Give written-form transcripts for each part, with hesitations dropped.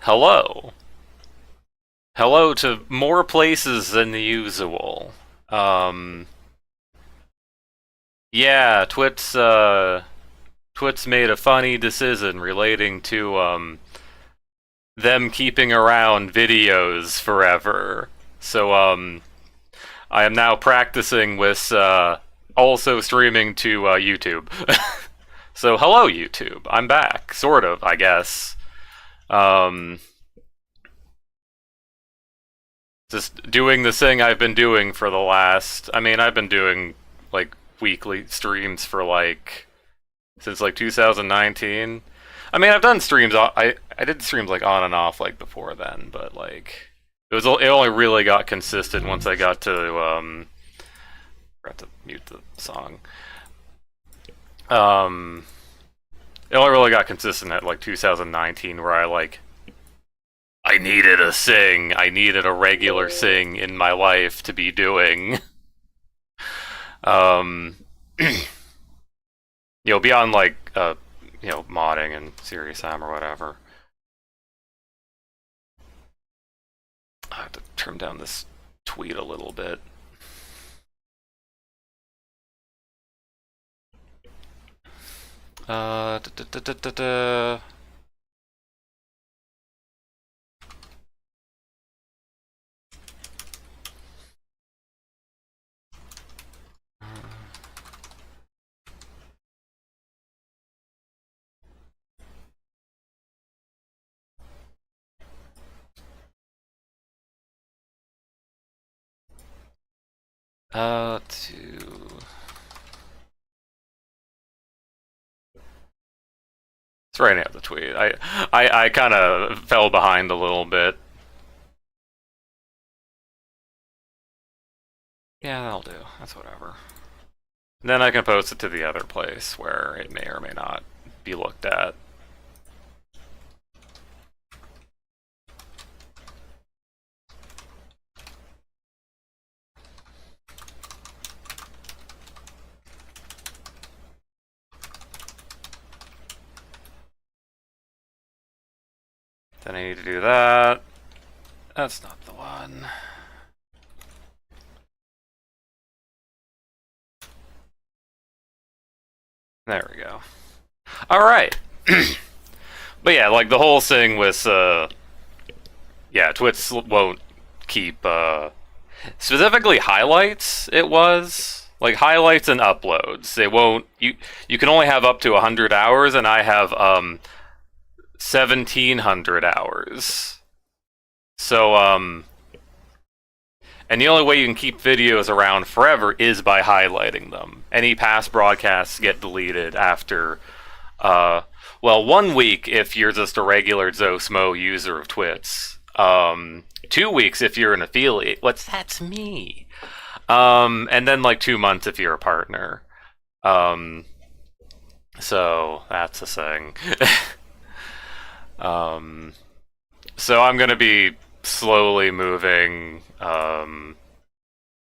Hello. Hello to more places than the usual. Um, yeah, Twit's made a funny decision relating to, them keeping around videos forever. So, I am now practicing with, also streaming to, YouTube. So, hello, YouTube. I'm back. Sort of, I guess. Um, just doing the thing I've been doing for the last. I mean, I've been doing like weekly streams for like since like 2019. I mean, I've done streams. I did streams like on and off like before then, but like it only really got consistent once I got to forgot to mute the song. Um, it only really got consistent at like 2019, where I needed a sing. I needed a regular sing in my life to be doing. Um, beyond like modding and Serious Sam or whatever. I have to trim down this tweet a little bit. Da, da, da, da, da, da. To it's writing out the tweet. I kind of fell behind a little bit. Yeah, that'll do. That's whatever. And then I can post it to the other place where it may or may not be looked at. Then I need to do that. That's not the one. There we go. Alright. But yeah, like the whole thing with, Twitch won't keep, specifically highlights, it was. Like highlights and uploads. They won't, you can only have up to 100 hours, and I have, 1,700 hours. So, and the only way you can keep videos around forever is by highlighting them. Any past broadcasts get deleted after, 1 week if you're just a regular Zosmo user of Twitch. 2 weeks if you're an affiliate. That's me. And then like 2 months if you're a partner. So that's a thing. So I'm gonna be slowly moving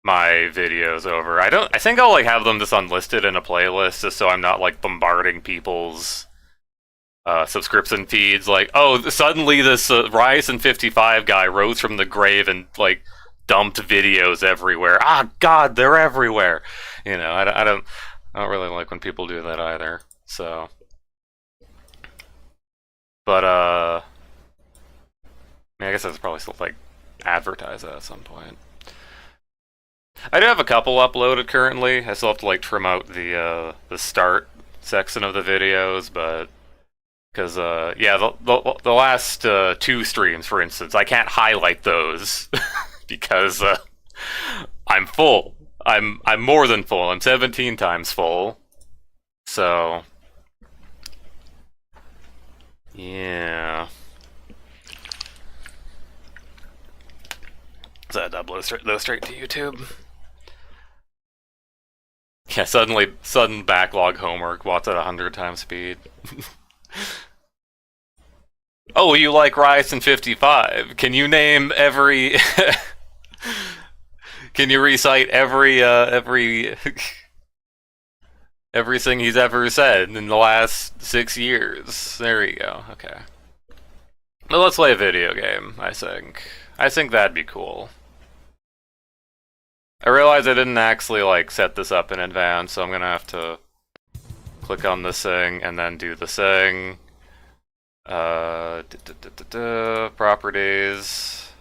my videos over. I think I'll like have them just unlisted in a playlist just so I'm not like bombarding people's subscription feeds. Like, oh, suddenly this Ryzen 55 guy rose from the grave and like dumped videos everywhere. Ah, God, they're everywhere. I don't really like when people do that either. So, but I guess that's probably still like advertise that at some point. I do have a couple uploaded currently. I still have to like trim out the start section of the videos, but because the last 2 streams, for instance, I can't highlight those because I'm full. I'm more than full. I'm 17 times full. So yeah. So I had to upload those straight to YouTube. Yeah, sudden backlog homework. Watch at 100 times speed. Oh, you like Ryzen 55? Can you name every? Can you recite everything he's ever said in the last 6 years? There you go. Okay. Well, let's play a video game, I think. I think that'd be cool. I realize I didn't actually, like, set this up in advance, so I'm gonna have to click on this thing and then do the thing. Properties.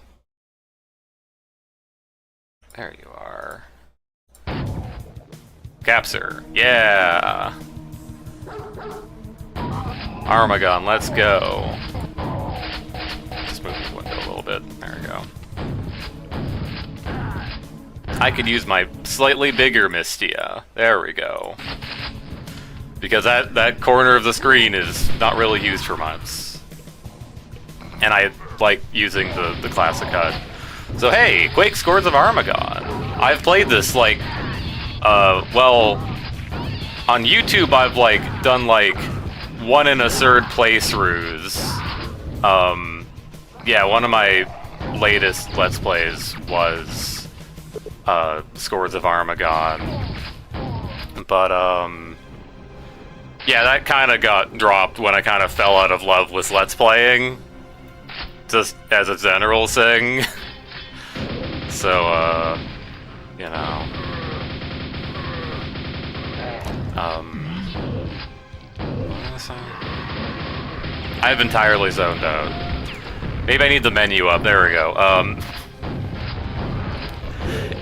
There you are. Capture. Yeah! Armagon, let's go. Just move the window a little bit. There we go. I could use my slightly bigger Mistia. There we go. Because that corner of the screen is not really used for much. And I like using the classic HUD. So hey, Quake Scourge of Armagon. I've played this like, well, on YouTube I've like done like 1 1/3 playthroughs. Yeah, one of my latest Let's Plays was Scourge of Armagon. But yeah, that kind of got dropped when I kind of fell out of love with Let's Playing. Just as a general thing. So, you know. I've entirely zoned out. Maybe I need the menu up. There we go.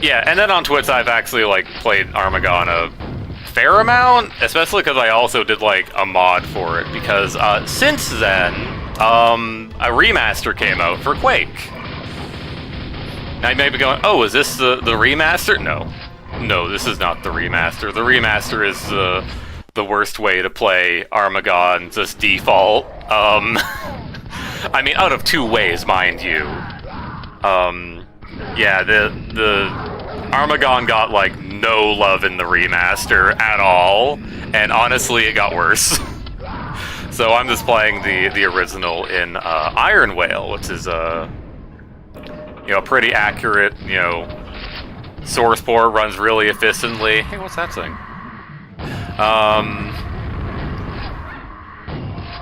Yeah, and then on Twitch I've actually, like, played Armagon a fair amount, especially because I also did, like, a mod for it, because, since then, a remaster came out for Quake. Now you may be going, oh, is this the remaster? No. No, this is not the remaster. The remaster is the worst way to play Armagon, just default. I mean, out of 2 ways, mind you. Yeah, the Armagon got, like, no love in the remaster at all, and honestly, it got worse. So I'm just playing the original in Ironwail, which is you know, pretty accurate, you know, source port, runs really efficiently. Hey, what's that thing?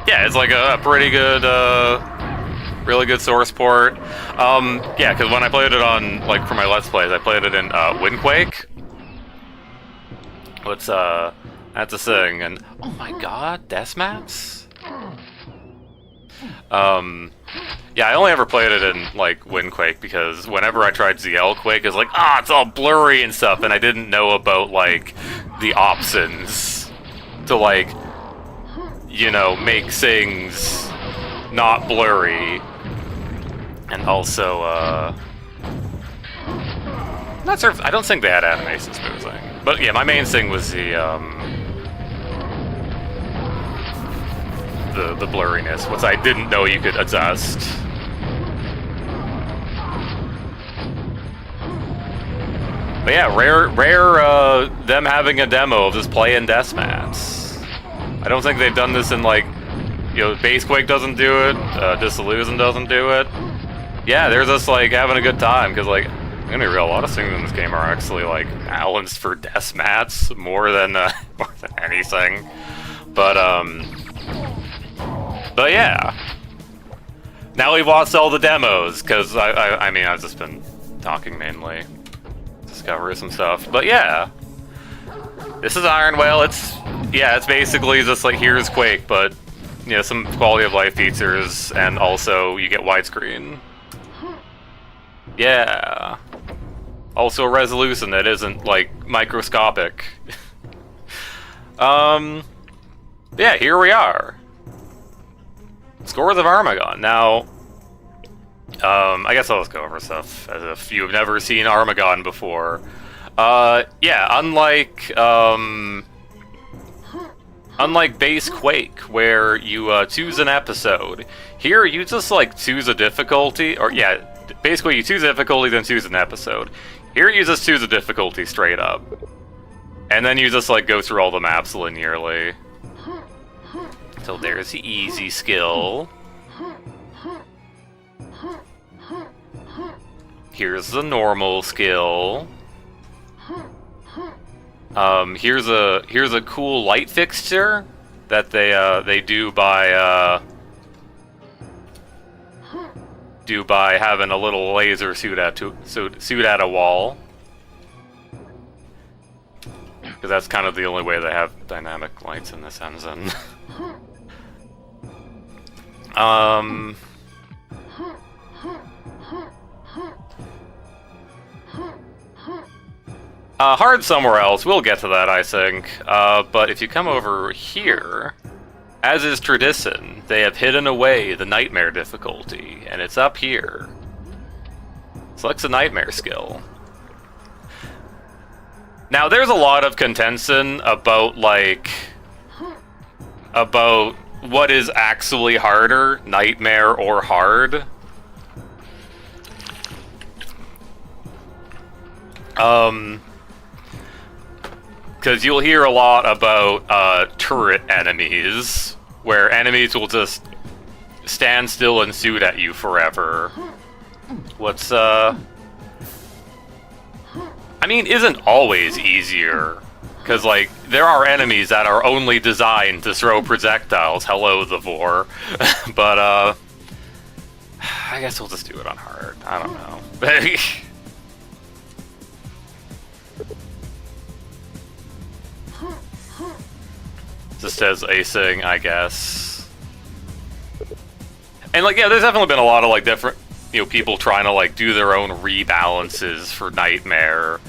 Yeah, it's like a pretty good, really good source port. Yeah, because when I played it on, like, for my Let's Plays, I played it in Quake. What's, that's a thing, and, oh my god, death maps? Yeah, I only ever played it in, like, Quake because whenever I tried ZL Quake, it's like, it's all blurry and stuff, and I didn't know about, like, the options to, like, you know, make things not blurry. And also, not sure if, I don't think they had animation smoothing. But yeah, my main thing was the blurriness, which I didn't know you could adjust. But yeah, rare them having a demo of just playing deathmatch. I don't think they've done this in, like, you know, Base Quake doesn't do it, Disillusion doesn't do it. Yeah, they're just, like, having a good time, because, like, I'm gonna be real, a lot of things in this game are actually, like, balanced for deathmatch more than anything. But yeah. Now we've watched all the demos, because I mean, I've just been talking mainly. Discover some stuff. But yeah. This is Ironwail. It's basically just like, here's Quake, but, you know, some quality of life features, and also you get widescreen. Yeah. Also a resolution that isn't, like, microscopic. Yeah, here we are. Scourge of Armagon. Now, I guess I'll just go over stuff as if you've never seen Armagon before. Yeah, unlike Base Quake, where you choose an episode, here you just, like, choose a difficulty, or yeah, basically you choose a difficulty, then choose an episode. Here you just choose a difficulty straight up. And then you just, like, go through all the maps linearly. So there's the easy skill. Here's the normal skill. Here's a cool light fixture that they do by do by having a little laser shoot at a wall. Because that's kind of the only way they have dynamic lights in this engine. Hard somewhere else. We'll get to that, I think. But if you come over here, as is tradition, they have hidden away the nightmare difficulty, and it's up here. Selects a nightmare skill. Now, there's a lot of contention about, like, about what is actually harder, nightmare or hard. Because you'll hear a lot about turret enemies, where enemies will just stand still and shoot at you forever. What's, I mean, isn't always easier. Because, like, there are enemies that are only designed to throw projectiles. Hello, the Vor. But, I guess we'll just do it on hard. I don't know. Just as acing, I guess. And, like, yeah, there's definitely been a lot of, like, different, you know, people trying to, like, do their own rebalances for Nightmare.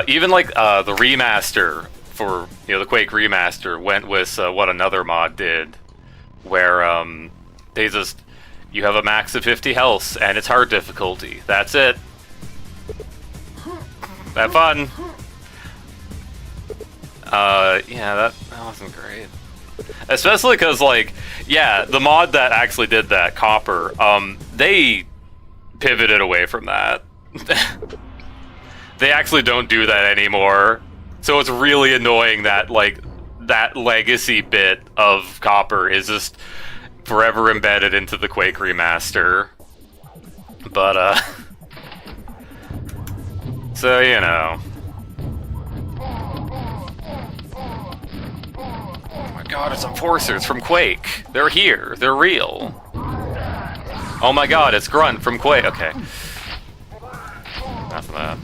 Even, like, the remaster for, you know, the Quake remaster went with what another mod did, where, they just, you have a max of 50 health, and it's hard difficulty. That's it. Have fun. Yeah, that wasn't great. Especially because, like, yeah, the mod that actually did that, Copper, they pivoted away from that. They actually don't do that anymore. So it's really annoying that, like, that legacy bit of Copper is just forever embedded into the Quake remaster. But, so, you know. Oh my god, it's Enforcers from Quake. They're here. They're real. Oh my god, it's Grunt from Quake. Okay. Enough of that.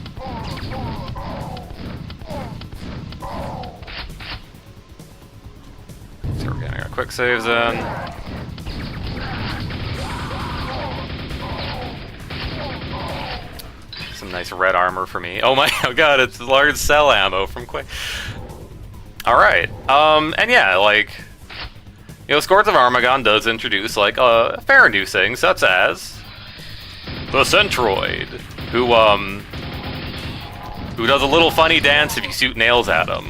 So we're getting our quick saves in. Some nice red armor for me. Oh my god, it's large cell ammo from Quake. Alright, and yeah, like, you know, Scourge of Armagon does introduce, like, fair new things, such as the Centroid, who does a little funny dance if you shoot nails at him.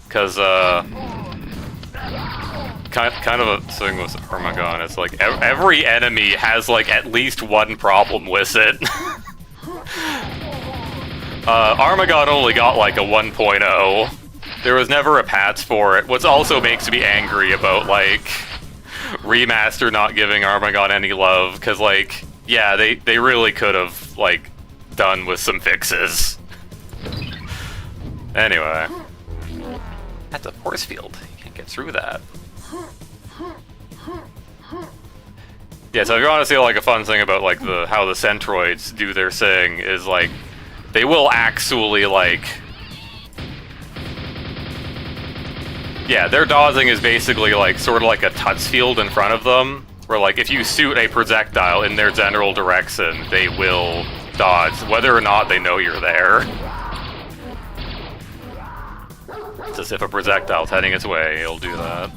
Because, kind of a thing with Armagon, it's like, every enemy has, like, at least one problem with it. Armagon only got, like, a 1.0. There was never a patch for it, which also makes me angry about, like, Remaster not giving Armagon any love, because, like, yeah, they really could have, like, done with some fixes. Anyway. That's a force field. You can't get through that. Yeah, so if you want to see, like, a fun thing about, like, how the Centroids do their thing is, like, they will actually, like... Yeah, their dodging is basically, like, sort of like a touch field in front of them, where, like, if you shoot a projectile in their general direction, they will dodge, whether or not they know you're there. It's as if a projectile's heading its way, it'll do that.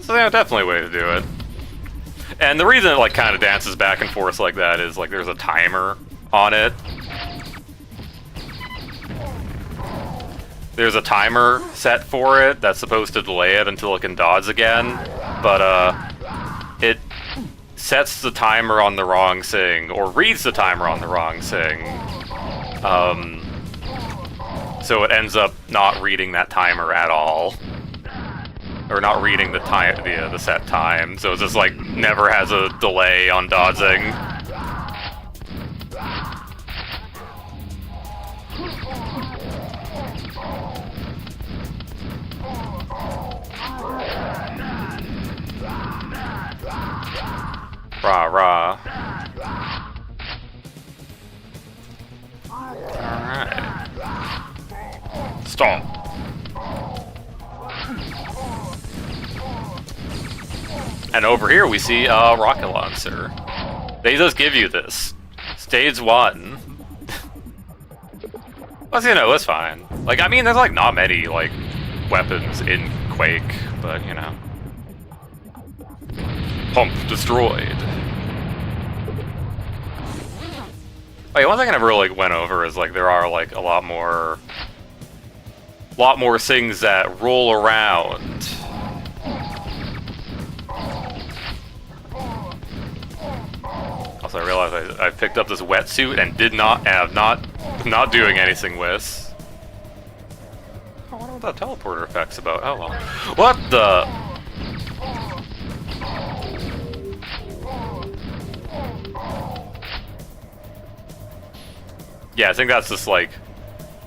So, yeah, definitely a way to do it. And the reason it, like, kind of dances back and forth like that is, like, there's a timer on it. There's a timer set for it that's supposed to delay it until it can dodge again, but it sets the timer on the wrong thing, or reads the timer on the wrong thing. So it ends up not reading that timer at all, or not reading the time, the set time. So it's just like never has a delay on dodging. Rah, rah. Alright. Stop. And over here we see a rocket launcher. They just give you this. Stage 1. Well, you know, it's fine. Like, I mean, there's like not many, like, weapons in Quake, but, you know. Pump destroyed. Wait, one thing I never really went over is, like, there are, like, a lot more things that roll around. Also, I realized I picked up this wetsuit and am not doing anything with. I wonder what that teleporter effect's about. Oh well. What the? Yeah, I think that's just like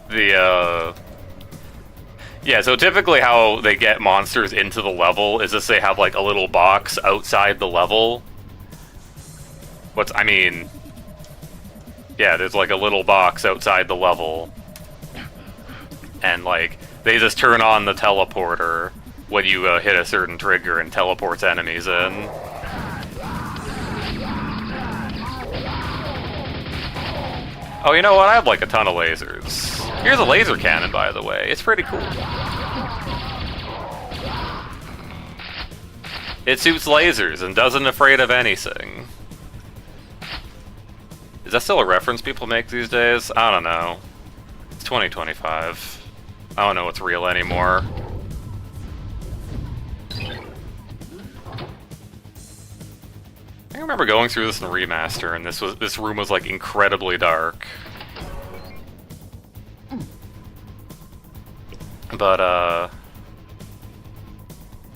the yeah, so typically how they get monsters into the level is just they have like a little box outside the level. I mean, yeah, there's like a little box outside the level. And like, they just turn on the teleporter when you hit a certain trigger and teleports enemies in. Oh, you know what? I have like a ton of lasers. Here's a laser cannon, by the way. It's pretty cool. It shoots lasers and doesn't afraid of anything. Is that still a reference people make these days? I don't know. It's 2025. I don't know what's real anymore. I remember going through this in remaster, and this room was like incredibly dark. But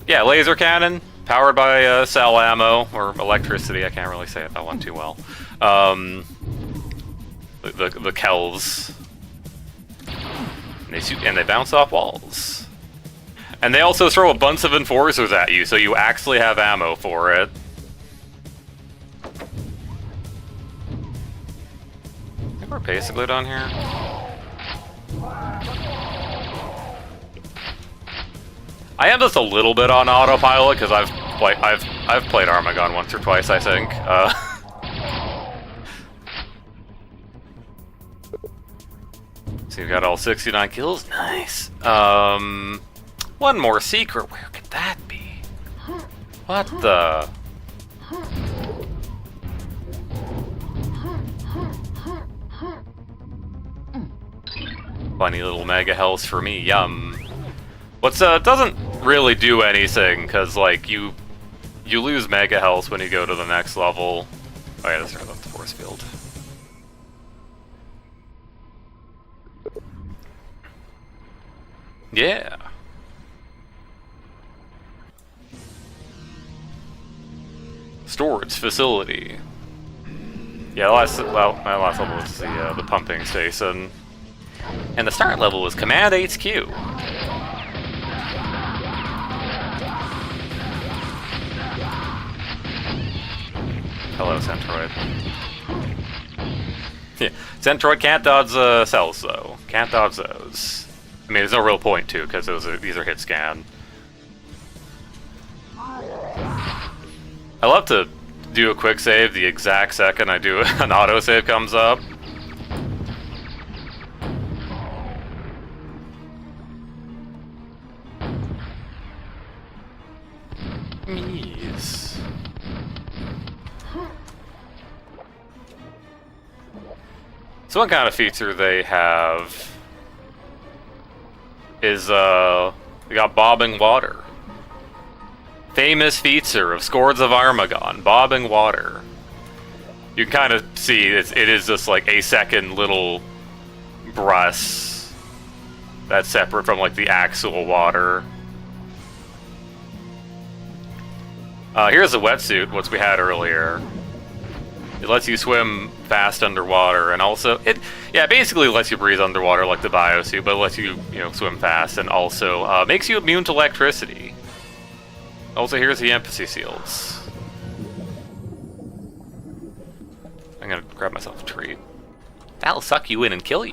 yeah, laser cannon powered by cell ammo or electricity. I can't really say that one too well. The Kells. And they shoot and they bounce off walls. And they also throw a bunch of enforcers at you, so you actually have ammo for it. I think we're basically done here. I am just a little bit on autopilot because I've played Armagon once or twice, I think. So you got all 69 kills. Nice. One more secret. Where could that be? What the? Funny little mega health for me. Yum. What's doesn't really do anything because like you lose mega health when you go to the next level. Oh yeah, that's right. That's the force field. Yeah. Storage facility. Yeah, my last level was the pumping station, and the start level was Command HQ. Hello, Centroid. Yeah, Centroid can't dodge cells though. Can't dodge those. I mean, there's no real point to, because these are hit scan. I love to do a quick save the exact second I do an auto save comes up. Yes. So one kind of feature they have is, they got bobbing water. Famous feature of Scourge of Armagon, bobbing water. You can kind of see it is just like a second little brush that's separate from like the actual water. Here's a wetsuit, which we had earlier. It lets you swim fast underwater, and also basically lets you breathe underwater like the biosuit, but it lets you swim fast, and also makes you immune to electricity. Also, here's the empathy shields. I'm gonna grab myself a treat. That'll suck you in and kill you.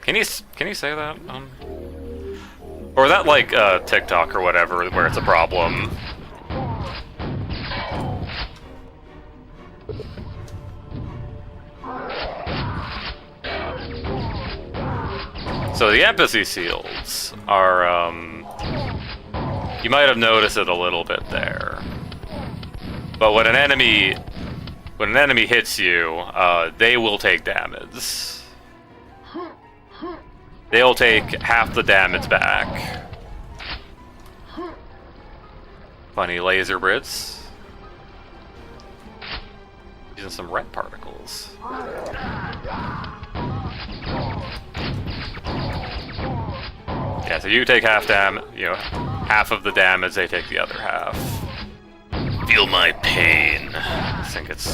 Can you say that? Or is that like TikTok or whatever, where it's a problem? So the empathy seals are, you might have noticed it a little bit there. But when an enemy hits you, they will take damage. They'll take half the damage back. Funny laser Brits. Using some red particles. Yeah, so you take half half of the damage, they take the other half. Feel my pain. I think it's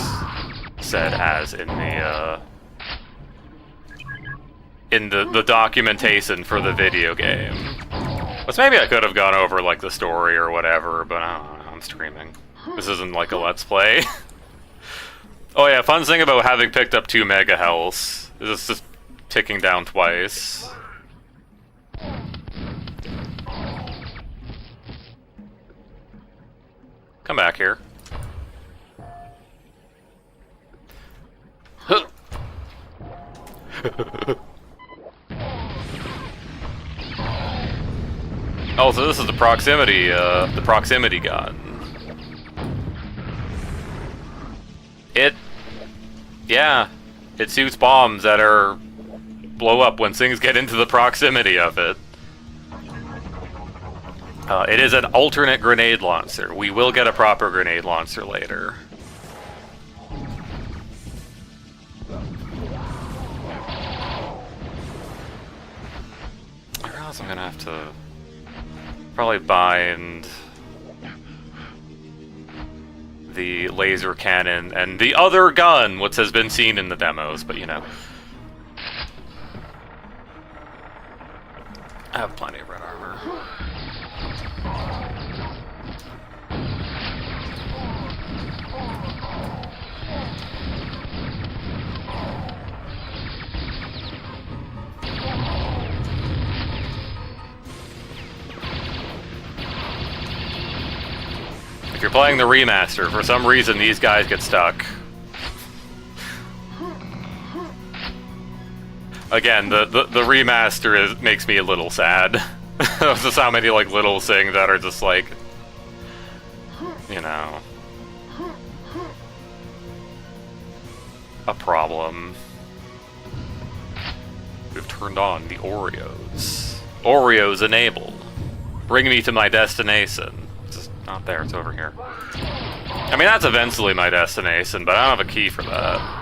said as in the documentation for the video game. Which maybe I could have gone over like the story or whatever, but I don't know, I'm streaming. This isn't like a let's play. Oh yeah, fun thing about having picked up 2 mega health is it's just ticking down twice. Come back here. Oh, so this is the proximity gun. It shoots bombs that blow up when things get into the proximity of it. It is an alternate grenade launcher. We will get a proper grenade launcher later. Or else I'm gonna have to probably bind the laser cannon and the other gun, which has been seen in the demos, but you know. I have plenty of red armor. If you're playing the remaster, for some reason these guys get stuck. Again, the remaster makes me a little sad. Just how many like little things that are just like, you know, a problem. We've turned on the Oreos. Oreos enabled. Bring me to my destination. It's just not there, it's over here. I mean, that's eventually my destination, but I don't have a key for that.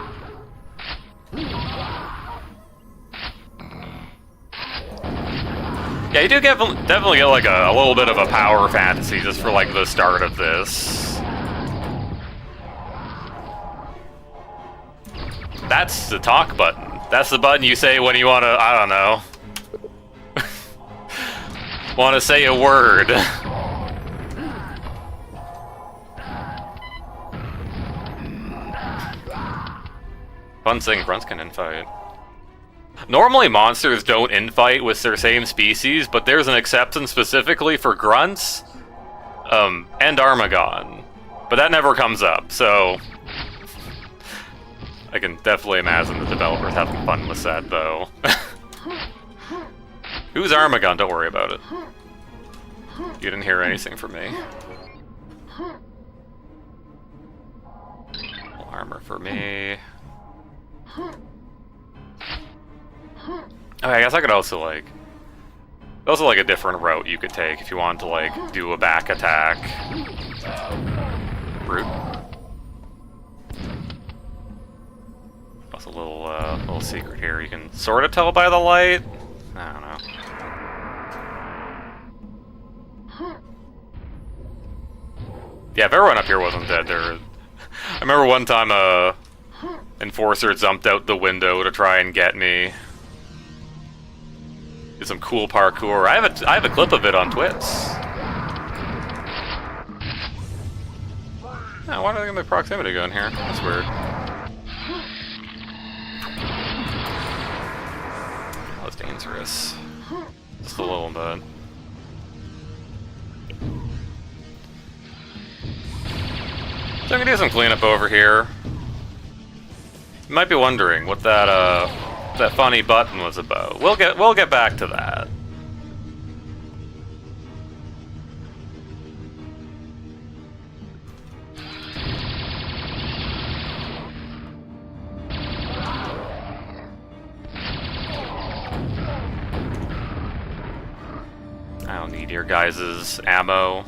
Yeah, you do definitely get like a little bit of a power fantasy just for like the start of this. That's the talk button. That's the button you say when you want to, I don't know, want to say a word. Fun thing, grunts can infight. Normally monsters don't infight with their same species, but there's an exception specifically for grunts and Armagon. But that never comes up, so I can definitely imagine the developers having fun with that, though. Who's Armagon? Don't worry about it. You didn't hear anything from me. Armor for me. Okay, I guess I could also like a different route you could take if you wanted to like do a back attack. Brute. Also a little secret here. You can sort of tell by the light. I don't know. Yeah, if everyone up here wasn't dead, I remember one time Enforcer jumped out the window to try and get me. Did some cool parkour. I have a clip of it on Twitch. Oh, why do they get my proximity gun here? That's weird. That's dangerous. Just a little bit. So I'm gonna do some cleanup over here. You might be wondering what that funny button was about. We'll get back to that. I don't need your guys' ammo,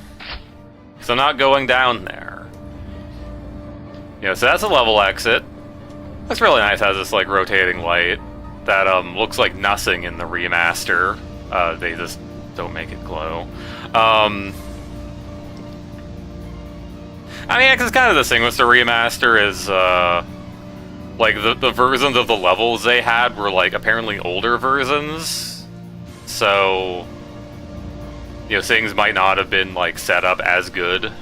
so I'm not going down there. Yeah, so that's a level exit. That's really nice. It has this like rotating light that looks like nothing in the remaster. They just don't make it glow. I mean, yeah, 'cause it's kind of the thing with the remaster is like the versions of the levels they had were like apparently older versions, so you know, things might not have been like set up as good.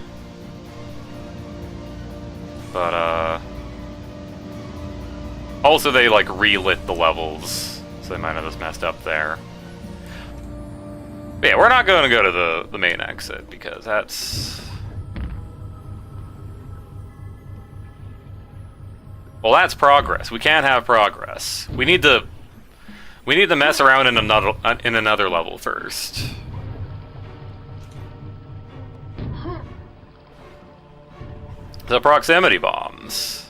But also they like relit the levels, so they might have just messed up there. But yeah, we're not going to go to the main exit because that's, well, that's progress. We can't have progress. We need to mess around in another level first. The proximity bombs.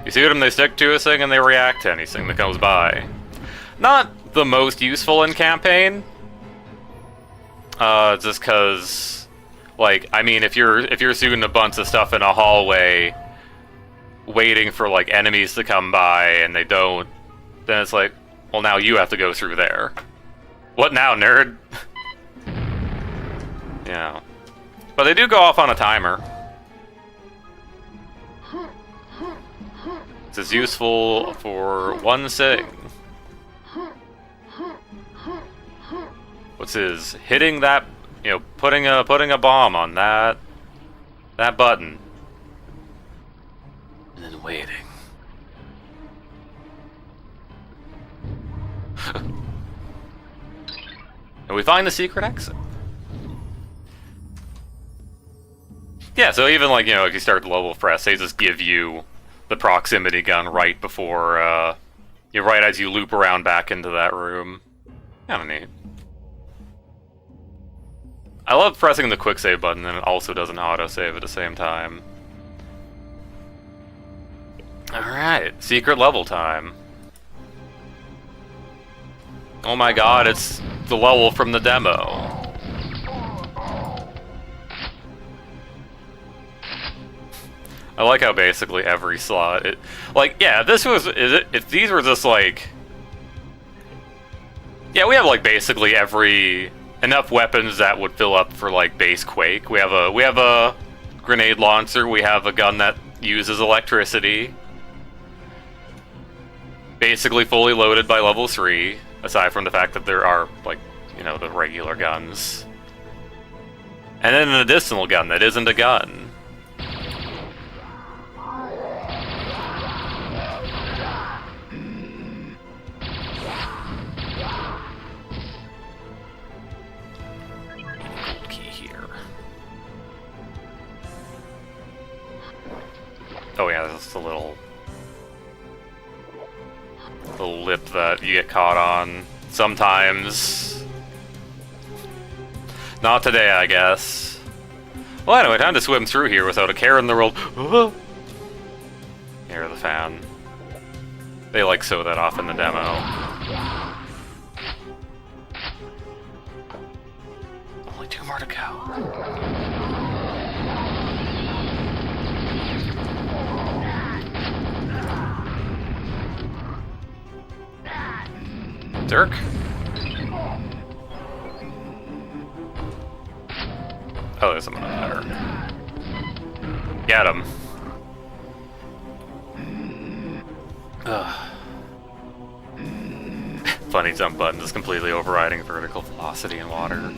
You shoot them, they stick to a thing, and they react to anything that comes by. Not the most useful in campaign. Just because, like, I mean, if you're shooting a bunch of stuff in a hallway, waiting for like enemies to come by, and they don't, then it's like, well, now you have to go through there. What now, nerd? Yeah, but they do go off on a timer. This is useful for one thing. What's his? Hitting that, you know, putting a bomb on that button, and then waiting. And we find the secret exit. Yeah, so even like, you know, if you start the level press, they just give you the proximity gun right before, right as you loop around back into that room. Kinda neat. I love pressing the quick save button, and it also does an autosave at the same time. Alright, secret level time. Oh my god, it's the level from the demo. I like how basically every slot, like, yeah, if these were just like, yeah, we have like basically enough weapons that would fill up for like base Quake. We have a grenade launcher, we have a gun that uses electricity. Basically fully loaded by level 3, aside from the fact that there are, like, you know, the regular guns. And then an additional gun that isn't a gun. Oh yeah, that's the little lip that you get caught on sometimes. Not today, I guess. Well, anyway, time to swim through here without a care in the world. Hear the fan. They like sew that off in the demo. Only 2 more to go. Dirk? Oh, there's someone up there. Get him. Funny jump button is completely overriding vertical velocity in water.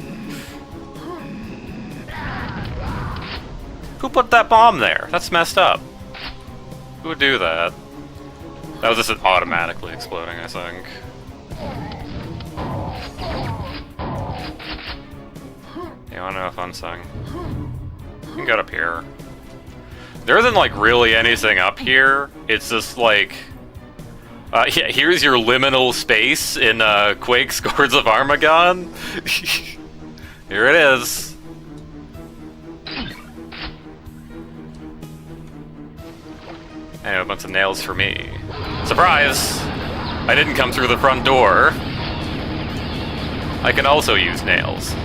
Who put that bomb there? That's messed up. Who would do that? That was just automatically exploding, I think. You wanna know a fun thing? You can get up here. There isn't, like, really anything up here. It's just, like... yeah, here's your liminal space in, Quake Scourge of Armagon. Here it is. And a bunch of nails for me. Surprise! I didn't come through the front door. I can also use nails.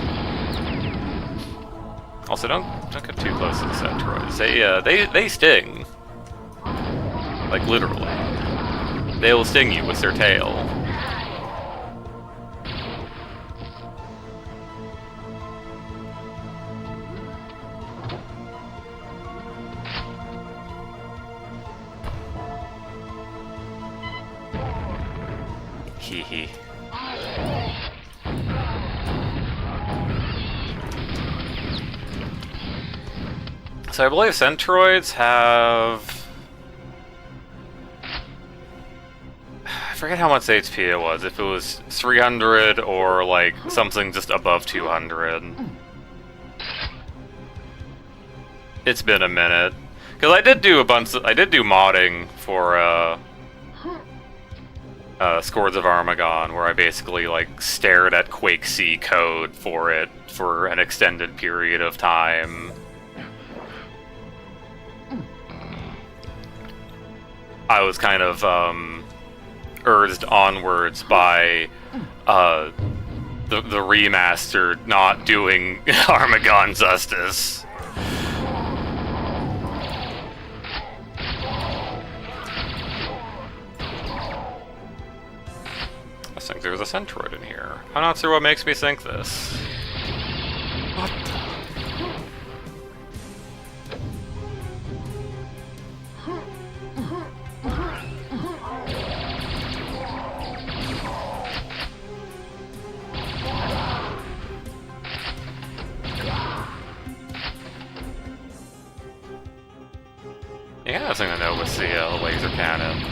Also, don't get too close to the Centroids. They sting. Like, literally. They'll sting you with their tail. Hee hee. So I believe Centroids have... I forget how much HP it was, if it was 300 or like something just above 200. It's been a minute. Because I did do modding for Scourge of Armagon, where I basically like stared at Quake C code for it for an extended period of time. I was kind of urged onwards by the remaster not doing Armagon justice. I think there's a Centroid in here. I'm not sure what makes me think this. What the? Yeah, that's something to know with the laser cannon.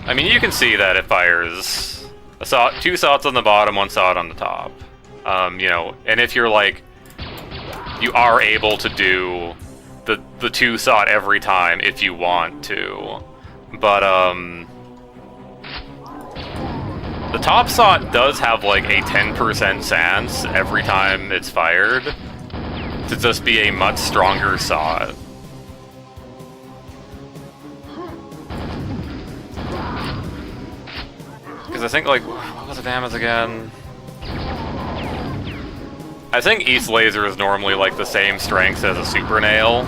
I mean, you can see that it fires two shots on the bottom, one shot on the top. You know, and if you're like, you are able to do the two shot every time if you want to, but the top shot does have like a 10% chance every time it's fired to just be a much stronger shot. Because I think, like, what was the damage again? I think each laser is normally, like, the same strength as a super nail.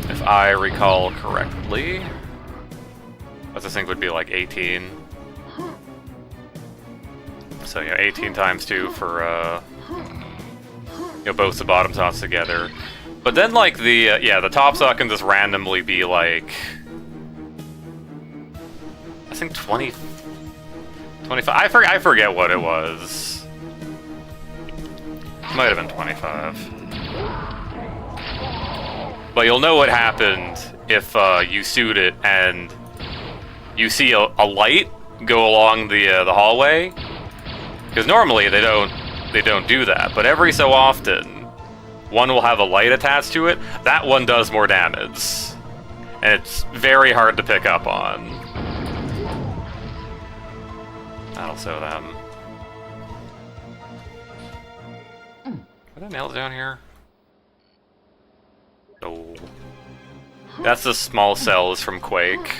If I recall correctly. I think would be, like, 18. So, yeah, 18 times 2 for, you know, both the bottom shots together. But then, like, the top shot can just randomly be, like... I think 25. I forget what it was. Might have been 25. But you'll know what happened if you shoot it and you see a light go along the hallway. Because normally they don't do that. But every so often, one will have a light attached to it. That one does more damage, and it's very hard to pick up on. That'll show them. Are there nails down here? Oh. That's the small cells from Quake.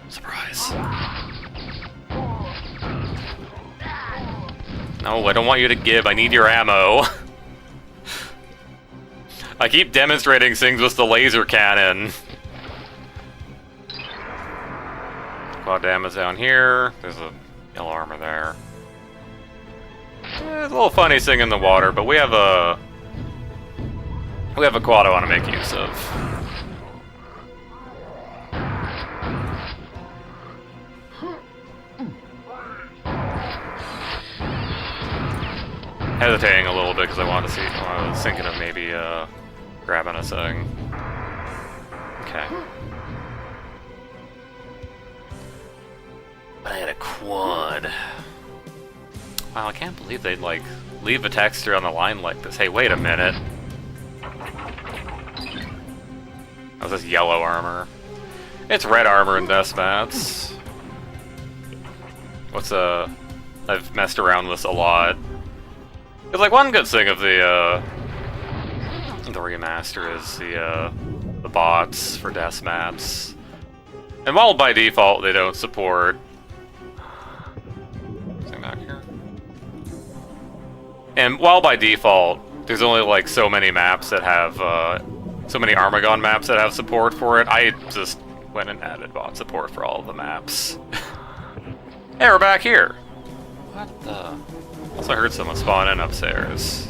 Surprise. No, I don't want you to give. I need your ammo. I keep demonstrating things with the laser cannon. Quad damage down here. There's a yellow armor there. There's a little funny thing in the water, but we have a quad I want to make use of. hesitating a little bit because I wanted to see. I was thinking of maybe grabbing a thing. Okay. But I had a quad. Wow, I can't believe they'd like leave a texture on the line like this. Hey, wait a minute. How's this yellow armor? It's red armor in deathmats. I've messed around with this a lot. It's like one good thing of the remaster is the bots for deathmats. And while by default they don't support. Something back here. And while by default there's only like so many maps that have so many Armagon maps that have support for it, I just went and added bot support for all of the maps. Hey, we're back here! What the... Also heard someone spawn in upstairs.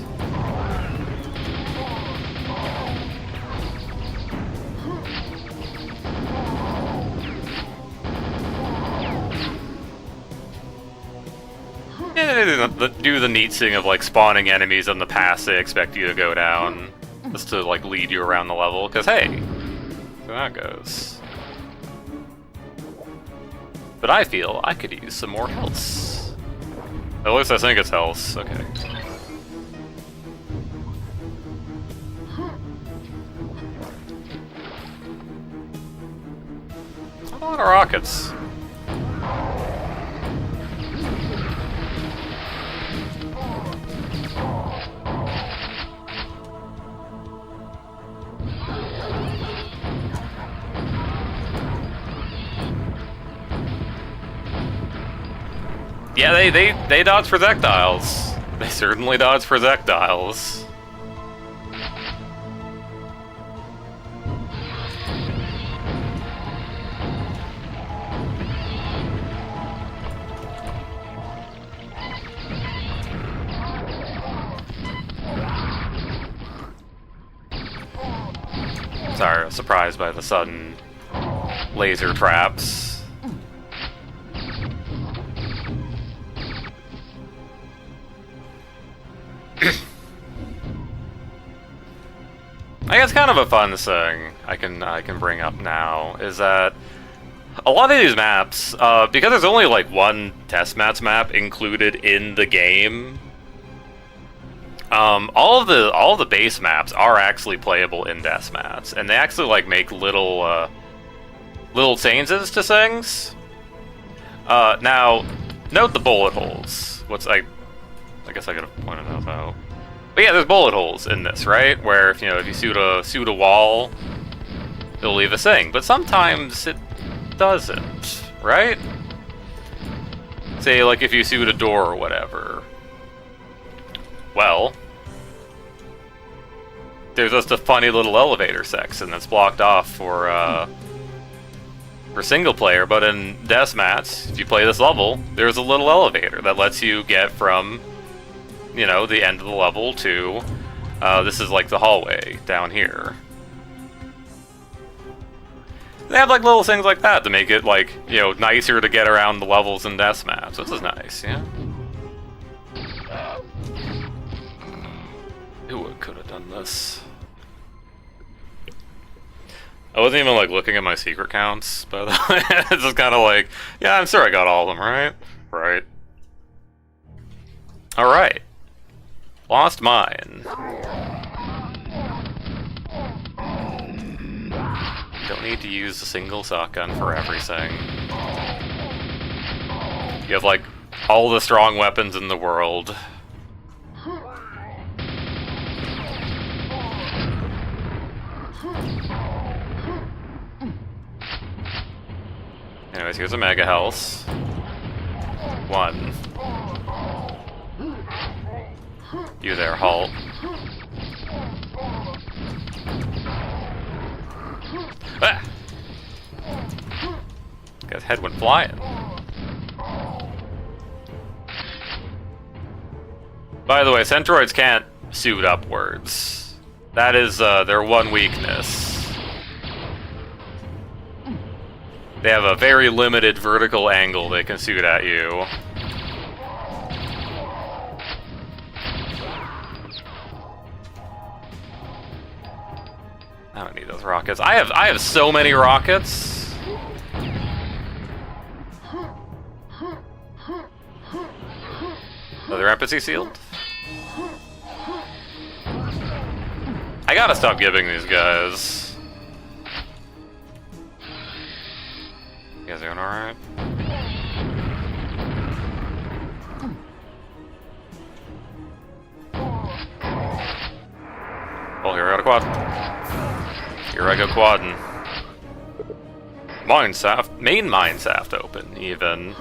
Yeah, they do the neat thing of like spawning enemies on the paths they expect you to go down. Just to like lead you around the level, because hey, so that goes. But I feel I could use some more health. At least I think it's health, okay. A lot of rockets. Yeah, they dodge projectiles. They certainly dodge projectiles. Sorry, I was surprised by the sudden laser traps. I guess kind of a fun thing I can bring up now is that a lot of these maps, because there's only like one deathmatch map included in the game, all of the base maps are actually playable in deathmatch, and they actually like make little changes to things. Now, note the bullet holes. I guess I could have pointed those out. But yeah, there's bullet holes in this, right? Where if you shoot a wall, it'll leave a thing. But sometimes it doesn't, right? Say like if you shoot a door or whatever. Well, there's just a funny little elevator section that's blocked off for single player. But in deathmatch, if you play this level, there's a little elevator that lets you get from the end of the level to, this is like the hallway down here. They have like little things like that to make it like, nicer to get around the levels in deathmatch, which is nice, yeah? Who could have done this? I wasn't even like looking at my secret counts, but it's just kind of like, yeah, I'm sure I got all of them, right? Right. Alright. Lost mine. Don't need to use a single shotgun for everything. You have like all the strong weapons in the world. Anyways, here's a mega health. 1. You there, halt. Ah! Guy's head went flying. By the way, Centroids can't shoot upwards. That is their one weakness. They have a very limited vertical angle they can shoot at you. don't need those rockets. I have so many rockets. Oh, they're empathy sealed? I gotta stop giving these guys. You guys doing alright? Well, here I got a quad. Here I go quadding. Mine shaft, main mine shaft open, even.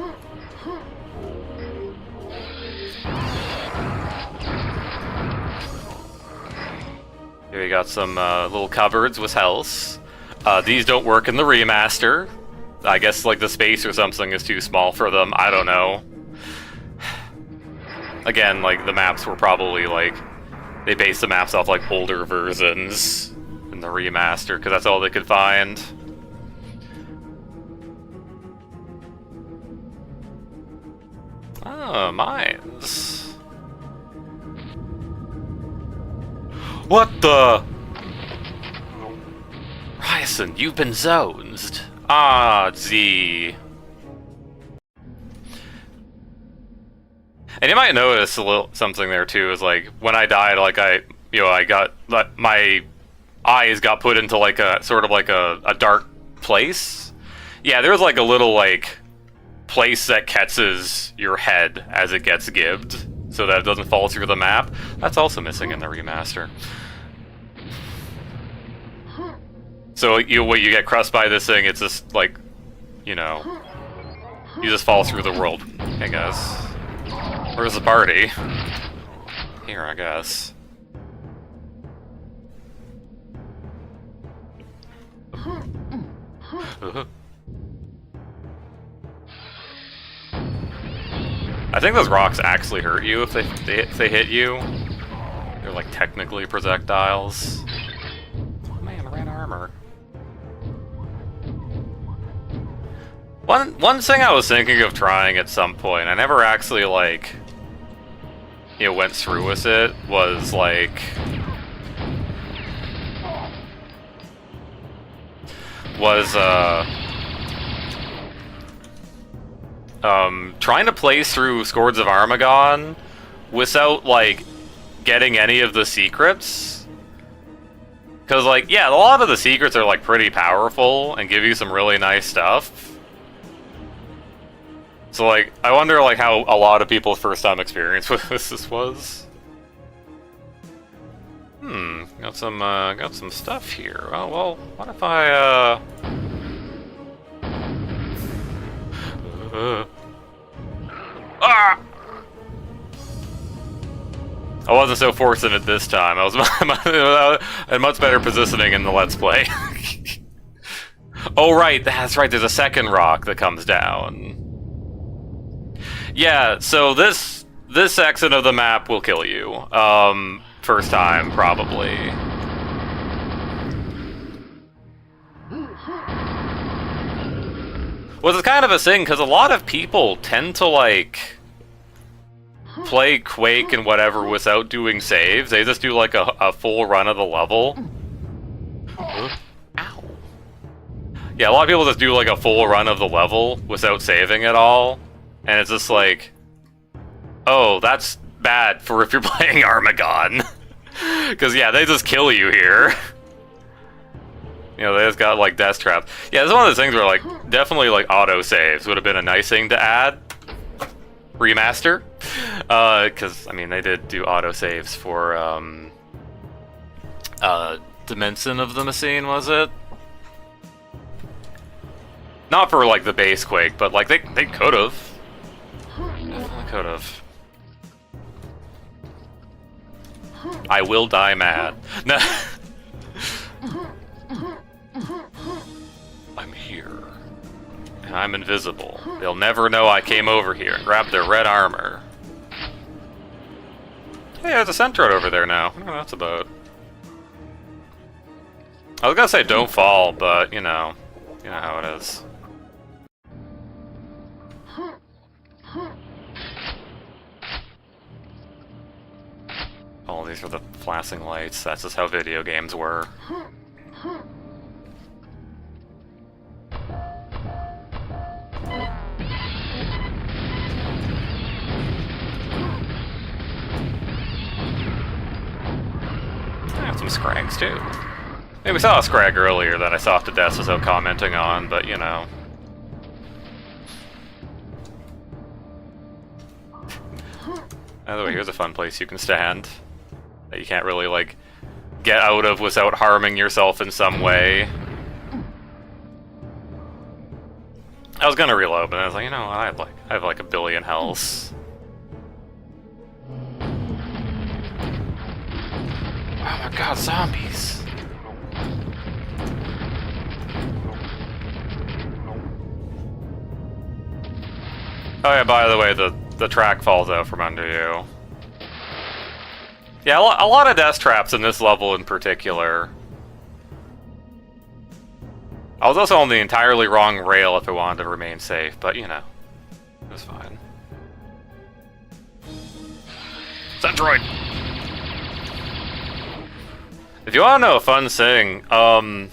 Here we got some little cupboards with health. These don't work in the remaster. I guess like the space or something is too small for them. I don't know. Again, like the maps were probably like they based the maps off like older versions in the remaster because that's all they could find. Oh, mines. What the? Ryson, you've been zoned. Ah, Z. And you might notice a little something there too. Is like when I died, like I got my eyes got put into like a sort of like a dark place. Yeah, there's like a little like place that catches your head as it gets gibbed, so that it doesn't fall through the map. That's also missing in the remaster. So when you get crushed by this thing, it's just like, you know, you just fall through the world. Hey guys, where's the party? Here, I guess. I think those rocks actually hurt you if they hit you. They're like technically projectiles. Oh man, red armor. One thing I was thinking of trying at some point, I never actually like went through with it, was like trying to play through Scourge of Armagon without like getting any of the secrets. Cause like, yeah, a lot of the secrets are like pretty powerful and give you some really nice stuff. So like, I wonder like how a lot of people's first time experience with this was. Got some stuff here. Oh well, what if I I wasn't so fortunate this time. I had much better positioning in the Let's Play. Oh right, that's right, there's a second rock that comes down. Yeah, so this section of the map will kill you. First time, probably. Well, it's kind of a thing, because a lot of people tend to, like, play Quake and whatever without doing saves. They just do, like, a full run of the level. Ow. Yeah, a lot of people just do, like, a full run of the level without saving at all. And it's just like, oh, that's bad for if you're playing Armagon. Because, yeah, they just kill you here. You know, they just got, like, death traps. Yeah, this is one of those things where, like, definitely, like, auto-saves would have been a nice thing to add. Remaster. Because, I mean, they did do auto-saves for, Dimension of the Machine, was it? Not for, like, the base Quake, but, like, they could've. Definitely could've. I will die mad. No. I'm here. And I'm invisible. They'll never know I came over here and grabbed their red armor. Hey, there's a Centroid over there now. I don't know what that's about. I was gonna say don't fall, but, you know how it is. Oh, these are the flashing lights. That's just how video games were. I have some scrags too. Hey, we saw a scrag earlier that I saw to death without commenting on, but you know. By the way, here's a fun place you can stand that you can't really, like, get out of without harming yourself in some way. I was gonna reload, but I was like, you know what, I have like a billion healths. Oh my god, zombies! Oh yeah, by the way, the track falls out from under you. Yeah, a lot of death traps in this level in particular. I was also on the entirely wrong rail if I wanted to remain safe, but you know, it was fine. Centroid! If you want to know a fun thing, I'm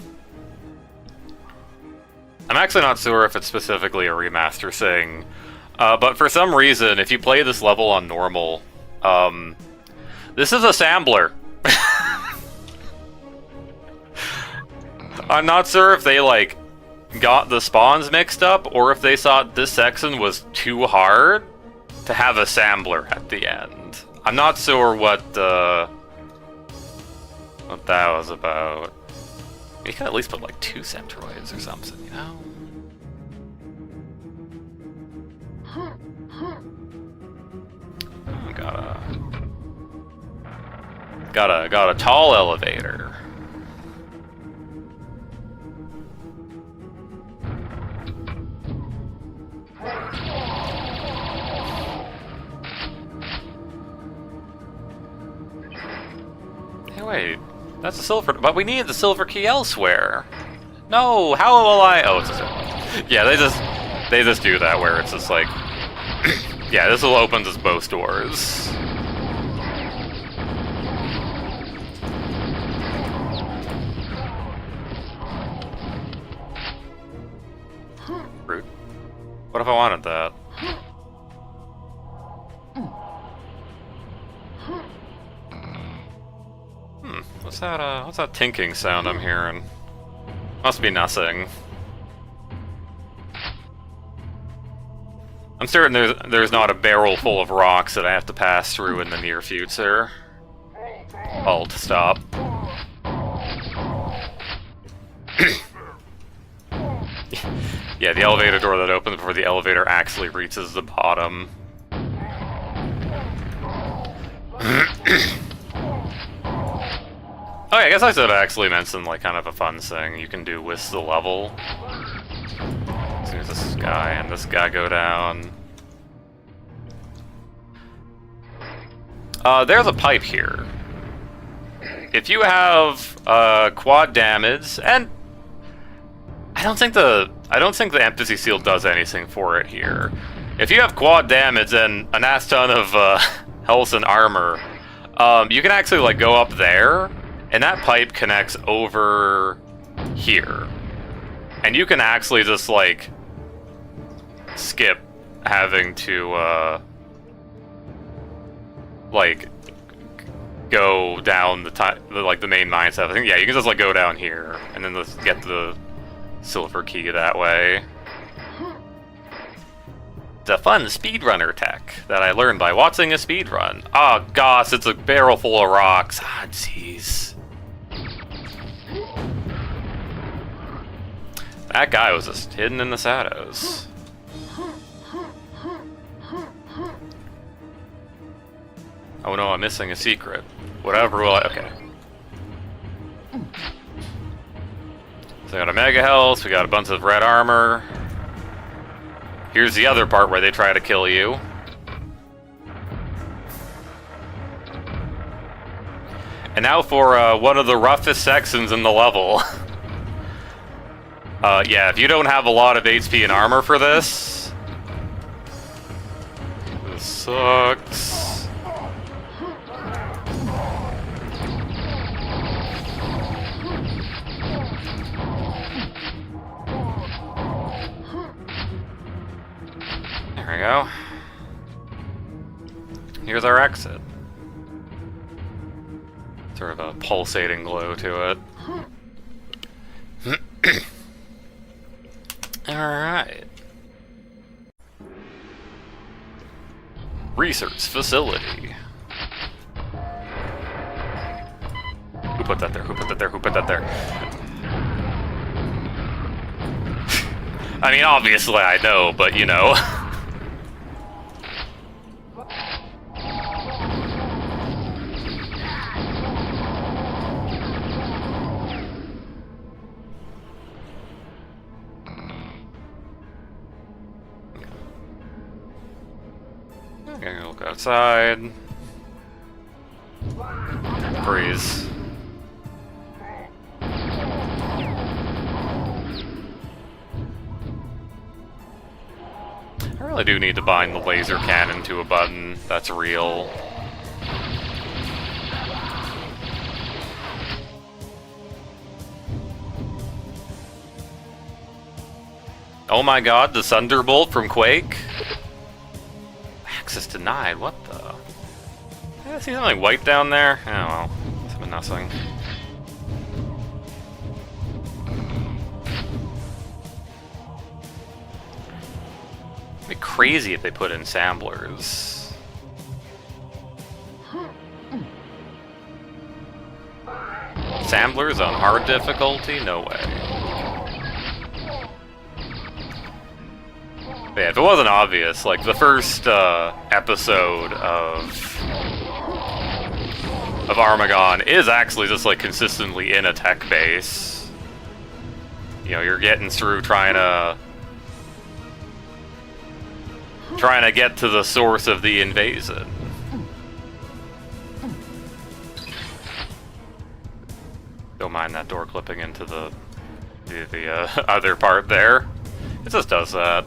actually not sure if it's specifically a remaster thing, but for some reason, if you play this level on normal, this is a sampler. I'm not sure if they, like, got the spawns mixed up, or if they thought this section was too hard to have a sampler at the end. I'm not sure what that was about. You could at least put, like, 2 centroids or something, you know? Oh, got a tall elevator. Hey, wait, that's a silver, but we need the silver key elsewhere. No, how will I? Oh, it's a silver. Yeah, they just do that where it's just like, yeah, this will open just both doors. Rude. What if I wanted that? What's that tinking sound I'm hearing? Must be nothing. I'm certain there's not a barrel full of rocks that I have to pass through in the near future. Halt, stop. Yeah, the elevator door that opens before the elevator actually reaches the bottom. Oh yeah, I guess I should actually mention, like, kind of a fun thing you can do with the level. As soon as this guy and this guy go down. There's a pipe here. If you have quad damage, and I don't think the empathy seal does anything for it here. If you have quad damage and an ass ton of health and armor, you can actually, like, go up there. And that pipe connects over here. And you can actually just, like, skip having to, like, go down the main mine stuff. I think, yeah, you can just, like, go down here and then just get the silver key that way. It's a fun speedrunner tech that I learned by watching a speedrun. Oh, gosh, it's a barrel full of rocks. Ah, jeez. That guy was just hidden in the shadows. Oh no, I'm missing a secret. Whatever will I... Okay. So I got a mega health, we got a bunch of red armor. Here's the other part where they try to kill you. And now for one of the roughest sections in the level. Yeah, if you don't have a lot of HP and armor for this sucks. go. Here's our exit. Sort of a pulsating glow to it. Alright. Research facility. Who put that there? Who put that there? Who put that there? I mean, obviously I know, but you know. Okay, look outside. Breeze. I really do need to bind the laser cannon to a button. That's real. Oh my god, the Thunderbolt from Quake? Access denied, what the? I see something white down there? Oh well, it's been nothing. It'd be crazy if they put in samplers. Samplers on hard difficulty? No way. But yeah, if it wasn't obvious, like the first episode of Armagon is actually just like consistently in a tech base. You know, you're getting through trying to get to the source of the invasion. Don't mind that door clipping into the other part there. It just does that.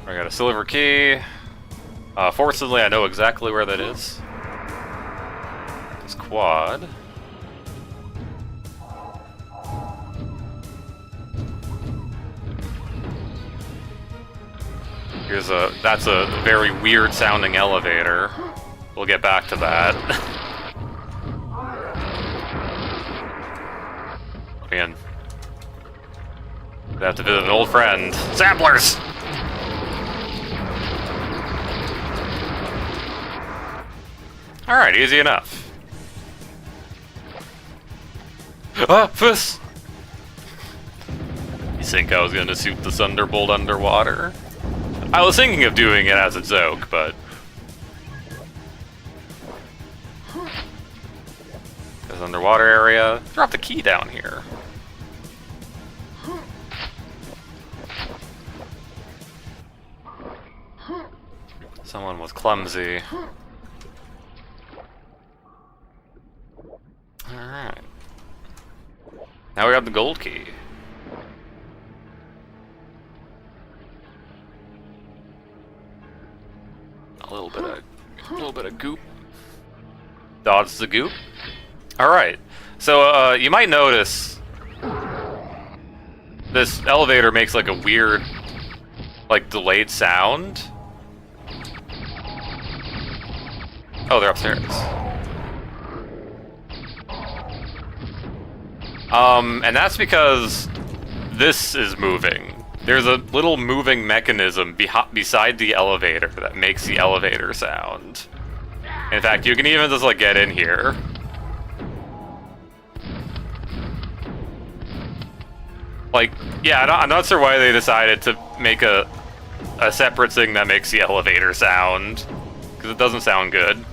I got a silver key. Fortunately, I know exactly where that is. It's quad. That's a very weird sounding elevator. We'll get back to that. Man. I have to visit an old friend. Samplers! Alright, easy enough. Ah, Fuss! You think I was gonna shoot the Thunderbolt underwater? I was thinking of doing it as a joke, but... There's an underwater area. Drop the key down here. Someone was clumsy. Alright. Now we got the gold key. A little bit of goop. Dodge the goop. Alright. So you might notice this elevator makes like a weird like delayed sound. Oh, they're upstairs. And that's because this is moving. There's a little moving mechanism beside the elevator that makes the elevator sound. In fact, you can even just like get in here. Like, yeah, I'm not sure why they decided to make a separate thing that makes the elevator sound, because it doesn't sound good.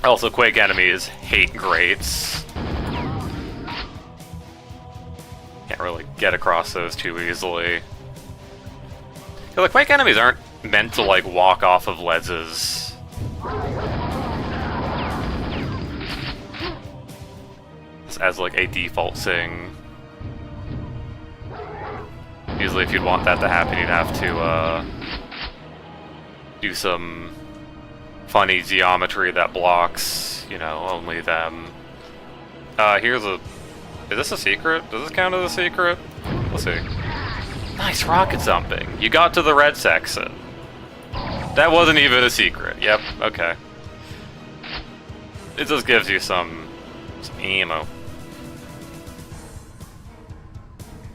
Also, Quake enemies hate grates. Can't really get across those too easily. The Quake enemies aren't meant to like walk off of ledges. As like a default thing. Usually if you'd want that to happen, you'd have to do some funny geometry that blocks, you know, only them. Here's a... Is this a secret? Does this count as a secret? Let's see. Nice rocket jumping. You got to the red section. That wasn't even a secret. Yep, okay. It just gives you some ammo.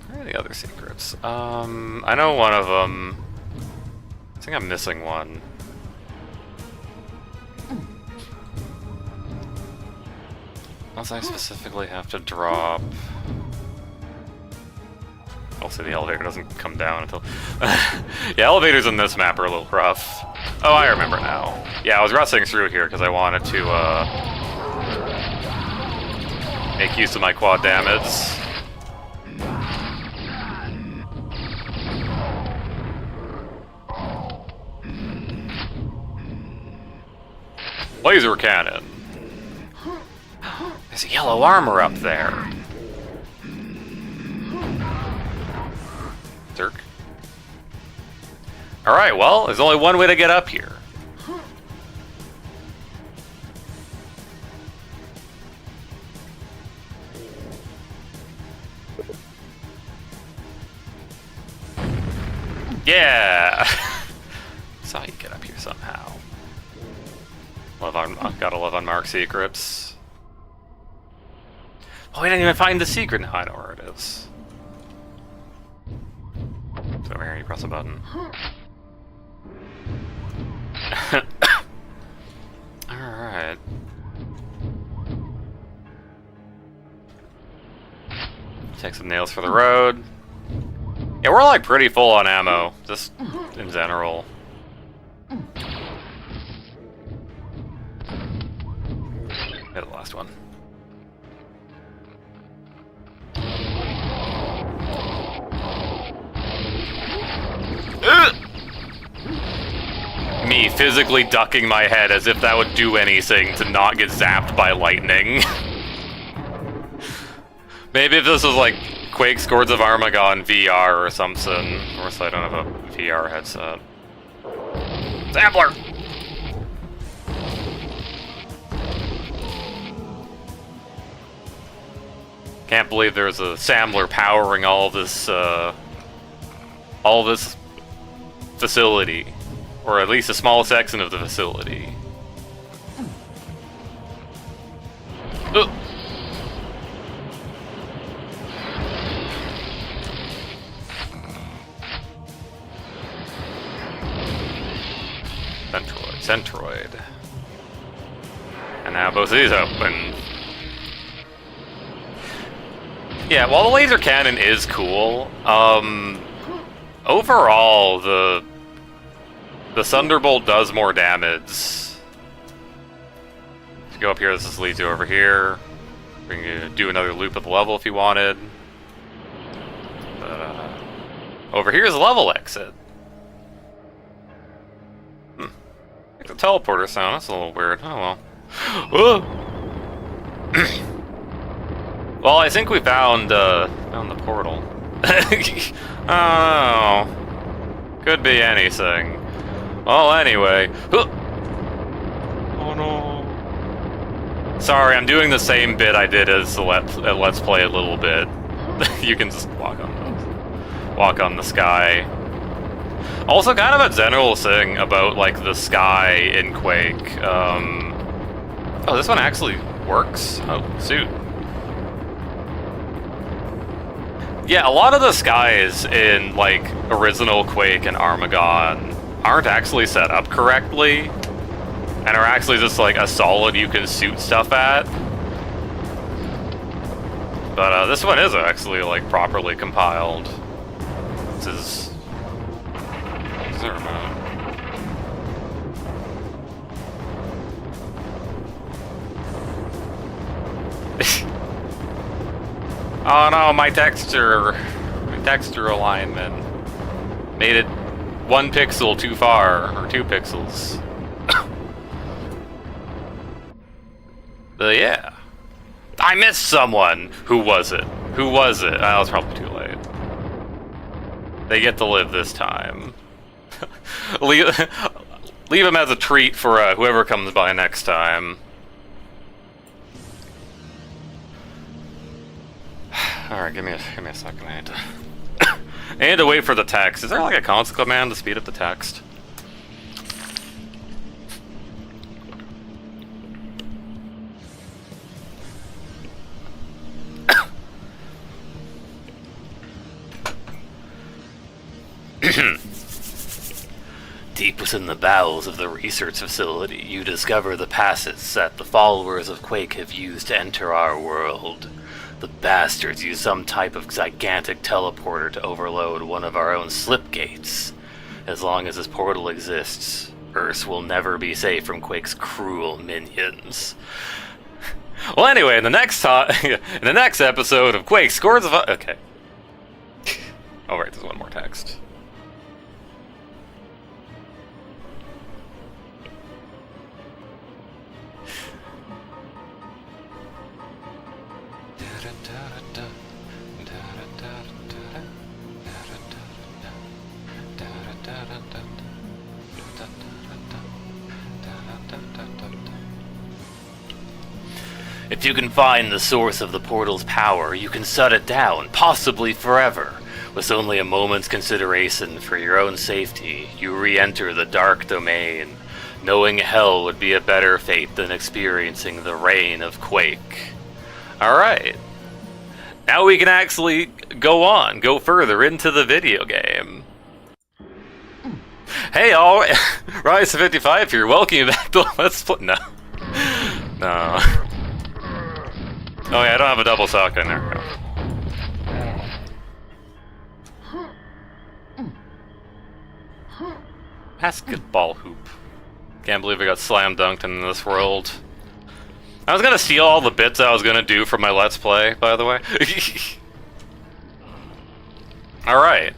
Where are the other secrets? I know one of them. I think I'm missing one. Unless I specifically have to drop... Also, the elevator doesn't come down until... Yeah, elevators in this map are a little rough. Oh, I remember now. Yeah, I was rushing through here because I wanted to, make use of my quad damage. Laser cannon. There's a yellow armor up there. Dirk. Alright, well, there's only one way to get up here. Yeah! Saw you get up here somehow. Gotta love unmarked secrets. Oh, I didn't even find the secret. Now I know where it is. It's over here, you press a button. Alright. Take some nails for the road. Yeah, we're like pretty full on ammo, just in general. Hit the last one. Me physically ducking my head as if that would do anything to not get zapped by lightning. Maybe if this was like Quake, Scourge of Armagon VR or something. Of course, I don't have a VR headset. Sampler! Can't believe there's a sampler powering all this facility. Or at least a small section of the facility. Centroid. And now both of these open. Yeah, while the laser cannon is cool, overall the Thunderbolt does more damage. If you go up here, this just leads you over here. We can do another loop of the level if you wanted. But, over here is a level exit. Like the teleporter sound, that's a little weird. Oh well. Well, I think we found the portal. Oh, could be anything. Well, anyway. Oh no. Sorry, I'm doing the same bit I did as the Let's Play a little bit. You can just walk on the sky. Also, kind of a general thing about like the sky in Quake. Oh, this one actually works. Oh, shoot. Yeah, a lot of the skies in like original Quake and Armagon aren't actually set up correctly, and are actually just like a solid you can shoot stuff at. But this one is actually like properly compiled. This is a remote. Oh no, my texture alignment made it 1 pixel too far, or 2 pixels. But yeah. I missed someone! Who was it? Who was it? Oh, it's probably too late. They get to live this time. leave them as a treat for whoever comes by next time. Alright, give me a second. I need to wait for the text. Is there like a console command to speed up the text? Deep within the bowels of the research facility, you discover the passes that the followers of Quake have used to enter our world. The bastards use some type of gigantic teleporter to overload one of our own slip gates. As long as this portal exists, Earth will never be safe from Quake's cruel minions. Well, anyway, in the next episode of Quake, Scourge of... Okay. Oh, right, there's one more text. If you can find the source of the portal's power, you can shut it down, possibly forever. With only a moment's consideration for your own safety, you re-enter the dark domain. Knowing hell would be a better fate than experiencing the reign of Quake. Alright. Now we can actually go further into the video game. Hey all, Rise55 here, welcome you back to Let's Play. No. Oh yeah, I don't have a double sock in there. Basketball hoop. Can't believe I got slam dunked in this world. I was gonna steal all the bits I was gonna do from my Let's Play, by the way. Alright.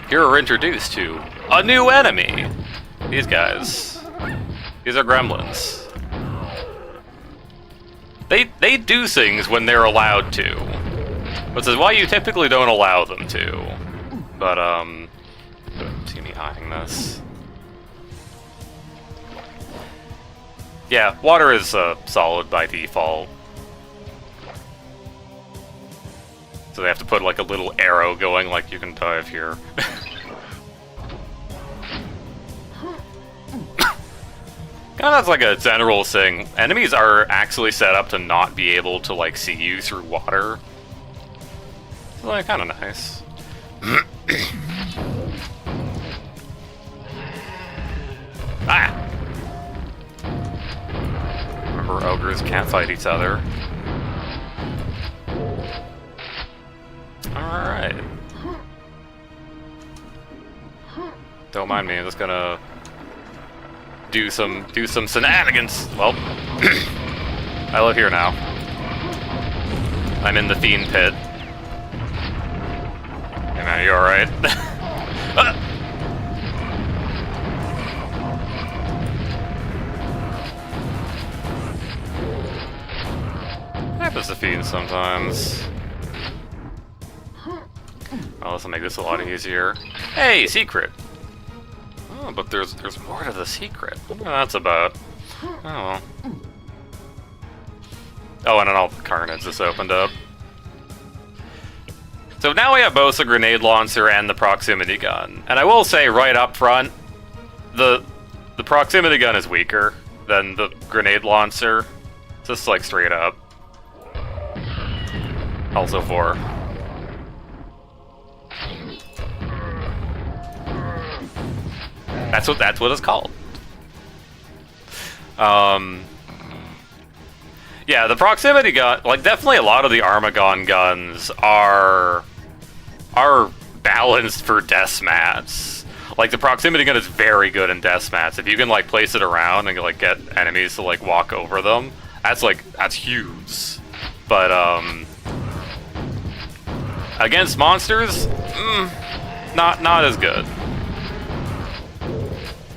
Here we're introduced to a new enemy. These guys. These are gremlins. They do things when they're allowed to. Which is why you typically don't allow them to. But, see me eyeing this. Yeah, water is solid by default. So they have to put like a little arrow going like you can dive here. Kind of like a general thing. Enemies are actually set up to not be able to like see you through water. So like kind of nice. Ah! Remember, ogres can't fight each other. Alright. Don't mind me, I'm just gonna do some shenanigans. Well, I live here now. I'm in the fiend pit. Hey man, you alright? Happens to fiend sometimes. Well, this will make this a lot easier. Hey, secret! Oh, but there's more to the secret. What that's about? Oh well. Oh, and then all the carnage just opened up. So now we have both the grenade launcher and the proximity gun. And I will say right up front, the proximity gun is weaker than the grenade launcher. Just like straight up. Also 4. That's what it's called. Yeah, the proximity gun, like definitely a lot of the Armagon guns are balanced for deathmatch. Like the proximity gun is very good in deathmatch. If you can like place it around and like get enemies to like walk over them, that's huge. But against monsters, not as good.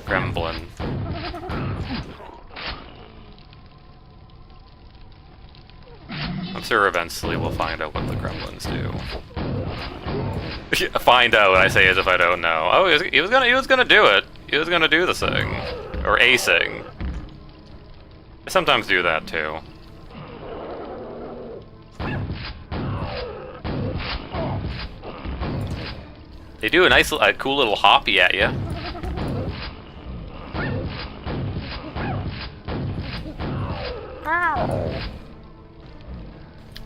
Gremlin. I'm sure eventually we'll find out what the gremlins do. Find out, I say as if I don't know. Oh, he was gonna do it. He was gonna do the thing. Or a thing. I sometimes do that too. They do a cool little hoppy at you.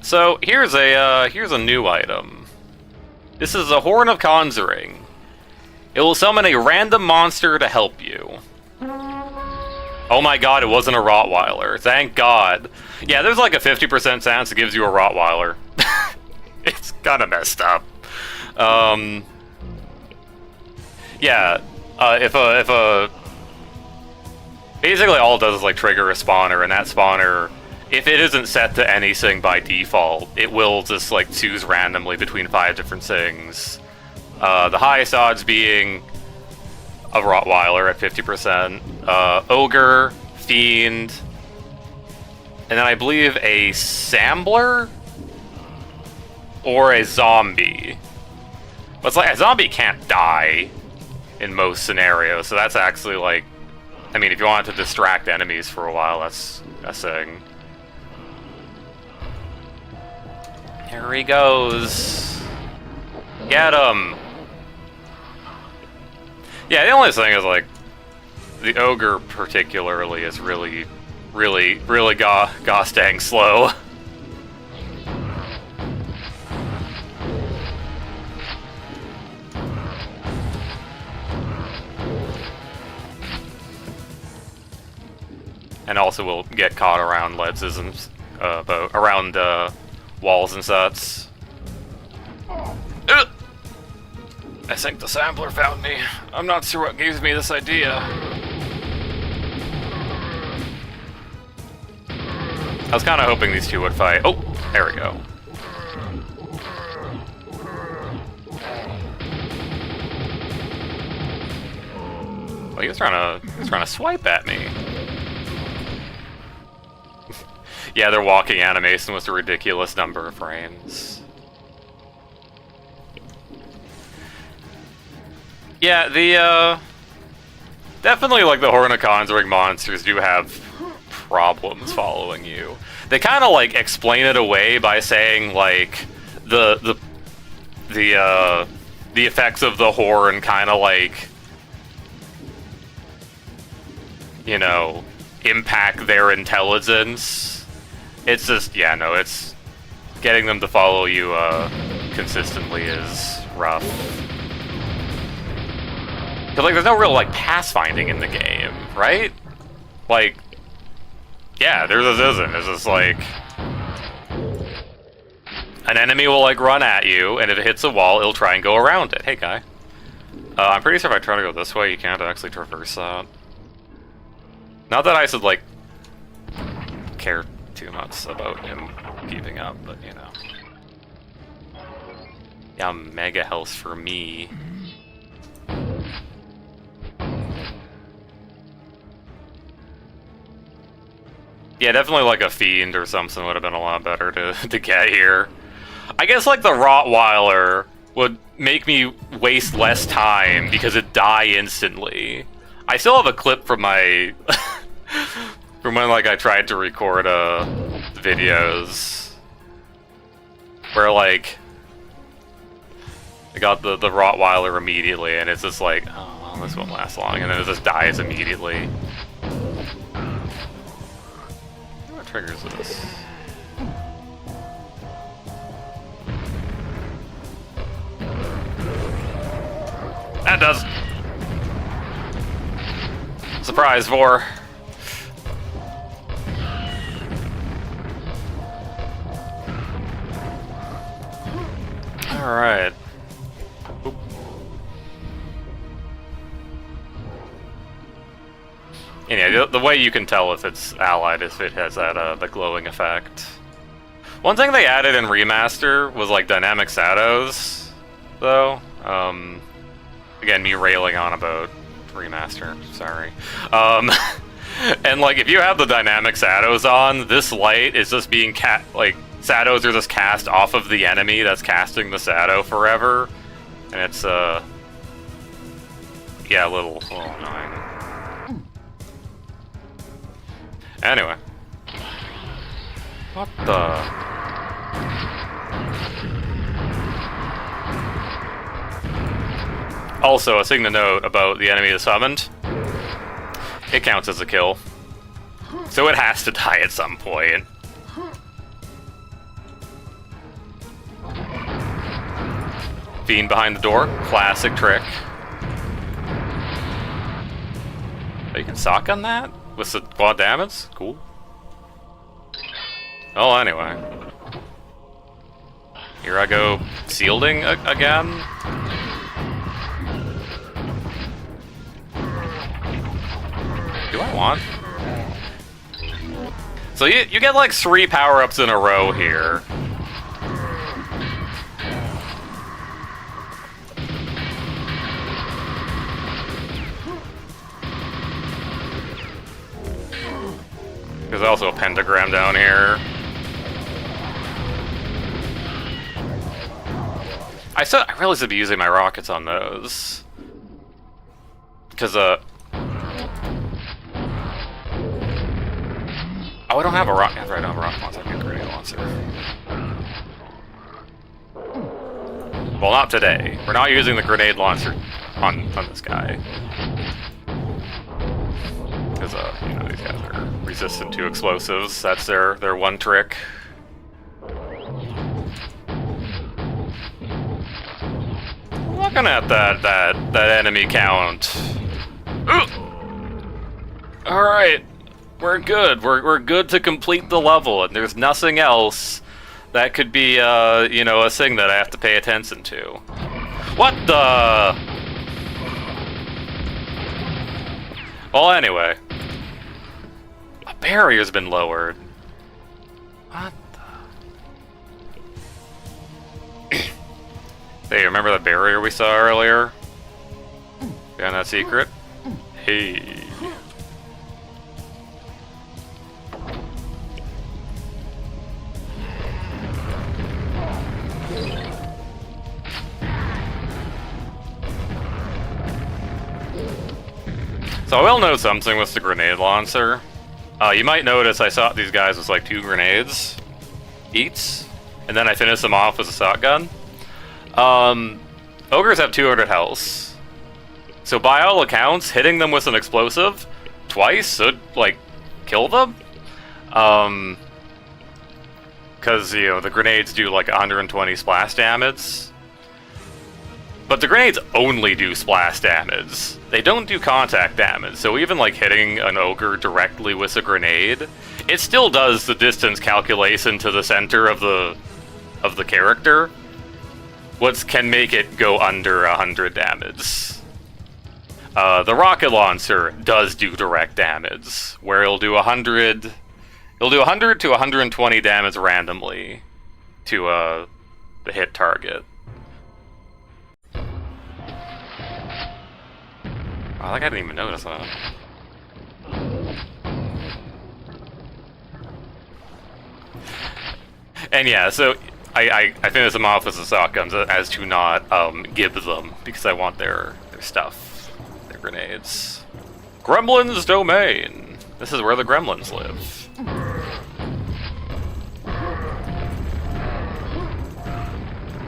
So here's a new item. This is a Horn of Conjuring. It will summon a random monster to help you. Oh my god, it wasn't a Rottweiler. Thank god. Yeah, there's like a 50% chance it gives you a Rottweiler. It's kinda messed up. Yeah, if a... Basically all it does is like trigger a spawner, and that spawner, if it isn't set to anything by default, it will just like choose randomly between 5 different things. The highest odds being a Rottweiler at 50%, Ogre, Fiend, and then I believe a Sambler or a Zombie. But it's like, a Zombie can't die in most scenarios, so that's actually like, I mean, if you want to distract enemies for a while, that's a thing. Here he goes. Get him! Yeah, the only thing is, like, the Ogre particularly is really gosh dang slow. And also will get caught around ledges and around walls and such. I think the sampler found me. I'm not sure what gives me this idea. I was kind of hoping these two would fight. Oh, there we go. Well, he was trying to swipe at me. Yeah, their walking animation was a ridiculous number of frames. Yeah, the, definitely, like, the Horn of Conjuring monsters do have problems following you. They kind of, like, explain it away by saying, like, the effects of the horn kind of, like, you know, impact their intelligence. It's just, yeah, no, it's... Getting them to follow you, consistently is rough. Because, like, there's no real, like, pathfinding in the game, right? Like, yeah, there just isn't. It's just, like... An enemy will, like, run at you, and if it hits a wall, it'll try and go around it. Hey, guy. I'm pretty sure if I try to go this way, you can't actually traverse that. Not that I should, like, care too much about him keeping up, but, you know. Yeah, mega health for me. Yeah, definitely like a Fiend or something would have been a lot better to get here. I guess like the Rottweiler would make me waste less time because it die instantly. I still have a clip from my... from when like I tried to record videos. Where like... I got the Rottweiler immediately and it's just like, oh, well, this won't last long, and then it just dies immediately. What triggers this? That does. Surprise 4. All right. Oop. Yeah, the way you can tell if it's allied is if it has that the glowing effect. One thing they added in Remaster was like dynamic shadows, though. Again, me railing on about Remaster, sorry. And like, if you have the dynamic shadows on, this light is just being shadows are just cast off of the enemy that's casting the shadow forever. And it's, yeah, a little annoying. Anyway. What the... Also, a thing to note about the enemy is summoned. It counts as a kill. So it has to die at some point. Fiend behind the door. Classic trick. Oh, you can sock on that? With the quad damage? Cool. Oh, anyway. Here I go shielding again. Do I want? So you get like 3 power-ups in a row here. There's also a pentagram down here. I really should be using my rockets on those. Because, oh, I don't have a rocket. That's right, I don't have a rocket launcher. I have a grenade launcher. Well, not today. We're not using the grenade launcher on this guy. Because, you know, these guys are resistant to explosives. That's their one trick. Looking at that enemy count. All right. We're good. We're good to complete the level, and there's nothing else that could be, you know, a thing that I have to pay attention to. What the? Well, anyway. A barrier's been lowered. What the? Hey, remember that barrier we saw earlier? Behind that secret? Hey. So I will note something with the grenade launcher. You might notice I shot these guys with like 2 grenades each, and then I finished them off with a shotgun. Ogres have 200 health. So by all accounts, hitting them with an explosive twice should, like, kill them. Because, you know, the grenades do like 120 splash damage. But the grenades only do splash damage. They don't do contact damage, so even like hitting an ogre directly with a grenade, it still does the distance calculation to the center of the character, which can make it go under 100 damage. The rocket launcher does do direct damage, where it'll do 100 to 120 damage randomly to the hit target. I didn't even notice that. And yeah, so I finished them off with the shotguns as to not give them, because I want their stuff, their grenades. Gremlin's domain. This is where the gremlins live.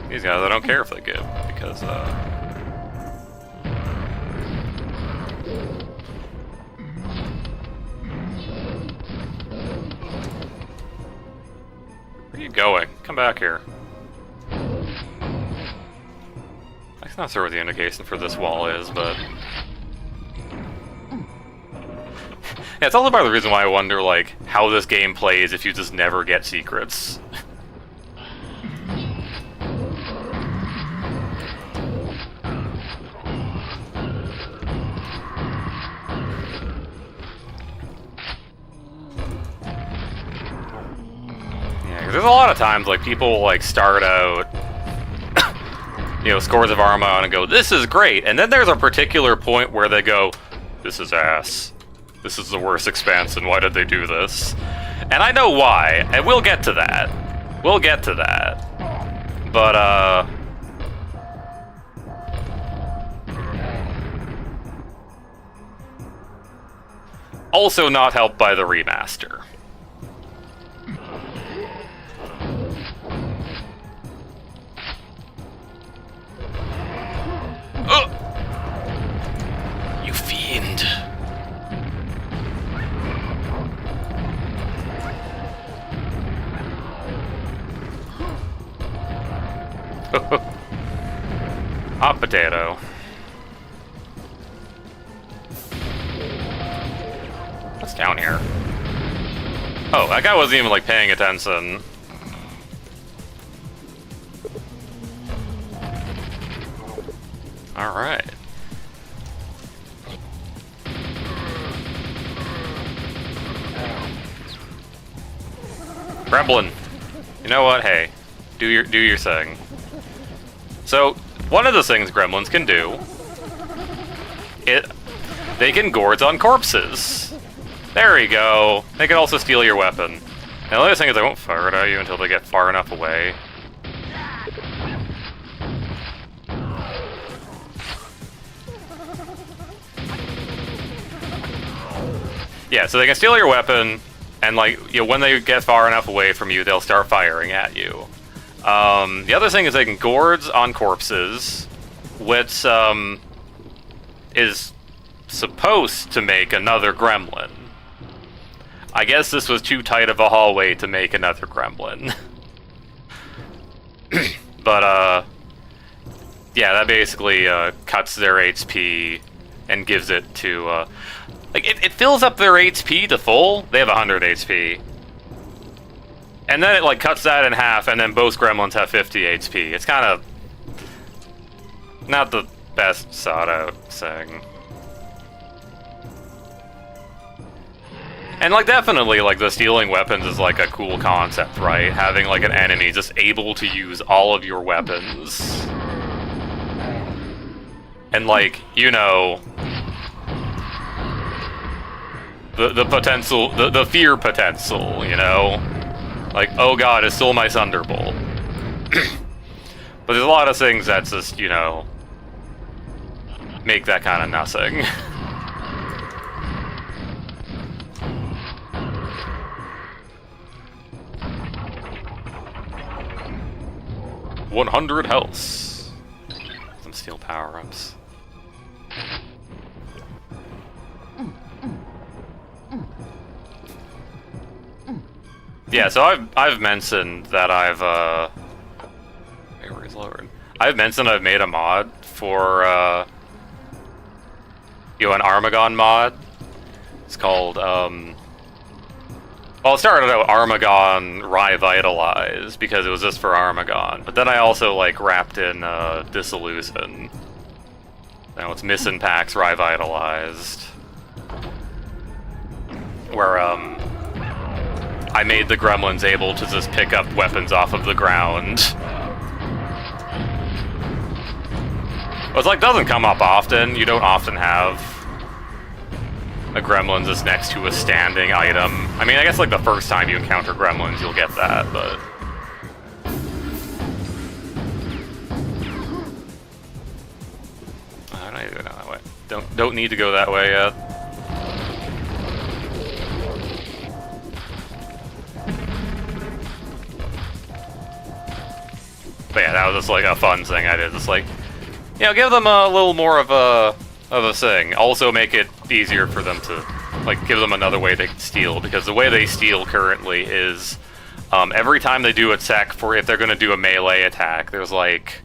These guys I don't care if they give, because where are you going? Come back here. I'm not sure what the indication for this wall is, but... Yeah, it's also part of the reason why I wonder, like, how this game plays if you just never get secrets. There's a lot of times, like, people, like, start out, you know, Scores of Armagon and go, this is great, and then there's a particular point where they go, this is ass. This is the worst expansion, why did they do this? And I know why, and we'll get to that. We'll get to that. But, Also not helped by the remaster. You fiend. Hot potato. What's down here? Oh, that guy wasn't even, like, paying attention. Alright. Gremlin. You know what? Hey, do your thing. So, one of the things gremlins can do, they can gorge on corpses. There you go. They can also steal your weapon. And the other thing is they won't fire it at you until they get far enough away. Yeah, so they can steal your weapon, and like, you know, when they get far enough away from you, they'll start firing at you. The other thing is they can gorge on corpses, which is supposed to make another gremlin. I guess this was too tight of a hallway to make another gremlin. But, yeah, that basically cuts their HP and gives it to, like, it fills up their HP to full. They have 100 HP. And then it, like, cuts that in half, and then both gremlins have 50 HP. It's kind of not the best thought-out thing. And, like, definitely, like, the stealing weapons is, like, a cool concept, right? Having, like, an enemy just able to use all of your weapons. And, like, you know, the potential, the fear potential, you know? Like, oh god, it's still my Thunderbolt. But there's a lot of things that just, you know, make that kind of nothing. 100 health. Some steel power-ups. Yeah, so I've mentioned that I've where's Lord? I've mentioned I've made a mod for you know, an Armagon mod. It's called well, it started out Armagon Revitalized because it was just for Armagon, but then I also like wrapped in Disillusion. Now it's Missing Packs Revitalized, where I made the gremlins able to just pick up weapons off of the ground. Well, it's like, doesn't come up often. You don't often have a gremlin just next to a standing item. I mean, I guess like the first time you encounter gremlins, you'll get that, but... I don't need to go down that way. Don't need to go that way yet. But yeah, that was just like a fun thing I did. Just like, you know, give them a little more of a thing. Also make it easier for them to, like, give them another way to steal, because the way they steal currently is every time they do attack, for if they're going to do a melee attack, there's like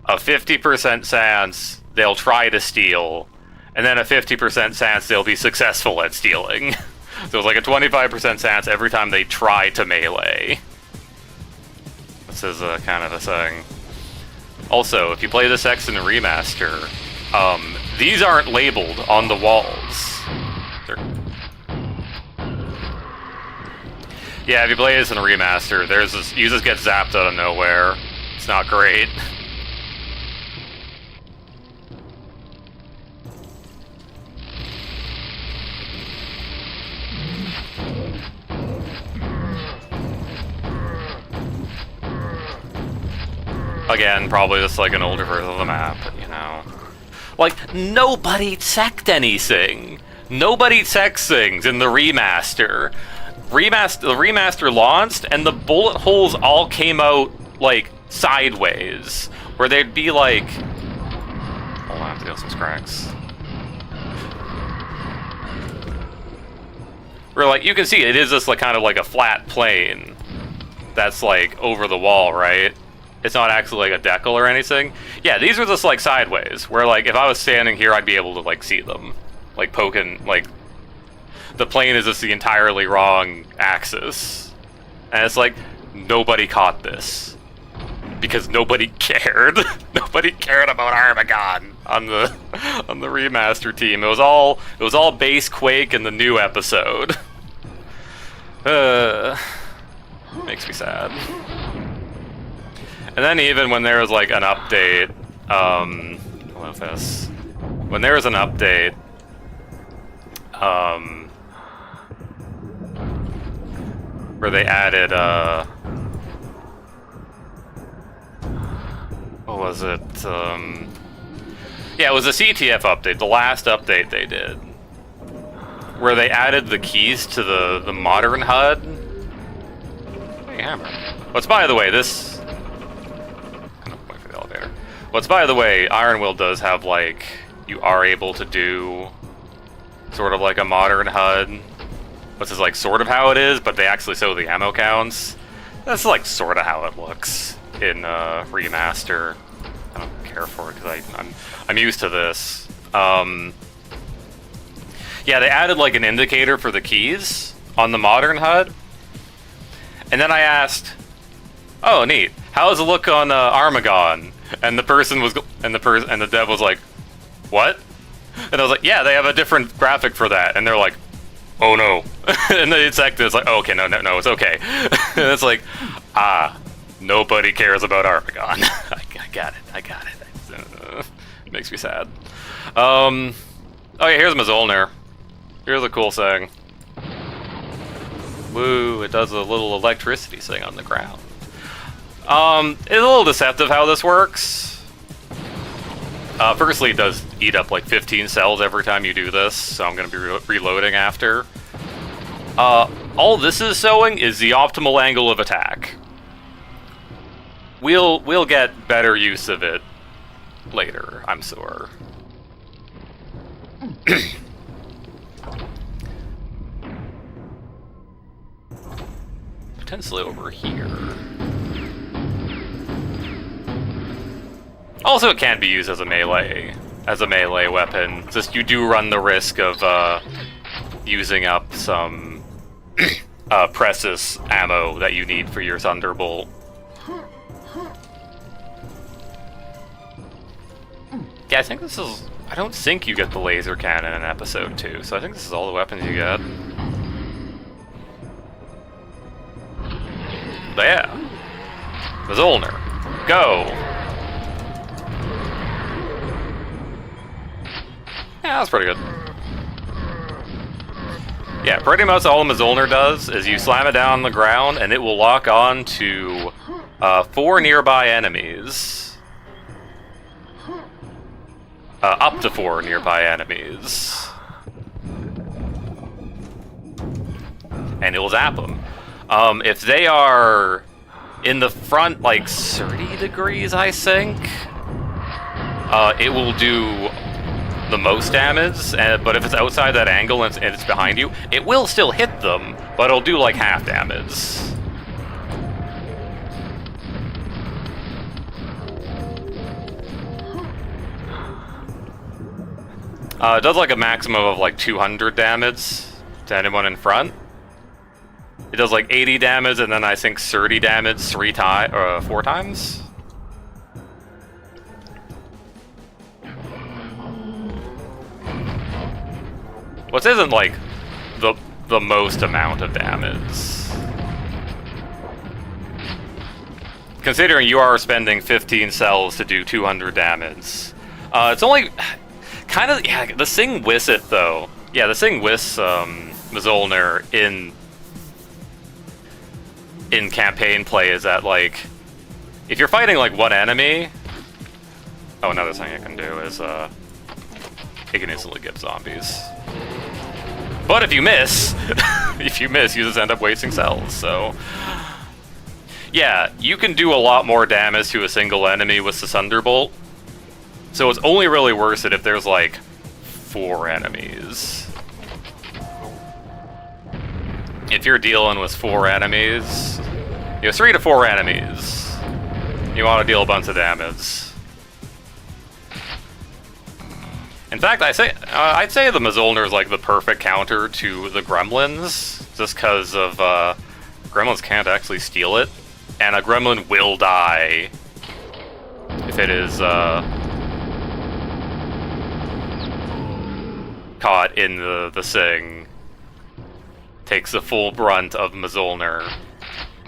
a 50% chance they'll try to steal, and then a 50% chance they'll be successful at stealing. So it's like a 25% chance every time they try to melee. This is kind of a thing. Also, if you play this X in the remaster, these aren't labeled on the walls. Yeah, if you play this in a remaster, there's this, you just get zapped out of nowhere. It's not great. Again, probably just like an older version of the map, but, you know. Like, nobody checked anything! Nobody tech sings in the remaster. The remaster launched, and the bullet holes all came out, like, sideways. Where they'd be like... Hold on, I have to get some cracks. Where, like, you can see it is just, like, kind of like a flat plane that's, like, over the wall, right? It's not actually, like, a decal or anything. Yeah, these are just, like, sideways. Where, like, if I was standing here, I'd be able to, like, see them. Like, poking, like... The plane is just the entirely wrong axis. And it's like, nobody caught this. Because nobody cared. Nobody cared about Armagon on the remaster team. It was all base Quake in the new episode. Makes me sad. And then even when there was like an update, what was this? When there was an update, where they added, what was it? Yeah, it was a CTF update, the last update they did, where they added the keys to the modern HUD. Hey, hammer. What's by the way, this... I'm wait for the elevator. What's by the way, Ironwail does have like, you are able to do sort of like a modern HUD. This is like sort of how it is, but they actually show the ammo counts. That's like sort of how it looks in remaster. I don't care for it because I'm used to this. Yeah, they added like an indicator for the keys on the modern HUD, and then I asked, "Oh, neat. How does it look on Armagon?" And the person was, and the dev was like, "What?" And I was like, "Yeah, they have a different graphic for that." And they're like, "Oh no!" And the executive is like, "Oh, okay, no, it's okay." And it's like, nobody cares about Armagon. I got it. It makes me sad. Oh yeah, here's Mjolnir. Here's a cool thing. Woo! It does a little electricity thing on the ground. It's a little deceptive how this works. Firstly, it does eat up like 15 cells every time you do this, so I'm going to be reloading after. All this is showing is the optimal angle of attack. We'll get better use of it later, I'm sure. Potentially over here. Also, it can be used as a melee weapon. Just you do run the risk of using up some precious ammo that you need for your Thunderbolt. Yeah, I think this is... I don't think you get the laser cannon in episode 2, so I think this is all the weapons you get. But yeah. Mjolnir. Go! Yeah, that's pretty good. Yeah, pretty much all Mjolnir does is you slam it down on the ground and it will lock on to 4 nearby enemies. Up to 4 nearby enemies. And it will zap them. If they are in the front, like 30 degrees, I think, it will do the most damage, but if it's outside that angle and it's behind you, it will still hit them, but it'll do like half damage. It does like a maximum of like 200 damage to anyone in front. It does like 80 damage and then I think 30 damage 4 times. Which isn't like the most amount of damage. Considering you are spending 15 cells to do 200 damage. It's only kind of, yeah, the thing with it though. Yeah, the thing with Mjolnir in campaign play is that like, if you're fighting like one enemy, oh, another thing I can do is it can instantly get zombies. But if you miss, you just end up wasting cells, so... Yeah, you can do a lot more damage to a single enemy with the Thunderbolt. So it's only really worth it if there's, like, 4 enemies. If you're dealing with 4 enemies... You have 3 to 4 enemies. You want to deal a bunch of damage. In fact, I'd say the Mjolnir is like the perfect counter to the Gremlins, just because of Gremlins can't actually steal it, and a Gremlin will die if it is caught in the thing. Takes the full brunt of Mjolnir,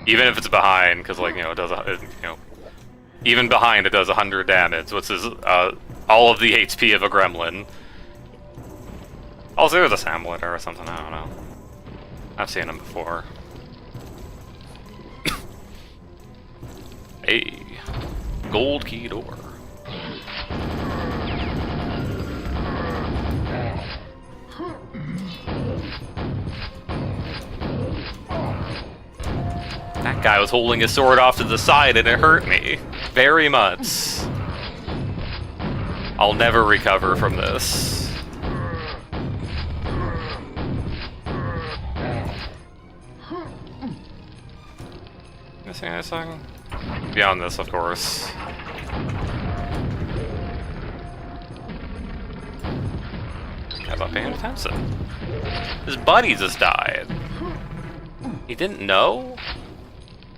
even if it's behind, because like it does even behind it does 100 damage, which is all of the HP of a gremlin. Also, there's a Samlet or something, I don't know. I've seen him before. Hey, gold key door. That guy was holding his sword off to the side and it hurt me very much. I'll never recover from this. Missing anything? Beyond this, of course. I'm not paying attention. His buddy just died. He didn't know?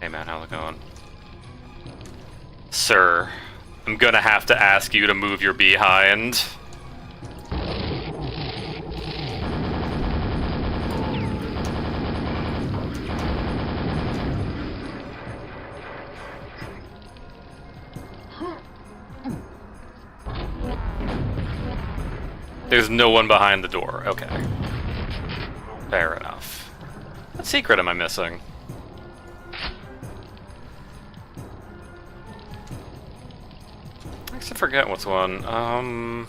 Hey man, how's it going? Sir, I'm gonna have to ask you to move your behind. There's no one behind the door. Okay. Fair enough. What secret am I missing? I actually forget what's one. Come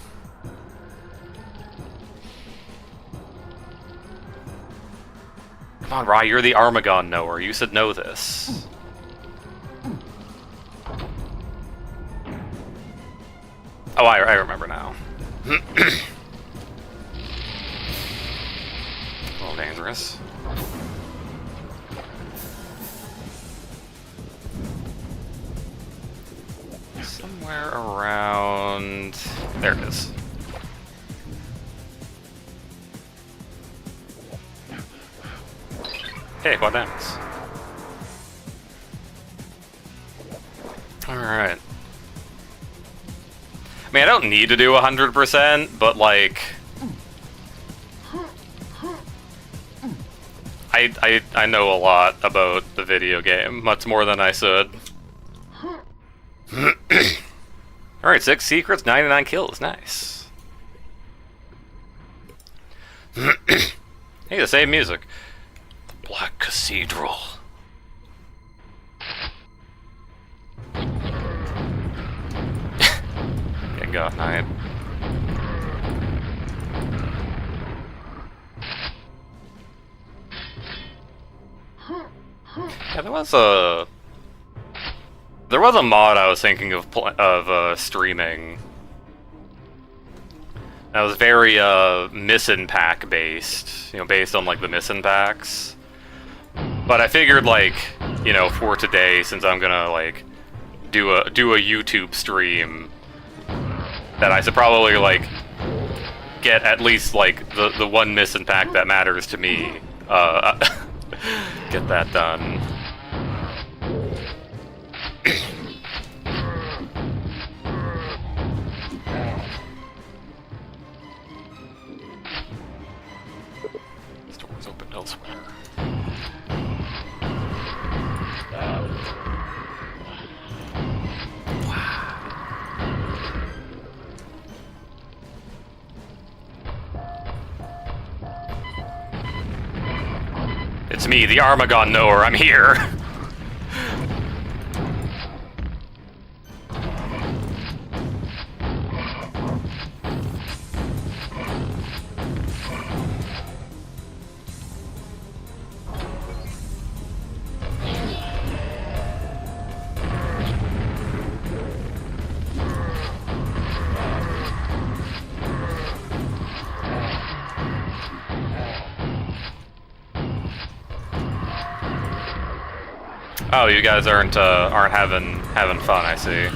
on, Rye, you're the Armagon knower. You should know this. Oh, I remember now. A little dangerous. Somewhere around... There it is. Hey, what damage? Alright. I mean, I don't need to do 100%, but like... I know a lot about the video game, much more than I should. Alright, 6 secrets, 99 kills, nice. Hey, the same music. The Black Cathedral. Getting goth night. Yeah, there was a mod I was thinking of streaming. That was very mission pack based, based on like the mission packs. But I figured like, for today, since I'm gonna like do a YouTube stream, that I should probably like get at least like the one mission pack that matters to me. Get that done. This door is open elsewhere. It's me, the Armagon knower, I'm here! Oh, you guys aren't having fun, I see.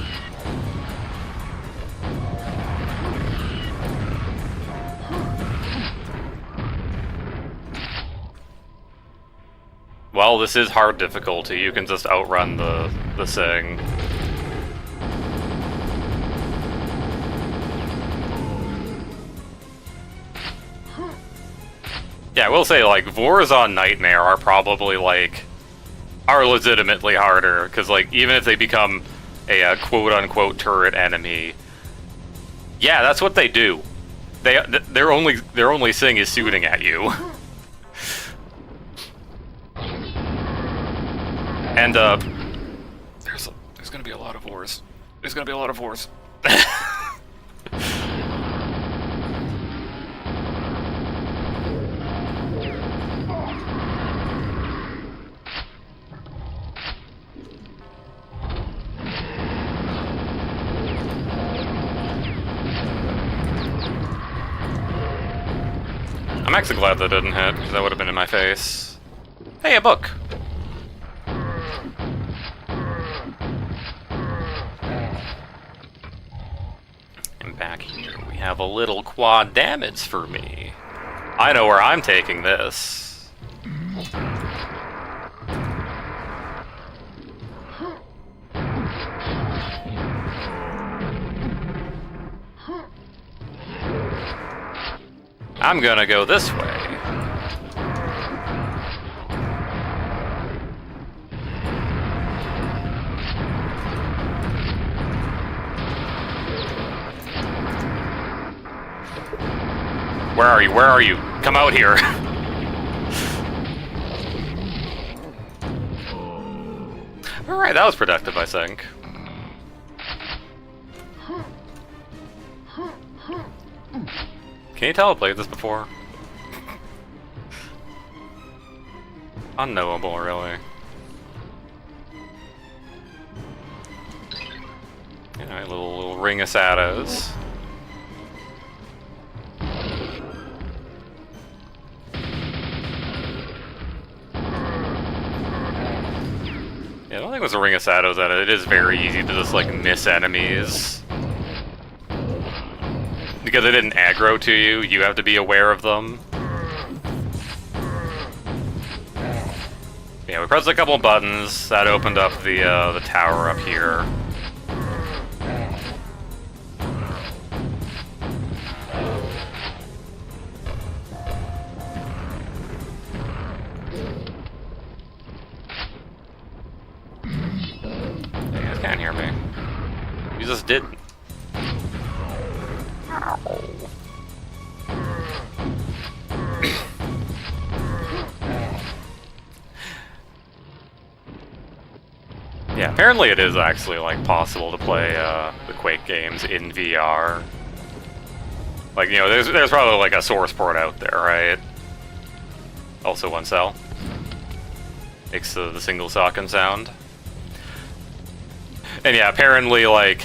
Well, this is hard difficulty. You can just outrun the thing. Yeah, I will say, like, Vors on Nightmare are probably, like, are legitimately harder, because, like, even if they become a quote-unquote turret enemy, yeah, that's what they do. Their only thing is shooting at you. And, there's gonna be a lot of wars. There's gonna be a lot of wars. I'm actually glad that didn't hit, because that would have been in my face. Hey, a book! And back here, we have a little quad damage for me. I know where I'm taking this. I'm gonna go this way. Where are you? Where are you? Come out here. Alright, that was productive, I think. Can you tell I played this before? Unknowable, really. Alright, little ring of shadows. Yeah, I don't think it was a ring of shadows at it. It is very easy to just, like, miss enemies. Because they didn't aggro to you, you have to be aware of them. Yeah, we pressed a couple buttons. That opened up the tower up here. You guys can't hear me. You just didn't. Yeah, apparently it is actually, like, possible to play the Quake games in VR. Like, you know, there's probably, like, a source port out there, right? Also one cell. Makes the single socket sound. And yeah, apparently, like,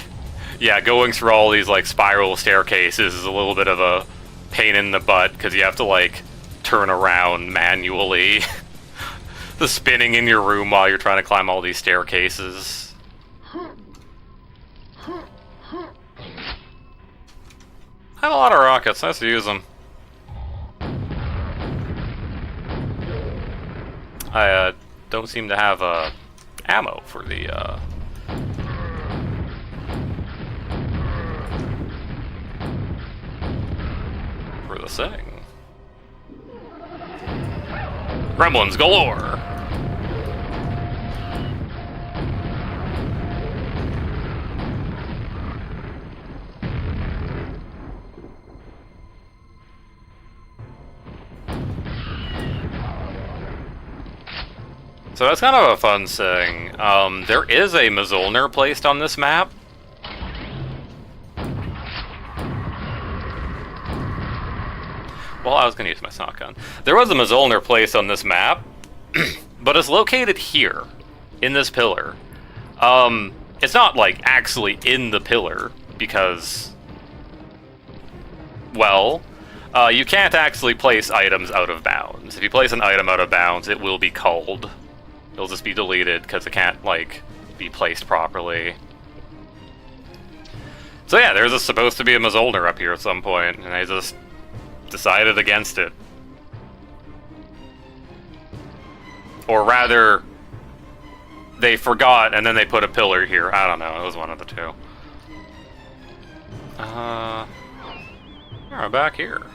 yeah, going through all these, like, spiral staircases is a little bit of a pain in the butt, because you have to, like, turn around manually. The spinning in your room while you're trying to climb all these staircases. I have a lot of rockets, nice to use them. I don't seem to have ammo for the thing. Gremlins galore! So that's kind of a fun thing. There is a Mjolnir placed on this map. Well, I was going to use my shotgun. There was a Mjolnir placed on this map, but it's located here, in this pillar. It's not, like, actually in the pillar, because, well, you can't actually place items out of bounds. If you place an item out of bounds, it will be culled. It'll just be deleted because it can't, like, be placed properly. So yeah, there's supposed to be a Mjolnir up here at some point, and I just decided against it. Or rather, they forgot and then they put a pillar here. I don't know, it was one of the two. We're back here.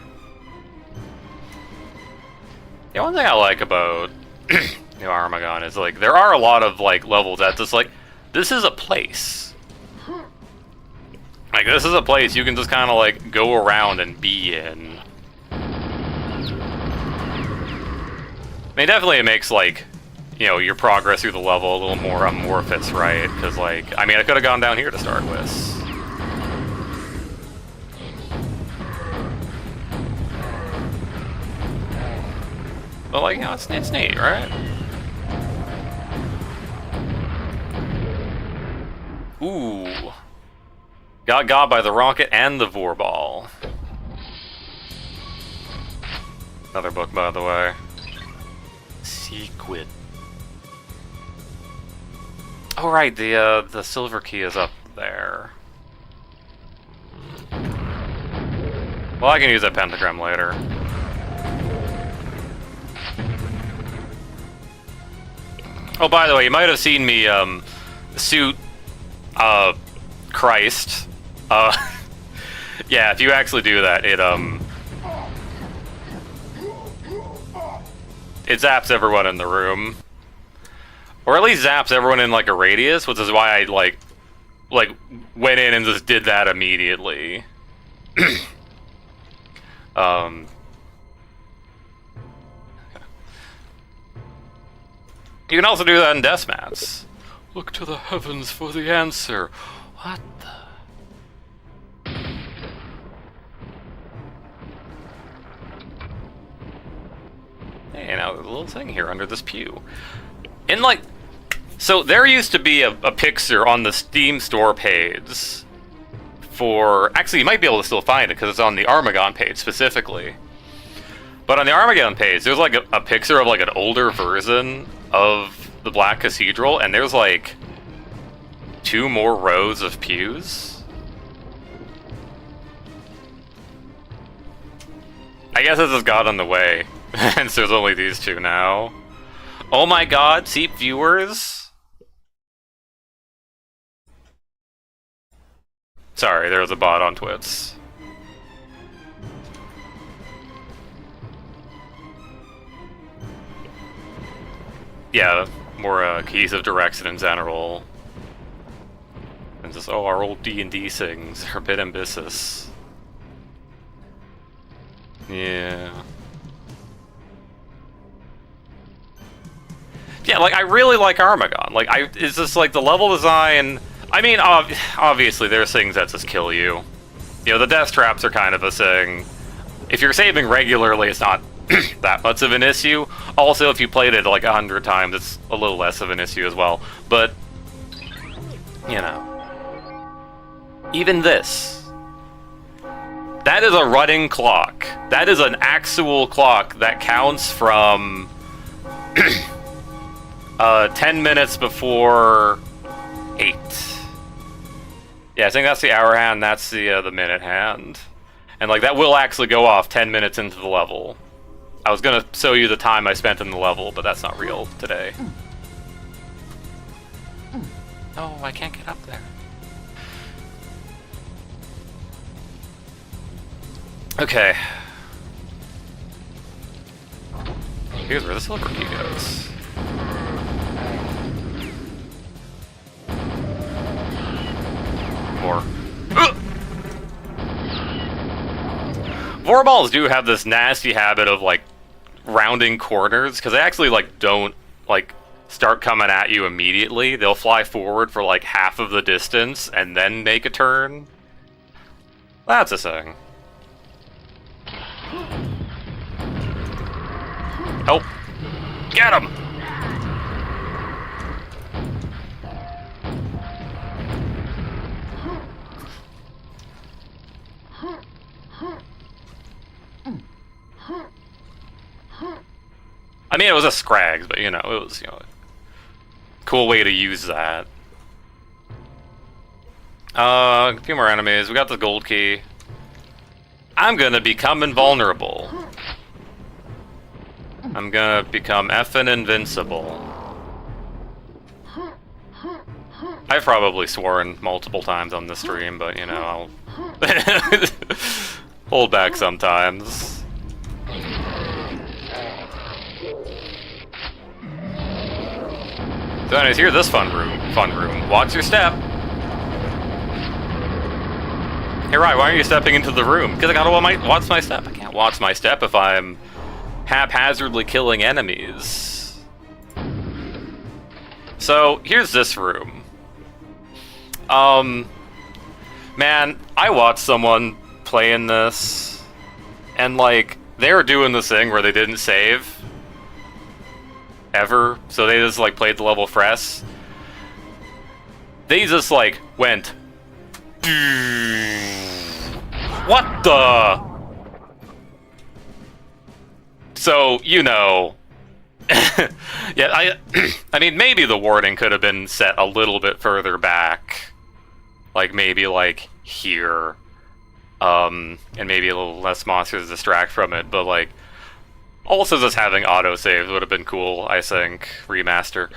Yeah, one thing I like about Armagon is, like, there are a lot of, like, levels that's just like, this is a place. Like, this is a place you can just kind of, like, go around and be in. I mean, definitely it makes, like, you know, your progress through the level a little more amorphous, right? Because, like, I mean, I could have gone down here to start with. But, like, you know, it's neat, right? Ooh. Got by the rocket and the Vorball. Another book, by the way. Sequid. Oh right, the silver key is up there. Well, I can use that pentagram later. Oh, by the way, you might have seen me suit Christ. Yeah, if you actually do that, it zaps everyone in the room. Or at least zaps everyone in, like, a radius, which is why I, like went in and just did that immediately. You can also do that in Deathmatch. Look to the heavens for the answer. What the... Hey, now there's a little thing here under this pew. And, like, so there used to be a picture on the Steam store page for... Actually, you might be able to still find it because it's on the Armagon page specifically. But on the Armagon page, there's, like, a picture of, like, an older version of the Black Cathedral, and there's, like, 2 more rows of pews. I guess this has got in the way, since there's only these 2 now. Oh my god, Seep viewers! Sorry, there was a bot on Twitch. Yeah, more cohesive direction in general. And just, oh, our old D&D things are a bit ambitious. Yeah. Yeah, like, I really like Armagon. Like, it's just, like, the level design... I mean, obviously, there's things that just kill you. You know, the death traps are kind of a thing. If you're saving regularly, it's not that much of an issue. Also, if you played it, like, 100 times, it's a little less of an issue as well. But, you know... Even this. That is a running clock. That is an actual clock that counts from... 10 minutes before 8. Yeah, I think that's the hour hand, that's the minute hand. And, like, that will actually go off 10 minutes into the level. I was gonna show you the time I spent in the level, but that's not real today. Oh, I can't get up there. Okay. Here's where the silver key goes. More. Vorballs do have this nasty habit of, like, rounding corners, because they actually, like, don't, like, start coming at you immediately. They'll fly forward for, like, half of the distance, and then make a turn. That's a thing. Help! Get him! I mean, it was a Scrags, but, you know, it was, you know... cool way to use that. A few more enemies. We got the gold key. I'm gonna become invulnerable. I'm gonna become effing invincible. I've probably sworn multiple times on the stream, but you know, I'll hold back sometimes. So anyways, here's this fun room. Watch your step. Hey, Ryan, why are you stepping into the room? Because I gotta watch my step. I can't watch my step if I'm haphazardly killing enemies. So, here's this room. Man, I watched someone playing this, and like, they were doing this thing where they didn't save. Ever. So they just like played the level fresh. They just like went. What the? So, you know. Yeah, I mean, maybe the warning could have been set a little bit further back. Like, maybe, like, here. And maybe a little less monsters distract from it, but, like, also just having autosaves would have been cool, I think. Remaster.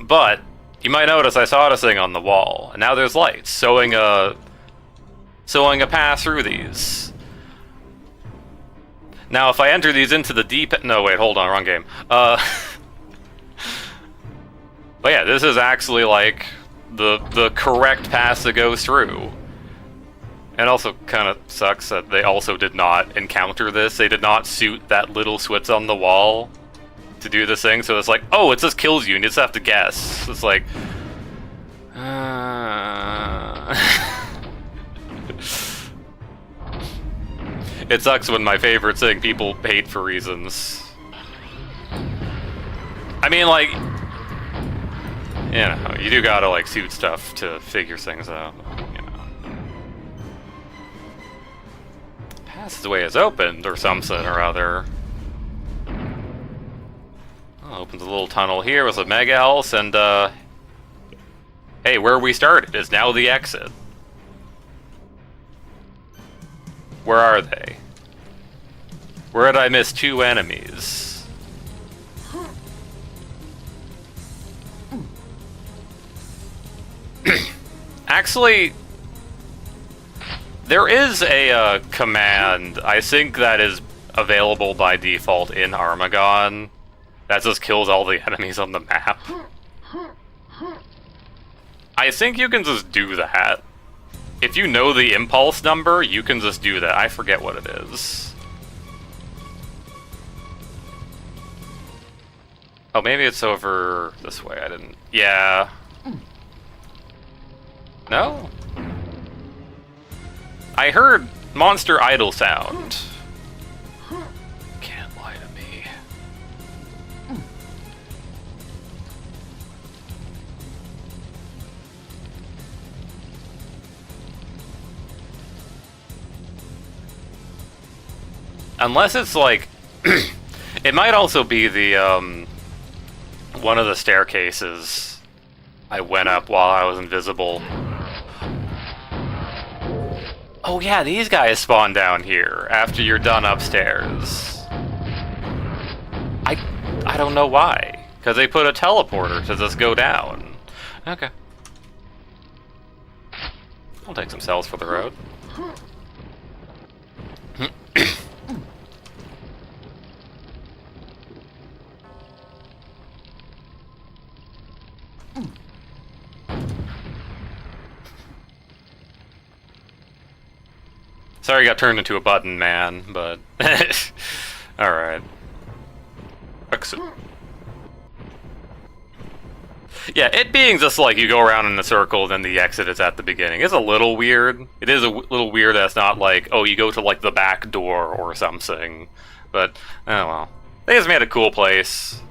But, you might notice I saw this thing on the wall, and now there's lights, showing a path through these. Now, if I enter these into the deep... No, wait, hold on, wrong game. But yeah, this is actually, like, the correct path to go through. And also kind of sucks that they also did not encounter this. They did not suit that little switch on the wall to do this thing, so it's like, oh, it just kills you, and you just have to guess. It's like... It sucks when my favorite thing people hate for reasons. I mean, like, you know, you do gotta, like, suit stuff to figure things out, you know. Passageway is opened, or something or other. Oh, opens a little tunnel here with a mega house, and, hey, where we started is now the exit. Where are they? Where did I miss two enemies? Actually, there is a command, I think, that is available by default in Armagon that just kills all the enemies on the map. I think you can just do that. If you know the impulse number, you can just do that. I forget what it is. Oh, maybe it's over this way. I didn't... Yeah. No? I heard monster idle sound. Can't lie to me. Unless it's like... It might also be the, one of the staircases I went up while I was invisible. Oh yeah, these guys spawn down here after you're done upstairs. I don't know why. Because they put a teleporter to just go down. Okay. I'll take some cells for the road. Sorry, got turned into a button man, but alright. Exit. Yeah, it being just like you go around in a circle, then the exit is at the beginning. It's a little weird. It is a little weird that it's not like, oh, you go to like the back door or something. But, oh well. They just made a cool place.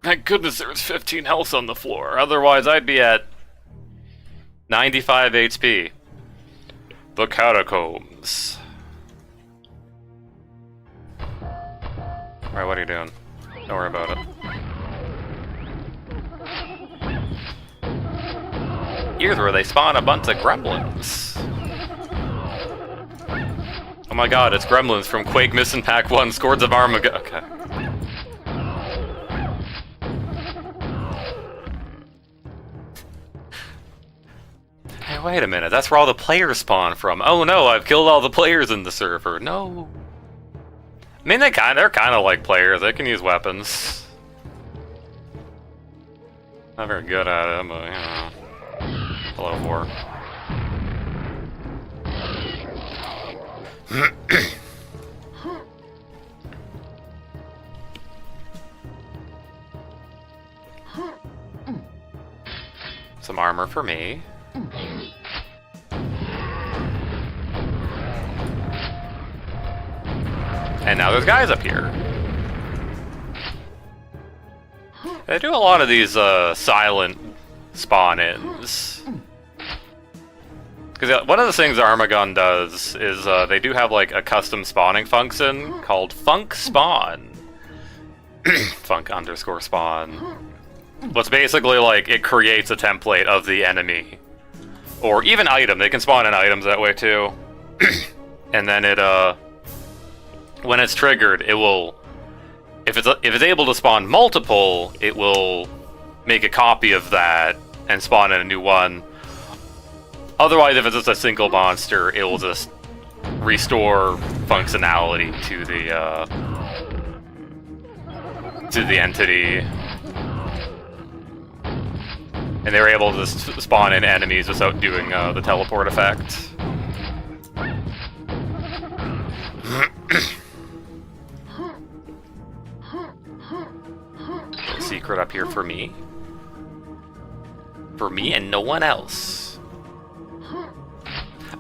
Thank goodness there was 15 health on the floor. Otherwise, I'd be at 95 HP. The catacombs. Alright, what are you doing? Don't worry about it. Here's where they spawn a bunch of gremlins. Oh my god, it's gremlins from Quake Mission Pack 1, Scourge of Armagon. Okay. Hey, wait a minute, that's where all the players spawn from. Oh no, I've killed all the players in the server. No. I mean, they're kind of like players. They can use weapons. Not very good at it, but you know. Hello, war. Some armor for me. And now there's guys up here. They do a lot of these silent spawn-ins. Because one of the things Armagon does is they do have like a custom spawning function called Funk Spawn. Funk_spawn. What's basically like it creates a template of the enemy. Or even item. They can spawn in items that way too. And then it when it's triggered, it will if it's able to spawn multiple, it will make a copy of that and spawn in a new one. Otherwise, if it's just a single monster, it will just restore functionality to the entity. And they're able to just spawn in enemies without doing the teleport effect. A secret up here for me. For me and no one else.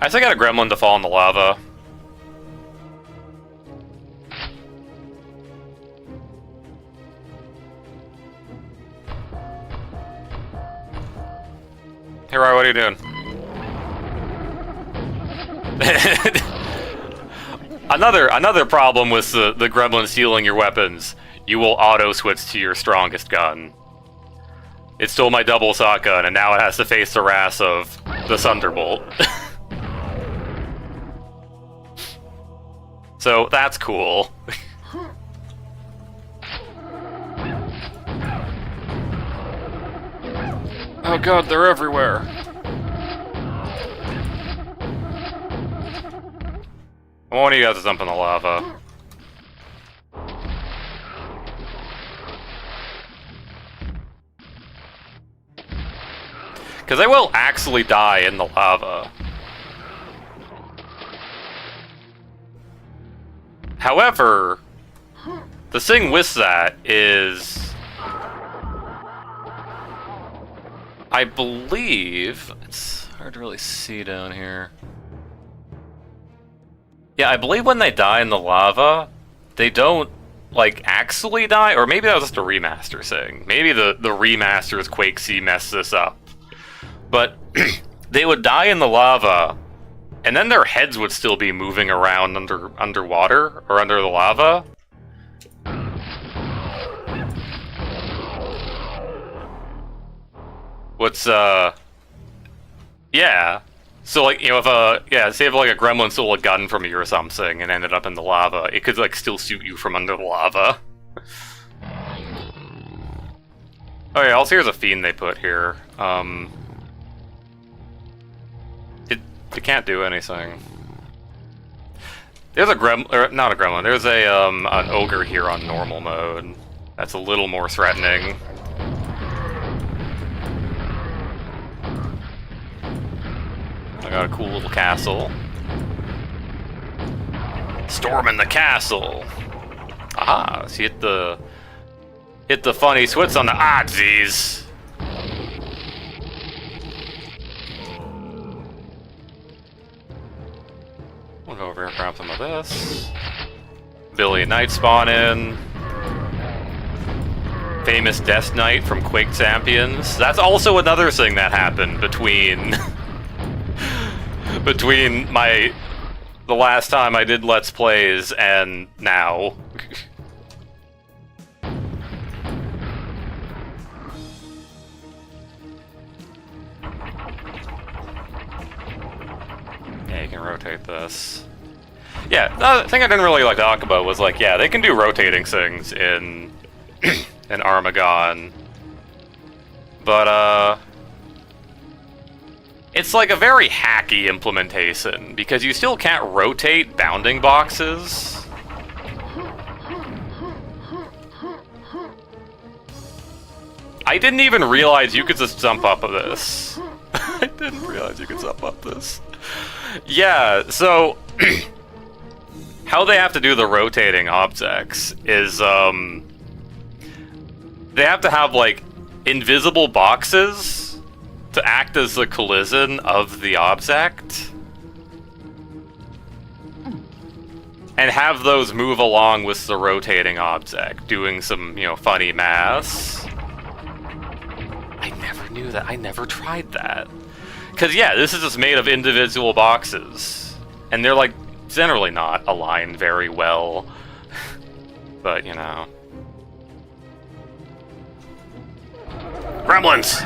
I still got a gremlin to fall in the lava. Hey, Roy, what are you doing? Another problem with the gremlin stealing your weapons. You will auto-switch to your strongest gun. It stole my double shotgun, and now it has to face the wrath of the Thunderbolt. So, that's cool. Oh god, they're everywhere. I want you guys to jump in the lava. Because they will actually die in the lava. However, the thing with that is, I believe, it's hard to really see down here. Yeah, I believe when they die in the lava, they don't, like, actually die, or maybe that was just a remaster thing. Maybe the remasters Quake C messed this up. But they would die in the lava, and then their heads would still be moving around underwater, or under the lava. What's, yeah. So, like, you know, say if, like, a gremlin stole a gun from you or something and ended up in the lava, it could, like, still shoot you from under the lava. Oh, yeah, also here's a fiend they put here. It can't do anything. There's a not a gremlin, there's an ogre here on normal mode. That's a little more threatening. I got a cool little castle. Storming the castle! Aha, so you hit the funny switch on the oddsies! We'll go over here and grab some of this. Billy Knight spawn in. Famous Death Knight from Quake Champions. That's also another thing that happened between the last time I did Let's Plays and now. Yeah, you can rotate this. Yeah, the thing I didn't really like talk about was like, yeah, they can do rotating things in in Armagon, but it's like a very hacky implementation because you still can't rotate bounding boxes. I didn't even realize you could just jump up this. I didn't realize you could jump up this. Yeah, so how they have to do the rotating objects is they have to have like invisible boxes to act as the collision of the object and have those move along with the rotating object, doing some, you know, funny maths. I never knew that. I never tried that. Because, yeah, this is just made of individual boxes. And they're, like, generally not aligned very well. But, you know. Gremlins!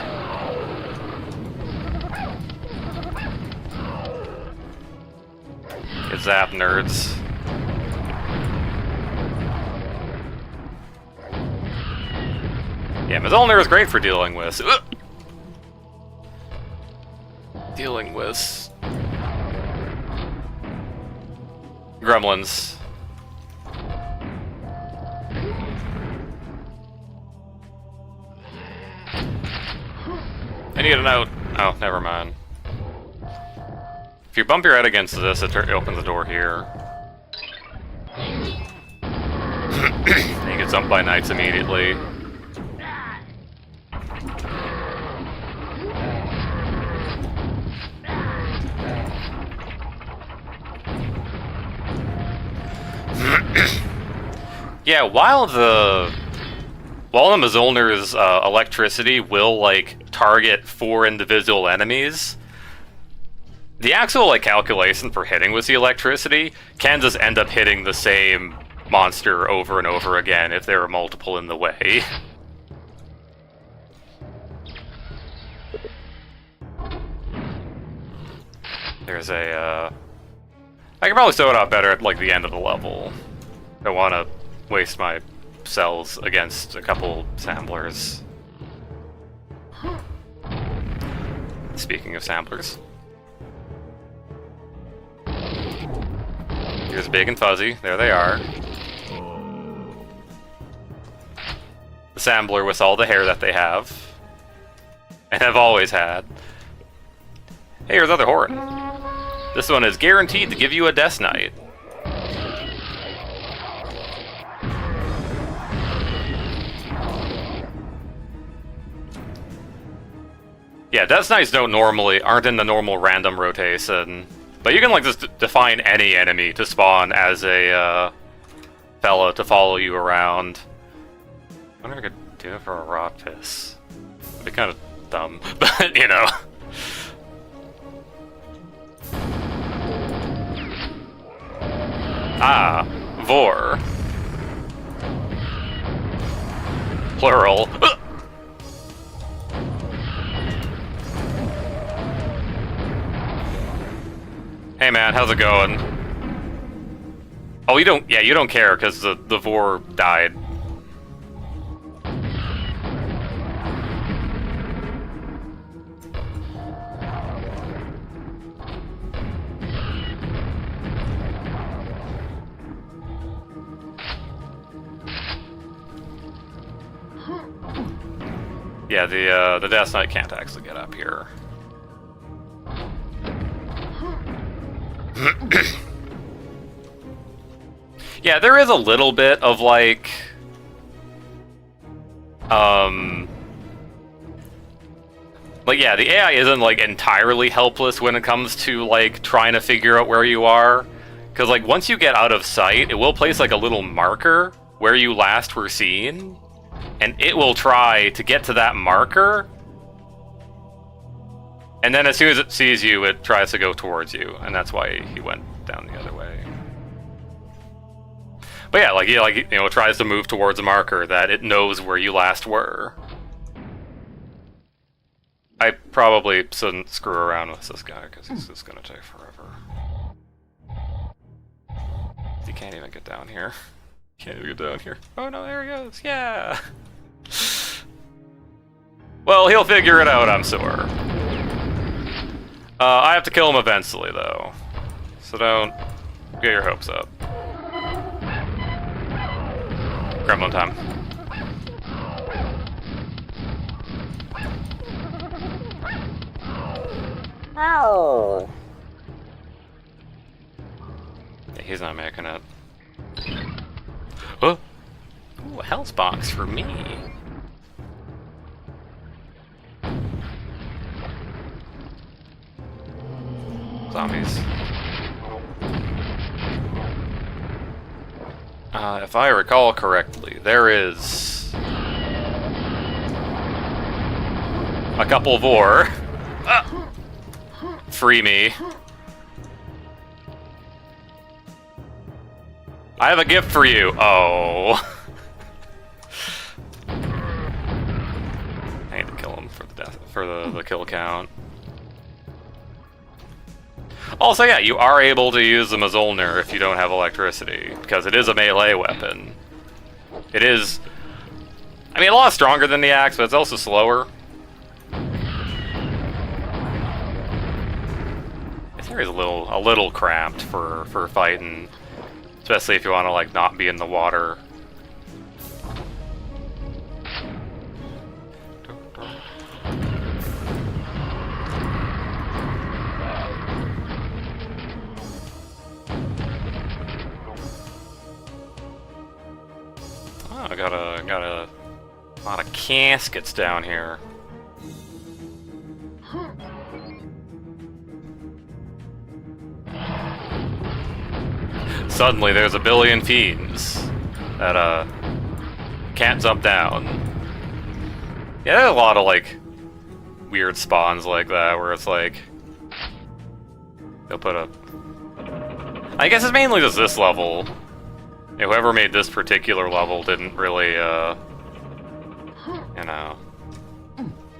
Get zapped, nerds. Yeah, Mjolnir is great for dealing with. Dealing with gremlins. I need a note. Oh, never mind. If you bump your head against this, it opens the door here. You get jumped by knights immediately. Yeah, while the Mjolnir's electricity will like target 4 individual enemies, the actual like calculation for hitting with the electricity can just end up hitting the same monster over and over again if there are multiple in the way. There's a I can probably sew it out better at like the end of the level. I want to waste my cells against a couple samplers. Speaking of samplers. Here's Big and Fuzzy. There they are. The sampler with all the hair that they have. And have always had. Hey, here's another horn. This one is guaranteed to give you a Death Knight. Yeah, Death Knights aren't in the normal random rotation. But you can like just define any enemy to spawn as a fella to follow you around. I wonder if I could do it for a rock piss. It'd be kind of dumb, but you know. Ah, Vor. Plural. Hey man, how's it going? Oh, you don't care because the Vor died. Yeah, the Death Knight can't actually get up here. Yeah, there is a little bit of like yeah, the AI isn't like entirely helpless when it comes to like trying to figure out where you are, because like once you get out of sight, it will place like a little marker where you last were seen, and it will try to get to that marker, and then as soon as it sees you, it tries to go towards you, and that's why he went down the other way. But yeah, it tries to move towards a marker that it knows where you last were. I probably shouldn't screw around with this guy, because he's just gonna take forever. He can't even get down here. Can't even get down here. Oh no, there he goes. Yeah! Well, he'll figure it out, I'm sure. I have to kill him eventually, though. So don't get your hopes up. Gremlin time. Oh. Yeah, he's not making it. Oh! Ooh, a health box for me. Zombies. If I recall correctly, there is a couple more. Free me. I have a gift for you. Oh. I need to kill him for the death, for the kill count. Also, yeah, you are able to use the Mjolnir if you don't have electricity, because it is a melee weapon. It is, I mean, a lot stronger than the axe, but it's also slower. This area's a little cramped for fighting, especially if you want to like not be in the water. Oh, I got a lot of caskets down here. Suddenly there's a billion fiends that can't jump down. Yeah, there's a lot of like weird spawns like that where it's like they'll put a, I guess it's mainly just this level. Whoever made this particular level didn't really, you know,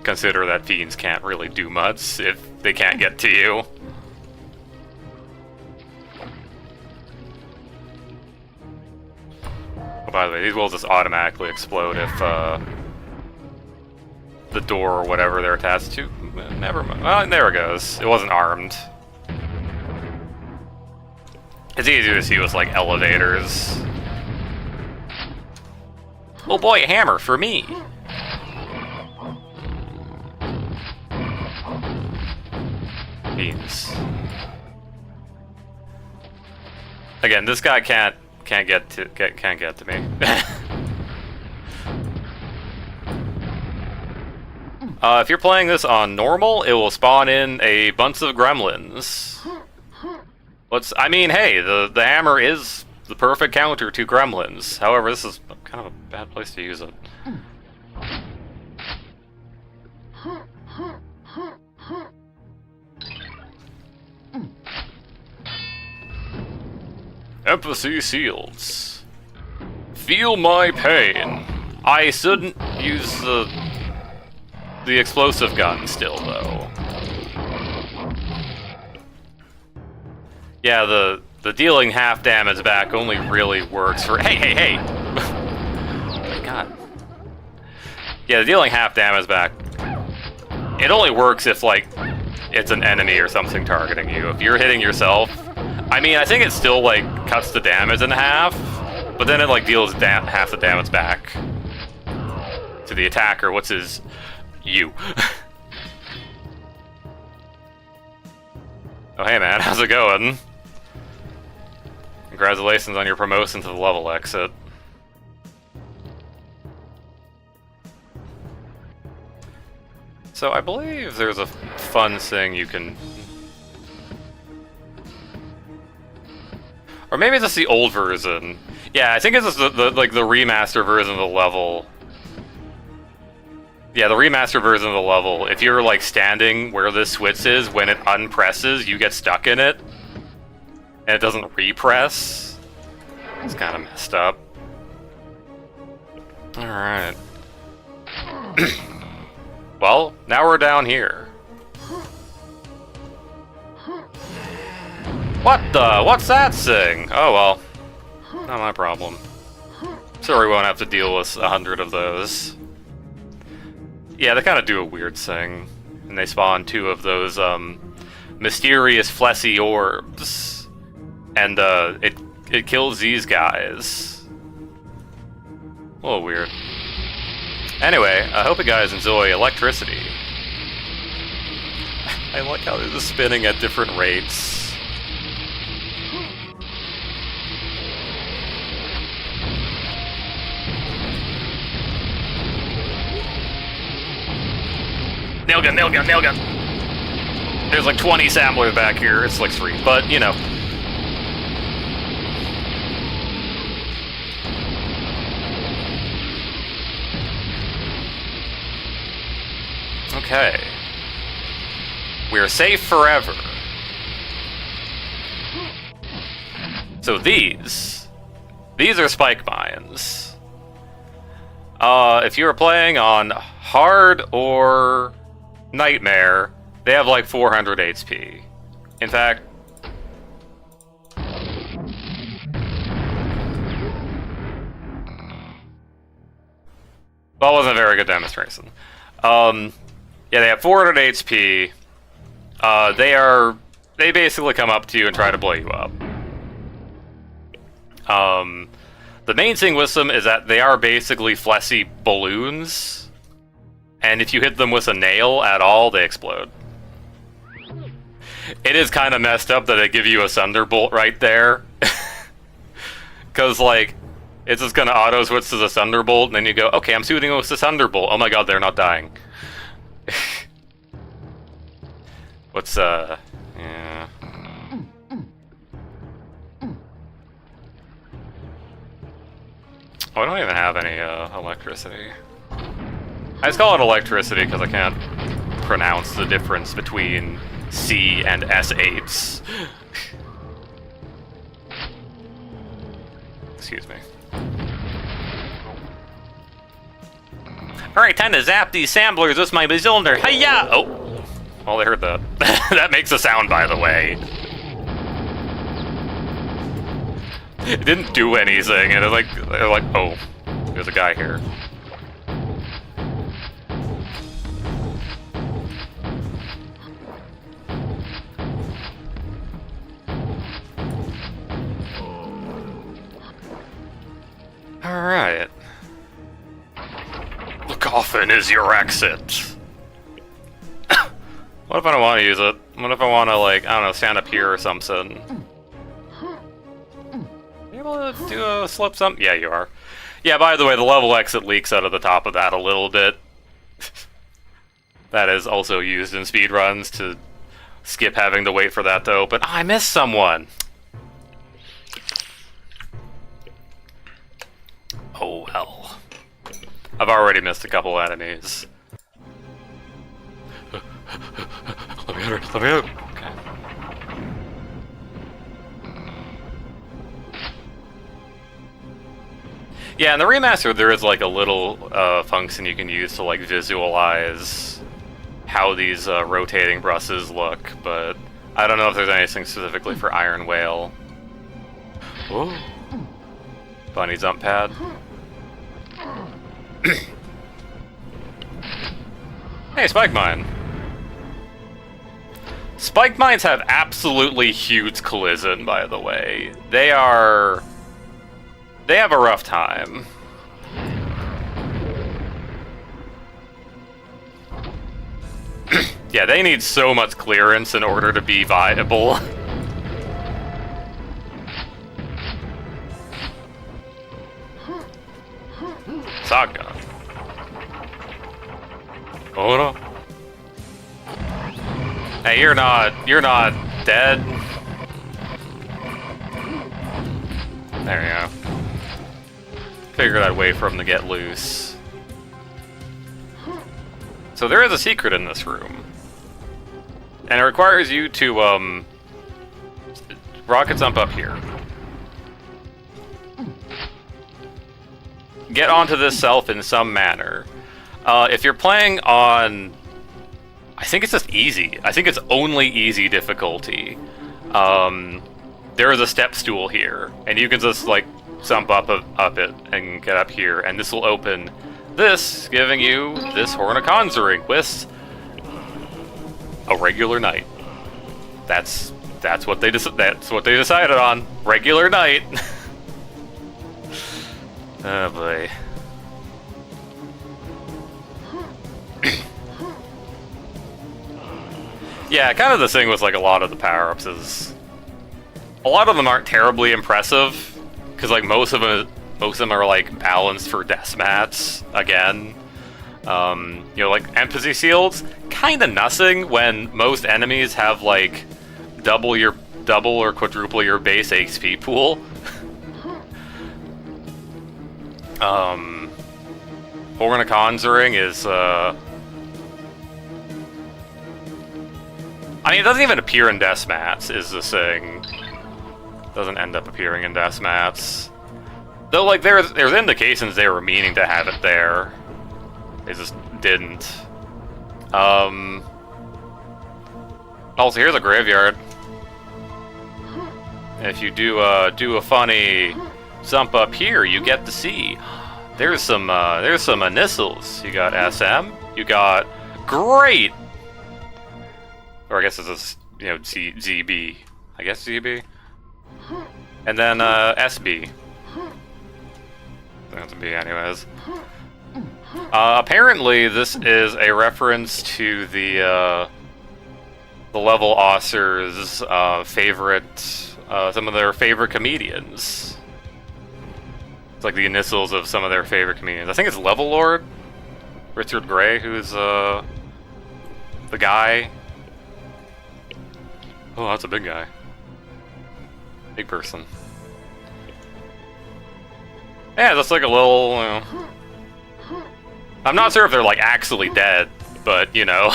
consider that fiends can't really do much if they can't get to you. Oh, by the way, these will just automatically explode if, the door or whatever they're attached to. Never mind. Oh, there it goes. It wasn't armed. It's easier to see with, like, elevators. Oh boy, a hammer for me! Beans. Again, this guy can't get to me. If you're playing this on normal, it will spawn in a bunch of gremlins. I mean, hey, the hammer is the perfect counter to gremlins. However, this is kind of a bad place to use it. Empathy shields. Feel my pain. I shouldn't use the explosive gun still, though. Yeah, the dealing half damage back only really works for... Hey! Oh my god. Yeah, the dealing half damage back, it only works if, like, it's an enemy or something targeting you. If you're hitting yourself... I mean, I think it still, like, cuts the damage in half, but then it, like, deals half the damage back to the attacker, which is you. Oh, hey, man, how's it going? Congratulations on your promotion to the level exit. So I believe there's a fun thing you can... Or maybe it's just the old version. Yeah, I think it's just the remaster version of the level. Yeah, the remaster version of the level. If you're like standing where this switch is, when it unpresses, you get stuck in it. And it doesn't repress. It's kind of messed up. Alright. Well, now we're down here. What the? What's that thing? Oh well. Not my problem. So we won't have to deal with 100 of those. Yeah, they kind of do a weird thing. And they spawn 2 of those, mysterious fleshy orbs. And, it kills these guys. A little weird. Anyway, I hope you guys enjoy electricity. I like how they're just spinning at different rates. Nail gun, nail gun, nail gun! There's like 20 samplers back here, it's like 3, but, you know. Okay. We're safe forever. So these are spike mines. If you were playing on hard or nightmare, they have like 400 HP. In fact, that wasn't a very good demonstration. Yeah, they have 400 HP. They basically come up to you and try to blow you up. The main thing with them is that they are basically fleshy balloons. And if you hit them with a nail at all, they explode. It is kind of messed up that they give you a Thunderbolt right there. Because, like, it's just going to auto-switch to the Thunderbolt, and then you go, okay, I'm shooting with the Thunderbolt. Oh my god, they're not dying. What's, yeah. Oh, I don't even have any, electricity. I just call it electricity because I can't pronounce the difference between C and S8s. Excuse me. Alright, time to zap these samplers with my bazillion. Hiya! Oh! Well, they heard that. That makes a sound, by the way. It didn't do anything, and they're like, oh, there's a guy here. Alright. The coffin is your exit. What if I don't want to use it? What if I want to, like, I don't know, stand up here or something? Are you able to do a slip something? Yeah, you are. Yeah, by the way, the level exit leaks out of the top of that a little bit. That is also used in speedruns to skip having to wait for that to open. Oh, I missed someone! Oh well. I've already missed a couple enemies. Let me out, let me out! Okay. Yeah, in the remaster there is like a little function you can use to like visualize how these rotating brushes look, but I don't know if there's anything specifically for Ironwail. Oh, bunny jump pad. Hey, spike mine. Spike mines have absolutely huge collision, by the way. They have a rough time. Yeah, they need so much clearance in order to be viable. Shotgun. Oh no. Hey, you're not dead. There you go. Figured I'd wait for him to get loose. So there is a secret in this room. And it requires you to, rocket jump up here. Get onto this shelf in some manner. If you're playing on, I think it's just easy. I think it's only easy difficulty. There is a step stool here, and you can just like jump up it and get up here, and this will open this, giving you this Horn of Conjuring with a regular knight. That's what they decided on. Regular knight. Oh boy. Yeah, kind of the thing with like a lot of the power-ups is a lot of them aren't terribly impressive because like most of them are like balanced for deathmats again. You know, like empathy shields, kind of nothing when most enemies have like double or quadruple your base HP pool. Horn of Conjuring is I mean, it doesn't even appear in deathmats, is the thing. Doesn't end up appearing in deathmats. Though, like, there's indications they were meaning to have it there. They just didn't. Also, here's a graveyard. If you do a funny jump up here, you get to see. There's some initials. You got SM. You got great. Or I guess this is, you know, ZB. I guess ZB. And then SB. That's a B anyways. Apparently this is a reference to the level authors' favorite, some of their favorite comedians. It's like the initials of some of their favorite comedians. I think it's Level Lord, Richard Gray, who's the guy. Oh, that's a big guy. Big person. Yeah, that's like a little, you know. I'm not sure if they're like actually dead, but you know.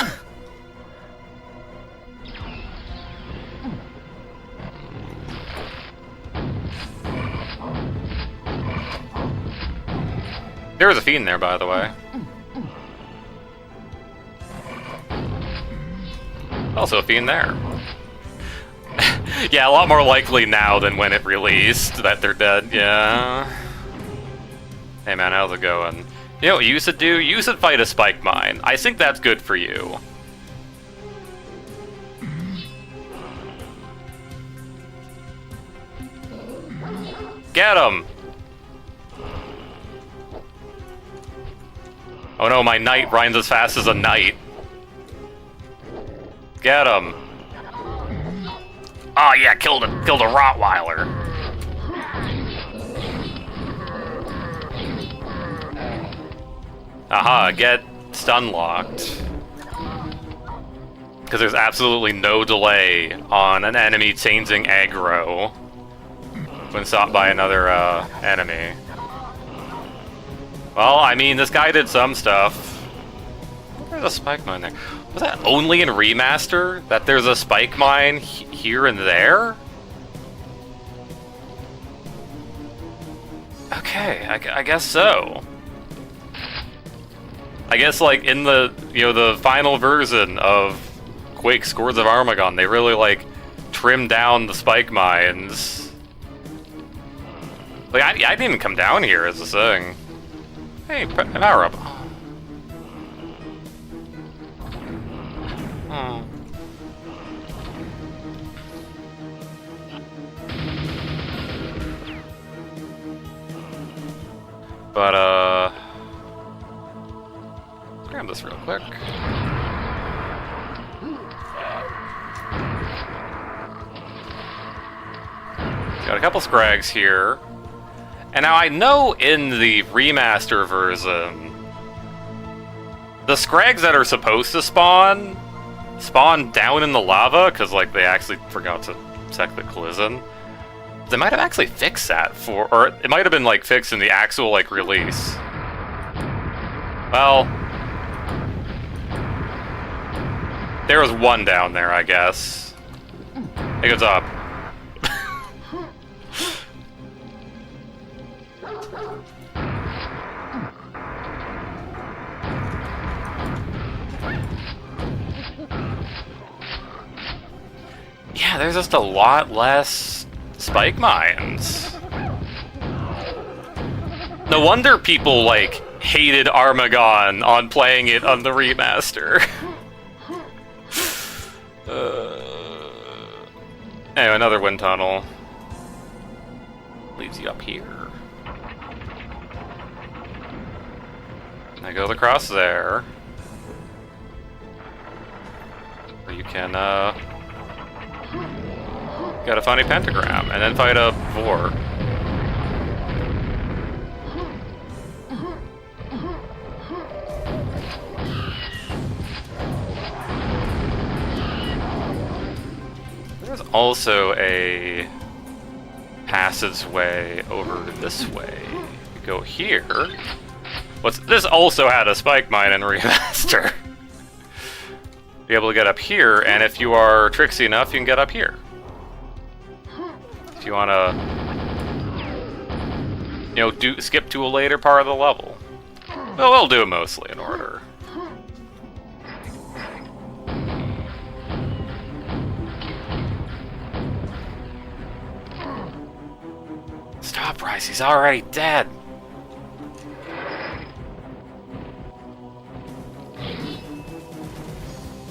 There was a fiend there, by the way. Also a fiend there. Yeah, a lot more likely now than when it released that they're dead, yeah. Hey man, how's it going? You know what you should do? You should fight a spike mine. I think that's good for you. Get him! Oh no, my knight runs as fast as a knight. Get him! Oh yeah, killed a Rottweiler. Aha, get stun locked. Because there's absolutely no delay on an enemy changing aggro when stopped by another enemy. Well, I mean, this guy did some stuff. There's a spike mine there. Was that only in Remaster that there's a spike mine here and there? Okay, I guess so. I guess like in the, you know, the final version of Quake Scourge of Armagon, they really like trimmed down the spike mines. Like I didn't even come down here as a thing. Hey, power up. Oh. But grab this real quick. Got a couple scrags here. And now I know in the remaster version, the scrags that are supposed to spawn down in the lava, because like they actually forgot to check the collision. They might have actually fixed that or it might have been like fixed in the actual like release. Well, there was one down there, I guess. Hey, what's up? Yeah, there's just a lot less spike mines. No wonder people, like, hated Armagon on playing it on the remaster. Anyway, another wind tunnel. Leaves you up here. And it goes across there. Where you can, gotta find a pentagram, and then fight a Vor. There's also a passageway over this way. You go here. This also had a spike mine in remaster. Be able to get up here, and if you are tricksy enough, you can get up here. If you want to, you know, skip to a later part of the level. Well, we'll do it mostly in order. Stop, Bryce. He's already dead.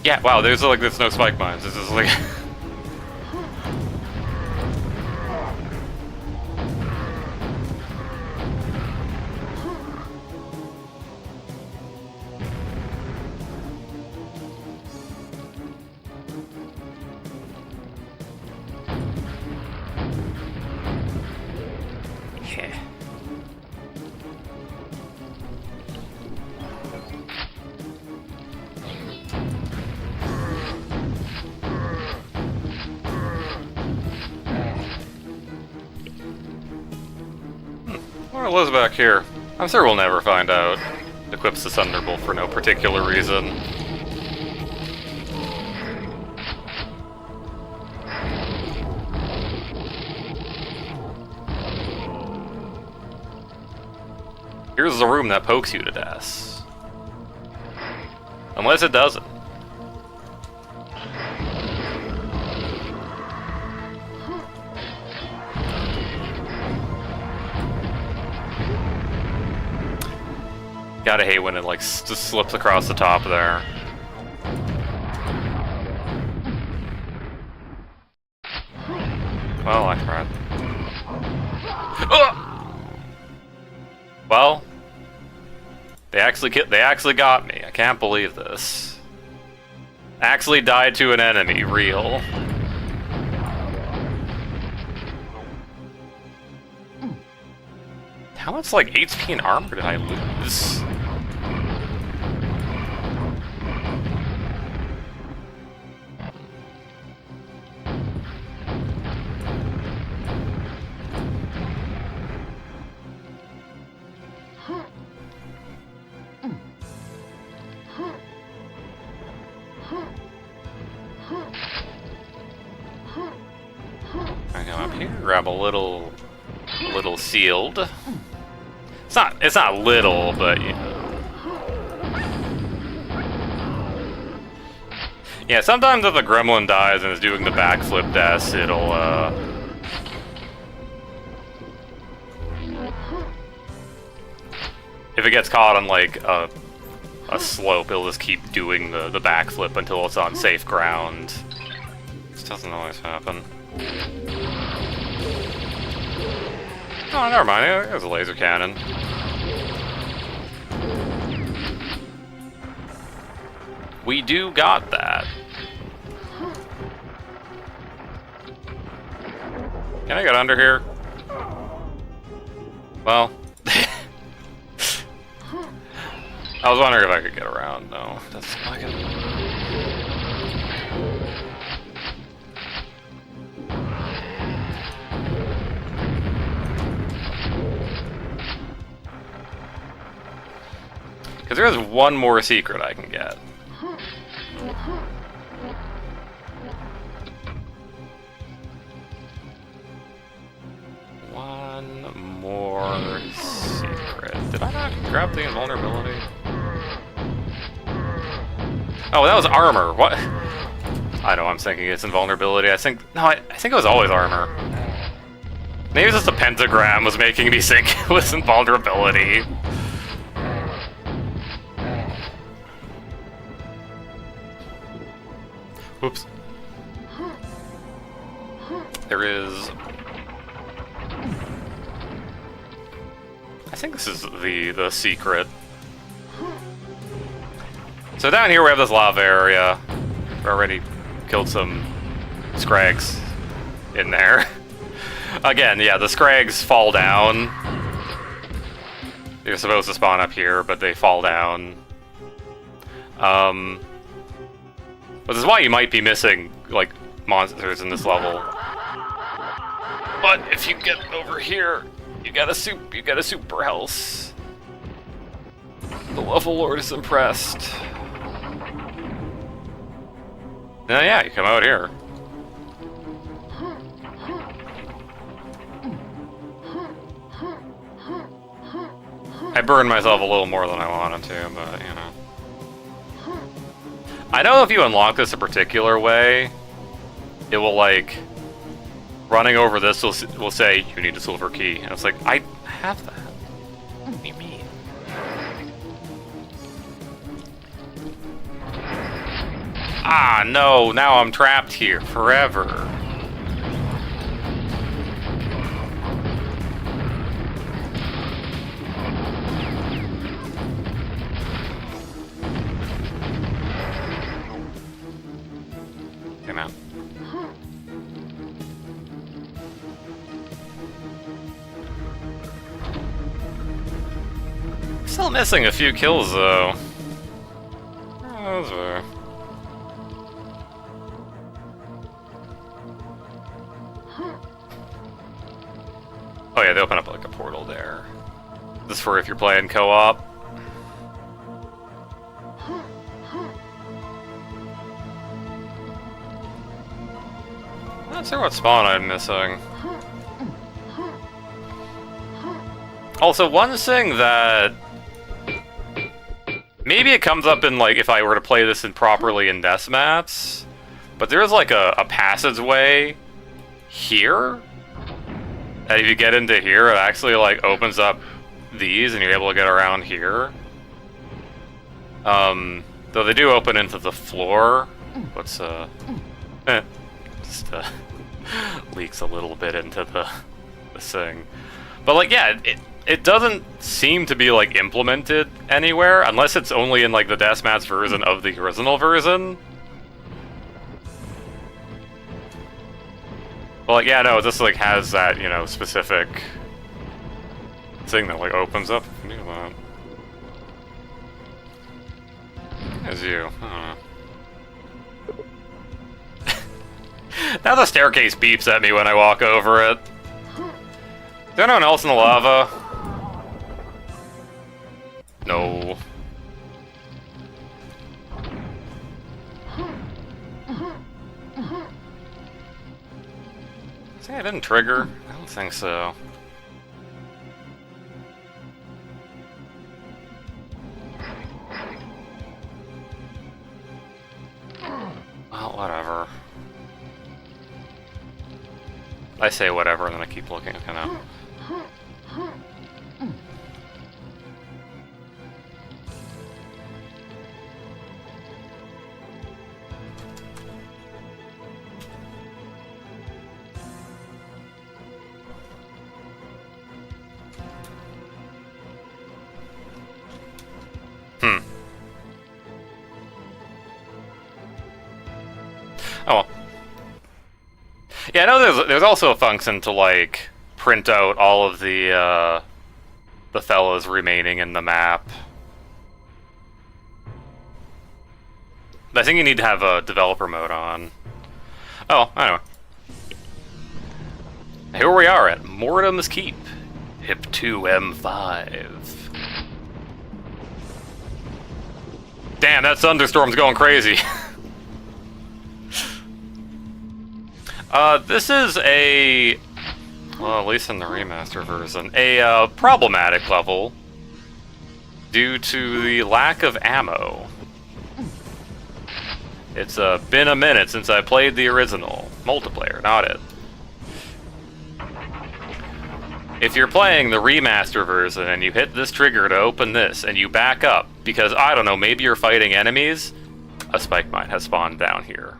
Yeah, wow, there's no spike mines. This is like... yeah. What was back here? I'm sure we'll never find out. Equips the Thunderbolt for no particular reason. Here's the room that pokes you to death. Unless it doesn't. Gotta hate when it like just slips across the top there. Well, I tried. Well, they actually got me. I can't believe this. Actually died to an enemy, real. How much like HP and armor did I lose? I go up here, grab a little sealed. It's not little, but you know. Yeah, sometimes if a gremlin dies and is doing the backflip dash, it'll if it gets caught on like a slope, it'll just keep doing the backflip until it's on safe ground. This doesn't always happen. Oh, never mind. There's a laser cannon. We do got that. Can I get under here? Well, I was wondering if I could get around. No, that's fucking. Because there is one more secret I can get. One more secret. Did I not grab the invulnerability? Oh, that was armor. What? I know I'm thinking it's invulnerability. I think it was always armor. Maybe it's just a pentagram was making me think it was invulnerability. Oops. There is... I think this is the secret. So down here we have this lava area. We already killed some scrags in there. Again, yeah, the scrags fall down. They're supposed to spawn up here, but they fall down. But this is why you might be missing, like, monsters in this level. But if you get over here, you got a super health. The level lord is impressed. Now, yeah, you come out here. I burned myself a little more than I wanted to, but, you know. I know if you unlock this a particular way, it will, like, running over this will say, you need a silver key. And it's like, I have that. What do you mean? Ah, no, now I'm trapped here forever. Come out. Still missing a few kills, though. Those were... Oh yeah, they open up like a portal there. This is for if you're playing co-op. Not sure what spawn I'm missing. Also, one thing that... Maybe it comes up in, like, if I were to play this properly in deathmats, but there's, like, a passageway here, that if you get into here, it actually, like, opens up these, and you're able to get around here. Though they do open into the floor. What's, just, leaks a little bit into the thing. But, like, yeah, it doesn't seem to be, like, implemented anywhere, unless it's only in, like, the deathmatch version of the original version. But, like, yeah, no, this, like, has that, you know, specific thing that, like, opens up. There's you. I don't know. Now the staircase beeps at me when I walk over it. Is there anyone else in the lava? No. See, I didn't trigger. I don't think so. Well, whatever. I say whatever and then I keep looking, you know. Oh well. Yeah, I know there's also a function to, like, print out all of the fellows remaining in the map. But I think you need to have a developer mode on. Oh, anyway. Here we are at Mortem's Keep, HIP 2M5. Damn, that thunderstorm's going crazy. This is a, well, at least in the remaster version, a problematic level due to the lack of ammo. It's been a minute since I played the original multiplayer, not it. If you're playing the remaster version and you hit this trigger to open this and you back up because, I don't know, maybe you're fighting enemies, a spike mine has spawned down here.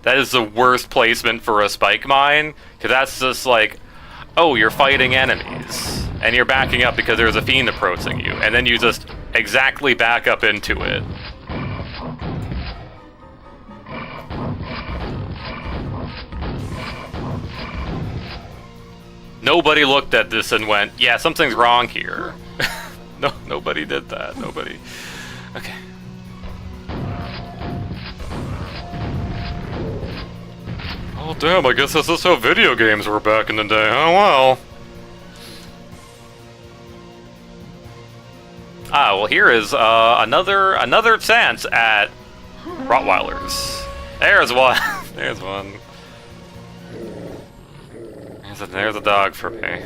That is the worst placement for a spike mine, because that's just like, oh, you're fighting enemies, and you're backing up because there's a fiend approaching you, and then you just exactly back up into it. Nobody looked at this and went, yeah, something's wrong here. No, nobody did that. Nobody. Okay. Oh, damn, I guess this is how video games were back in the day. Oh, well. Ah, well, here is another chance at Rottweilers. There's one. There's one. There's a dog for me.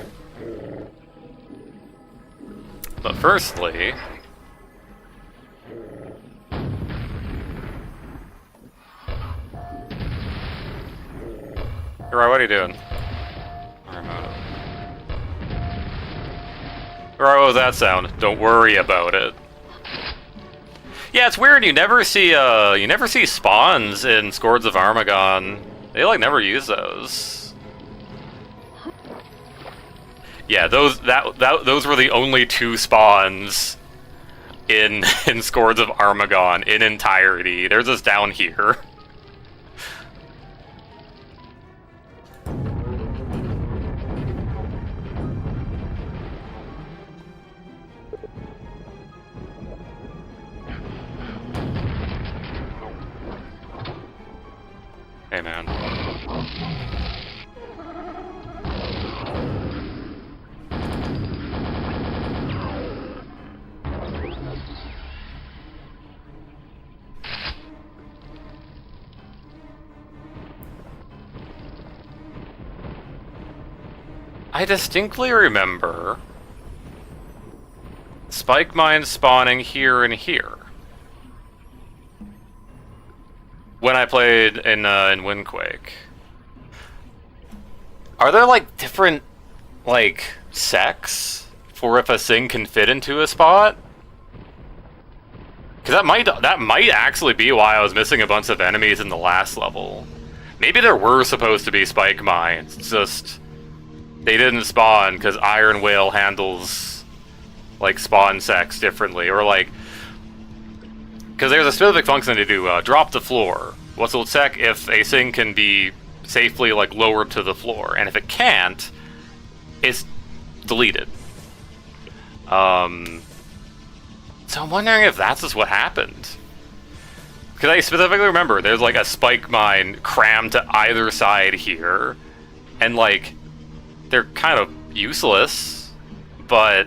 But firstly... Right, what are you doing? Right, what was that sound? Don't worry about it. Yeah, it's weird. You never see spawns in Scourge of Armagon. They like never use those. Yeah, those were the only two spawns in Scourge of Armagon in entirety. They're just down here. Hey, man. I distinctly remember spike mines spawning here and here when I played in Quake. Are there like different like sects for if a thing can fit into a spot? Because that might actually be why I was missing a bunch of enemies in the last level. Maybe there were supposed to be spike mines, it's just they didn't spawn because Ironwail handles like spawn sects differently, or like because there's a specific function to do drop the floor. Which will check if a thing can be safely like lowered to the floor, and if it can't, it's deleted. So I'm wondering if that's just what happened. Because I specifically remember there's like a spike mine crammed to either side here, and like they're kind of useless, but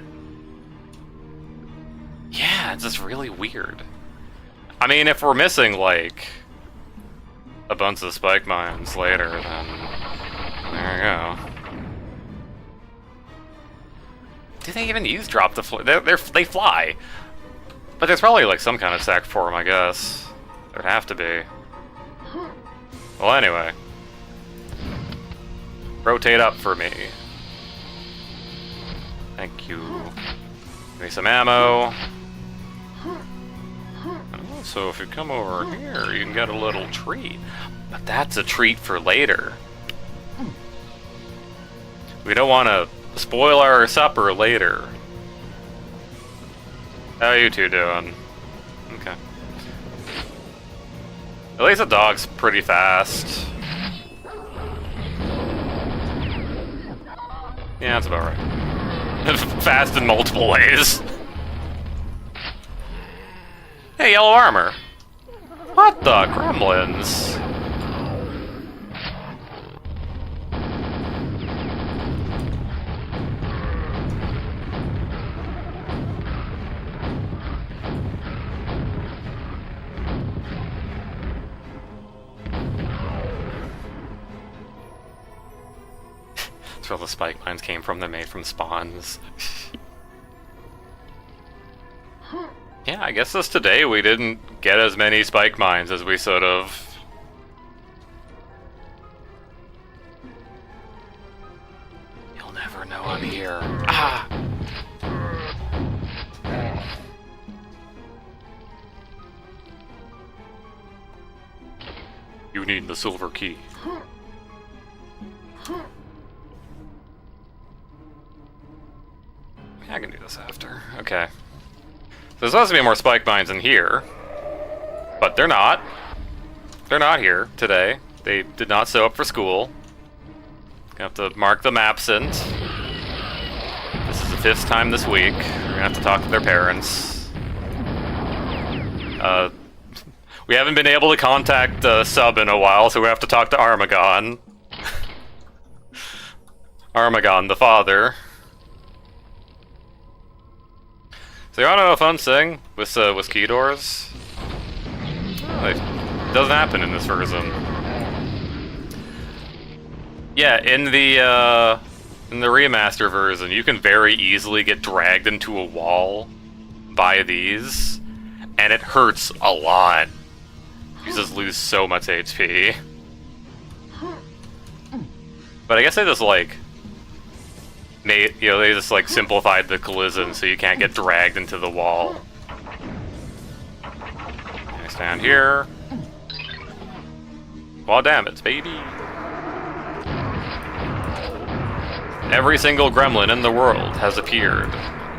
yeah, it's just really weird. I mean, if we're missing like a bunch of spike mines later, then there you go. Do they even use drop the floor? They fly, but there's probably like some kind of sec for them, I guess. There'd have to be. Well, anyway, rotate up for me. Thank you. Give me some ammo. So if you come over here, you can get a little treat. But that's a treat for later. We don't want to spoil our supper later. How are you two doing? Okay. At least the dog's pretty fast. Yeah, that's about right. Fast in multiple ways. Hey, yellow armor. What the gremlins? That's where the spike mines came from. They're made from spawns. Yeah, I guess this today we didn't get as many spike mines as we sort of. You'll never know I'm here. Ah! You need the silver key. I can do this after. Okay. So there's supposed to be more spike mines in here. But they're not. They're not here today. They did not show up for school. Gonna have to mark them absent. This is the 5th time this week. We're gonna have to talk to their parents. We haven't been able to contact Sub in a while, so we have to talk to Armagon. Armagon, the father. So you wanna know a fun thing with key doors? Oh, it doesn't happen in this version. Yeah, in the remaster version, you can very easily get dragged into a wall by these, and it hurts a lot. You just lose so much HP. But I guess they just like they just like simplified the collision so you can't get dragged into the wall. I stand here. Wall damage, baby. Every single gremlin in the world has appeared.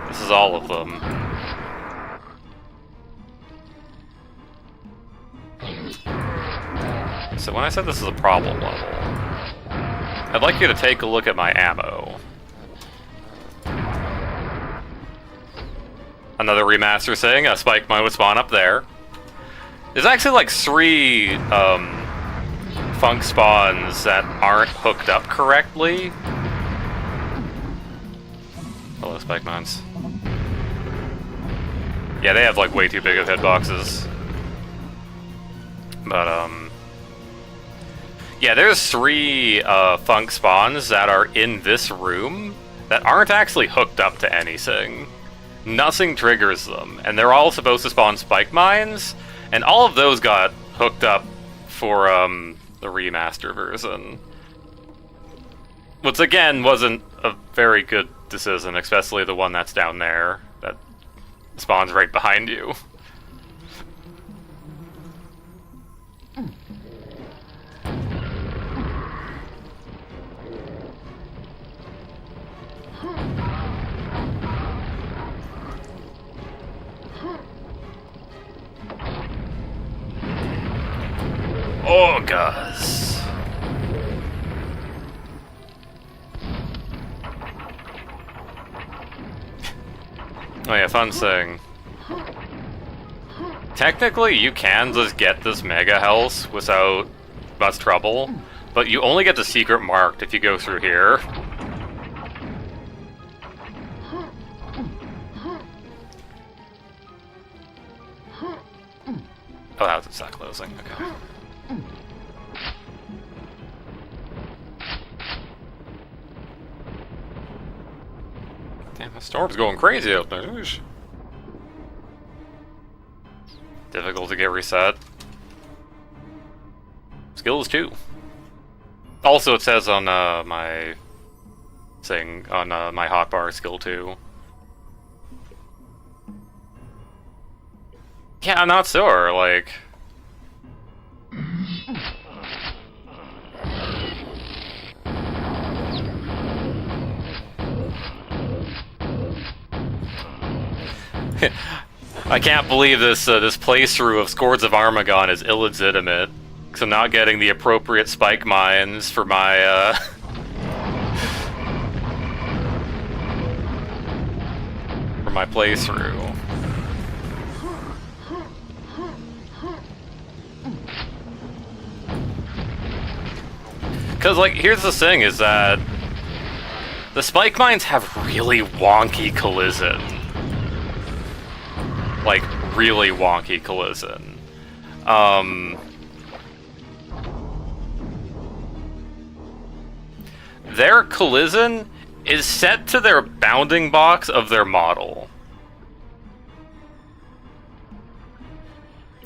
This is all of them. So when I said this is a problem level, I'd like you to take a look at my ammo. Another remaster saying a spike mine would spawn up there. There's actually like 3 funk spawns that aren't hooked up correctly. Hello, spike mines. Yeah, they have like way too big of hitboxes. But yeah, there's 3 funk spawns that are in this room that aren't actually hooked up to anything. Nothing triggers them, and they're all supposed to spawn spike mines, and all of those got hooked up for the remaster version. Which again wasn't a very good decision, especially the one that's down there that spawns right behind you. Orgas. Oh yeah, fun thing. Technically, you can just get this mega health without much trouble, but you only get the secret marked if you go through here. Oh, that was a set closing. Okay. Damn, the storm's going crazy out there. Oosh. Difficult to get reset. Skills 2. Also, it says on my thing on my hotbar skill 2. Yeah, I'm not sure. Like. I can't believe this this playthrough of Scourge of Armagon is illegitimate. Cause I'm not getting the appropriate spike mines for my for my playthrough. Cause like here's the thing is that the spike mines have really wonky collision. Like, really wonky collision. Their collision is set to their bounding box of their model.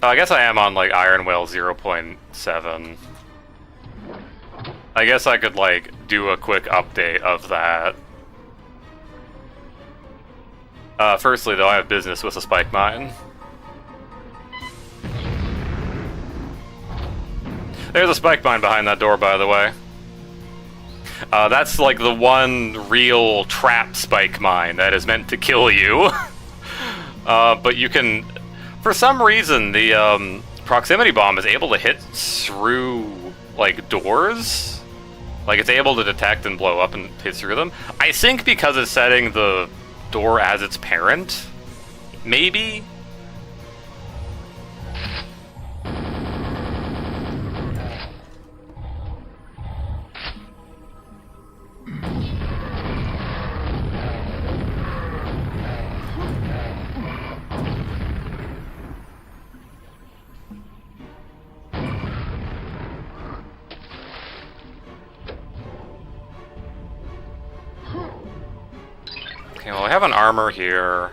Oh, I guess I am on, like, Ironwail 0.7. I guess I could, like, do a quick update of that. Firstly, though, I have business with a spike mine. There's a spike mine behind that door, by the way. That's, like, the one real trap spike mine that is meant to kill you. But you can... For some reason, the proximity bomb is able to hit through, like, doors. Like, it's able to detect and blow up and hit through them. I think because it's setting the door as its parent. Maybe? Okay, well, I have an armor here.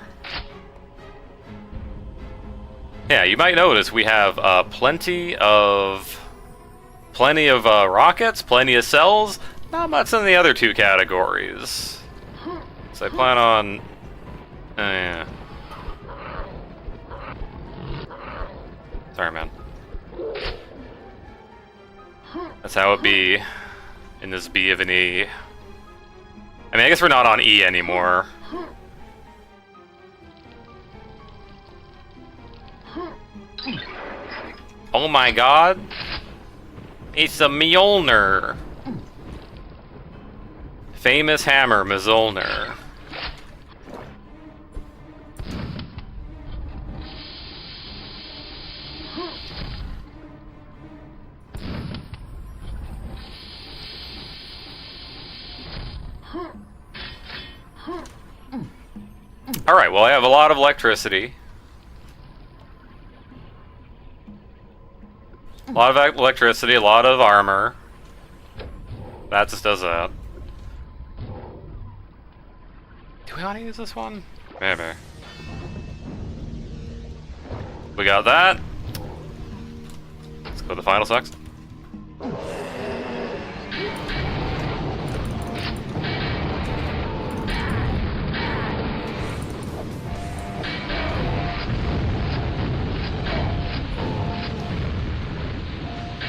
Yeah, you might notice we have plenty of rockets, plenty of cells. Not much in the other two categories. So I plan on. Yeah. Sorry, man. That's how it be in this B of an E. I mean, I guess we're not on E anymore. Oh my god. It's a Mjolnir. Famous hammer, Mjolnir. Alright, well I have a lot of electricity. A lot of electricity, a lot of armor. That just does that. Do we want to use this one? Maybe. We got that. Let's go to the final section.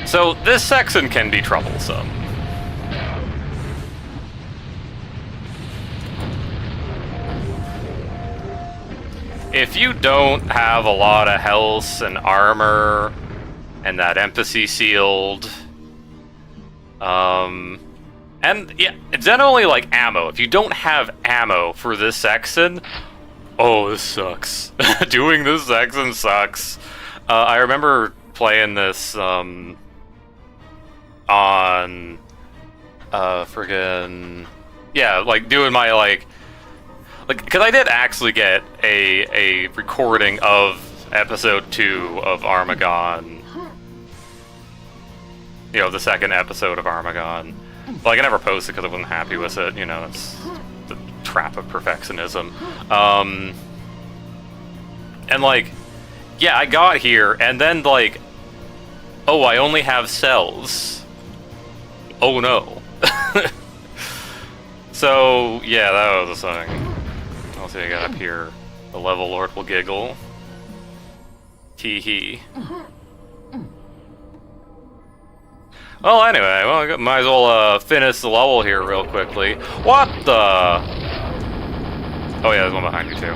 So, this section can be troublesome. If you don't have a lot of health and armor, and that empathy sealed, and yeah, generally like ammo. If you don't have ammo for this section, oh, this sucks. Doing this section sucks. I remember playing this, on friggin' yeah, like doing my like because I did actually get a recording of episode 2 of Armagon, you know, the second episode of Armagon. Like I never posted because I wasn't happy with it, you know. It's the trap of perfectionism. And like, yeah, I got here and then like, oh, I only have cells. Oh no. So, yeah, that was a thing. I'll see I got up here. The level lord will giggle. Tee hee. Well, anyway, well, might as well finish the level here real quickly. What the? Oh yeah, there's one behind you too.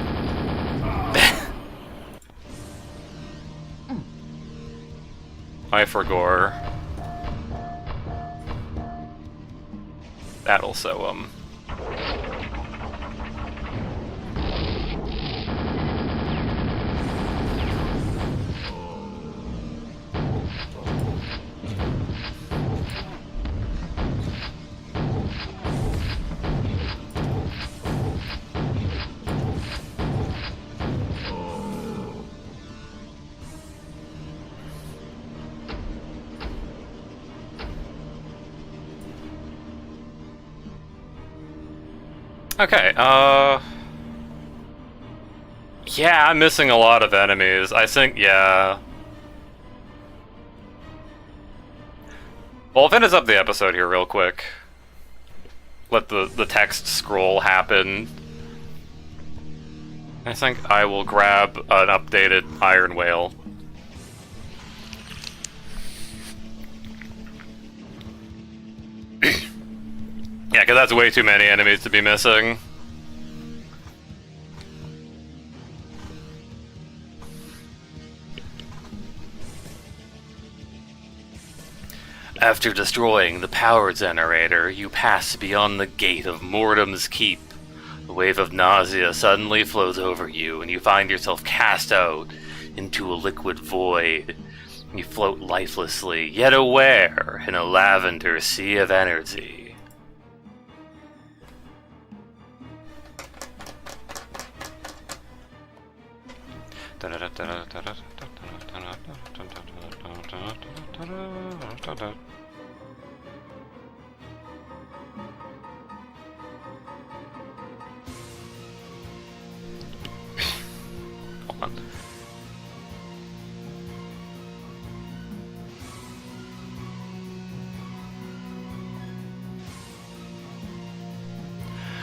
I forgore. That'll sew 'em. Okay, yeah, I'm missing a lot of enemies. I think, yeah, Well, I'll finish up the episode here real quick. Let the text scroll happen. I think I will grab an updated Ironwail. Yeah, because that's way too many enemies to be missing. After destroying the power generator, you pass beyond the gate of Mortem's Keep. A wave of nausea suddenly flows over you, and you find yourself cast out into a liquid void. You float lifelessly, yet aware, in a lavender sea of energy. Hold on.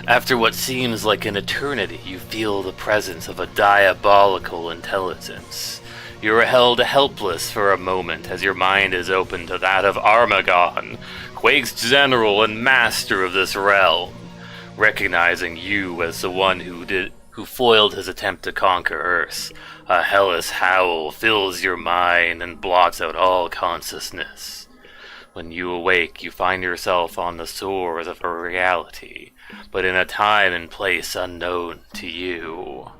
After what seems like an eternity, you feel the presence of a diabolical intelligence. You are held helpless for a moment as your mind is open to that of Armagon, Quake's general and master of this realm. Recognizing you as the one who foiled his attempt to conquer Earth, a hellish howl fills your mind and blots out all consciousness. When you awake, you find yourself on the shores of a reality, but in a time and place unknown to you.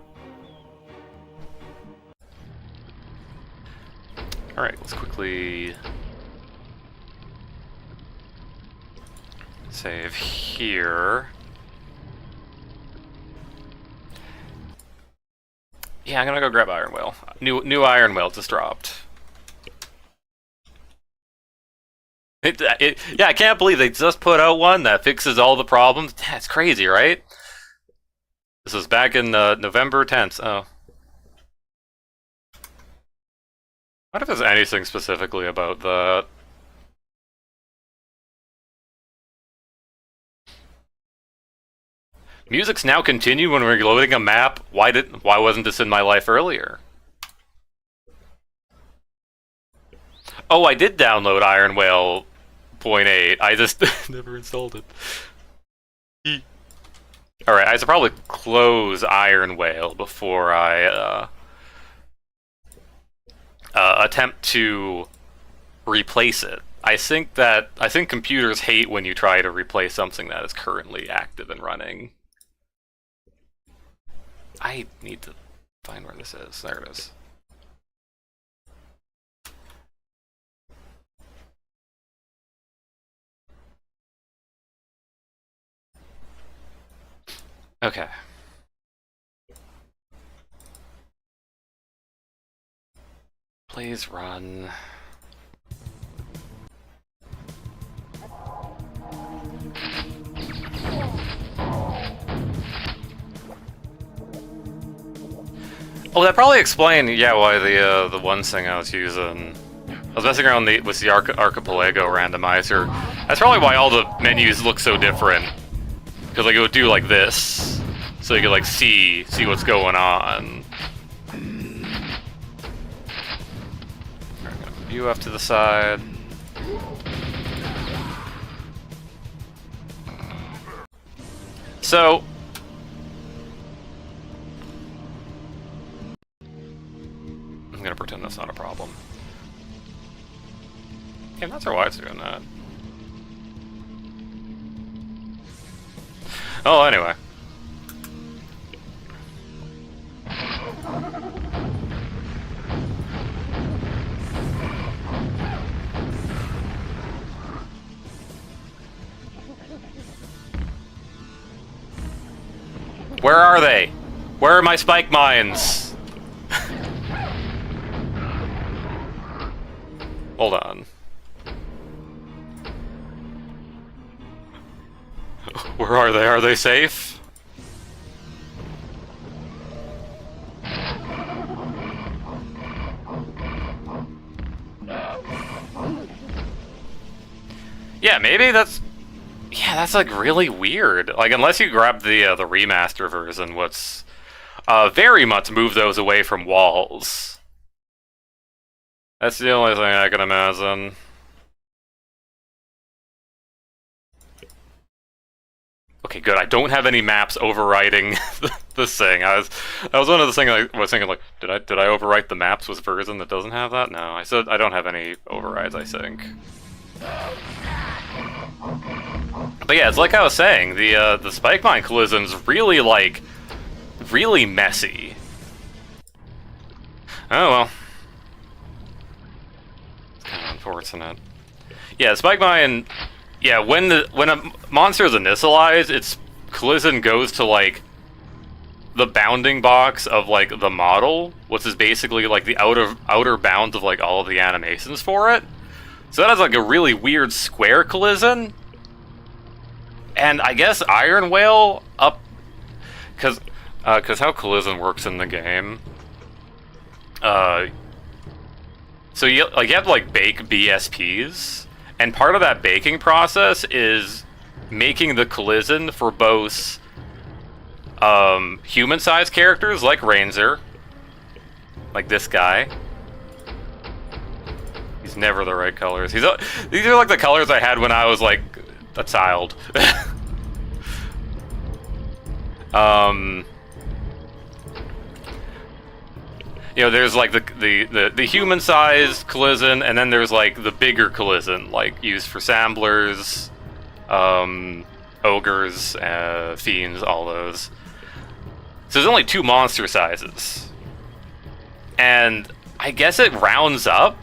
Alright, let's quickly save here. Yeah, I'm gonna go grab Ironwail. New Ironwail just dropped. Yeah, I can't believe they just put out one that fixes all the problems. That's crazy, right? This was back in November 10th. Oh. What if there's anything specifically about that? Music's now continue when we're loading a map. Why wasn't this in my life earlier? Oh, I did download Ironwail 0.8. I just never installed it. Alright, I should probably close Ironwail before I attempt to replace it. I think computers hate when you try to replace something that is currently active and running. I need to find where this is. There it is. Okay. Please run. Oh, that probably explained, yeah, why the one thing I was using. I was messing around with the Archipelago randomizer. That's probably why all the menus look so different. Because like it would do like this, so you could like see what's going on. You off to the side. So I'm gonna pretend that's not a problem. Yeah, I'm not sure why it's doing that. Oh, anyway. Where are they? Where are my spike mines? Hold on. Where are they? Are they safe? maybe that's... Yeah, that's like really weird. Like, unless you grab the remaster version, what's very much move those away from walls. That's the only thing I can imagine. Okay, good. I don't have any maps overwriting this thing. That was one of the things I was thinking, like, did I overwrite the maps with version that doesn't have that? No, I said I don't have any overrides, I think. But yeah, it's like I was saying, the spike mine collision's really, like, really messy. Oh well. It's kind of unfortunate. Yeah, spike mine. Yeah, when a monster is initialized, its collision goes to like the bounding box of like the model, which is basically like the outer bounds of like all of the animations for it. So that has like a really weird square collision. And I guess Ironwail up, because how collision works in the game. So you have to like bake BSPs, and part of that baking process is making the collision for both human-sized characters like Ranger, like this guy. He's never the right colors. These are like the colors I had when I was like a child. You know, there's like the human-sized collision, and then there's like the bigger collision, like used for samblers, ogres, fiends, all those. So there's only 2 monster sizes, and I guess it rounds up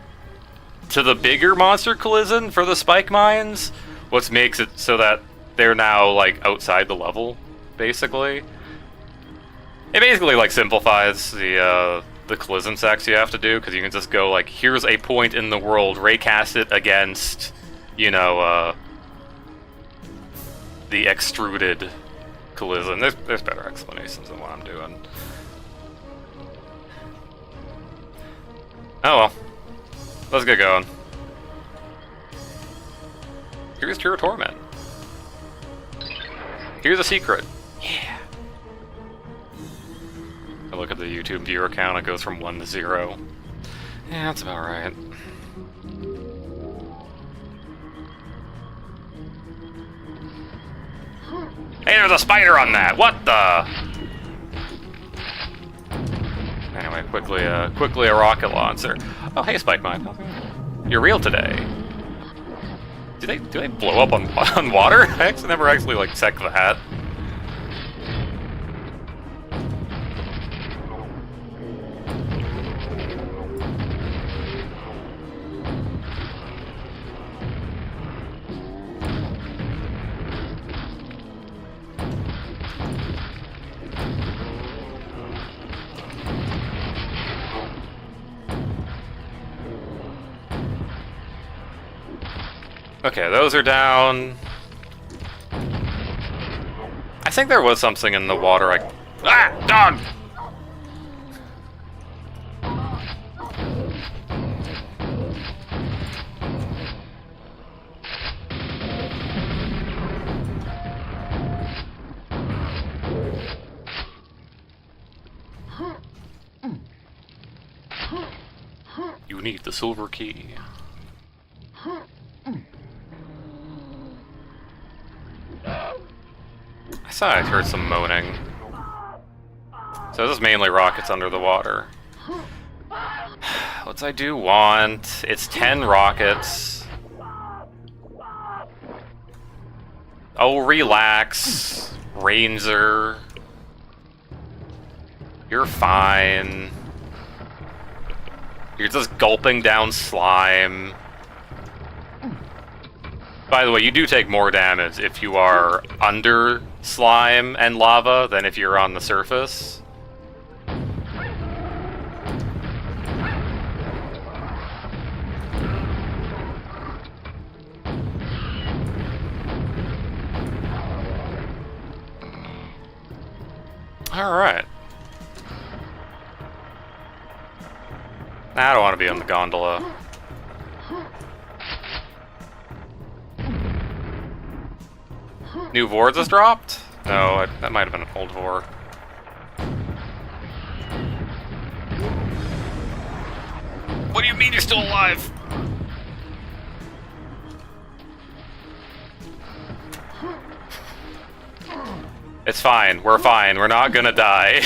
to the bigger monster collision for the spike mines, which makes it so that they're now like outside the level, basically. It basically like simplifies the collision sex you have to do, because you can just go like, here's a point in the world, raycast it against, you know, the extruded collision. There's better explanations than what I'm doing. Oh well. Let's get going. Here's Pure Torment. Here's a secret. Yeah. I look at the YouTube viewer count, it goes from 1 to 0. Yeah, that's about right. Hey, there's a spider on that! What the? Anyway, quickly a rocket launcher. Oh, hey, Spike Mine. You're real today. Do they blow up on water? I never actually like checked that. Okay, those are down. I think there was something in the water Ah! Dog! You need the silver key. I thought I heard some moaning. So this is mainly rockets under the water. What I do want, it's 10 rockets. Oh, relax, Ranger. You're fine. You're just gulping down slime. By the way, you do take more damage if you are under slime and lava than if you're on the surface. Alright. Nah, I don't want to be on the gondola. New Vor just dropped? No, that might have been an old Vor. What do you mean you're still alive? It's fine. We're fine. We're not gonna die.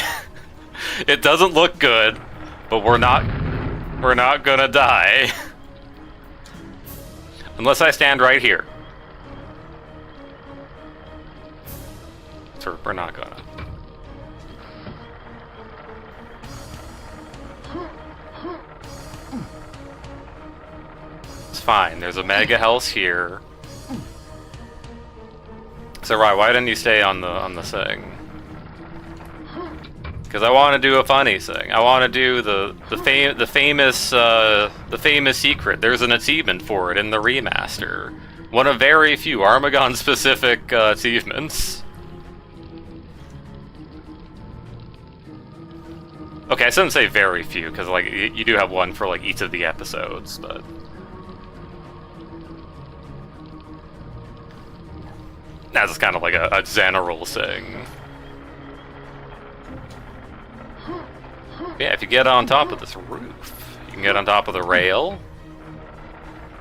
It doesn't look good, but we're not gonna die. Unless I stand right here. So we're not gonna. It's fine. There's a mega health here. So Rye, why didn't you stay on the thing? Because I want to do a funny thing. I want to do the famous secret. There's an achievement for it in the remaster. One of very few Armagon specific achievements. Okay, I shouldn't say very few, because like you do have one for like each of the episodes, but that's kind of like a general thing. Yeah, if you get on top of this roof, you can get on top of the rail.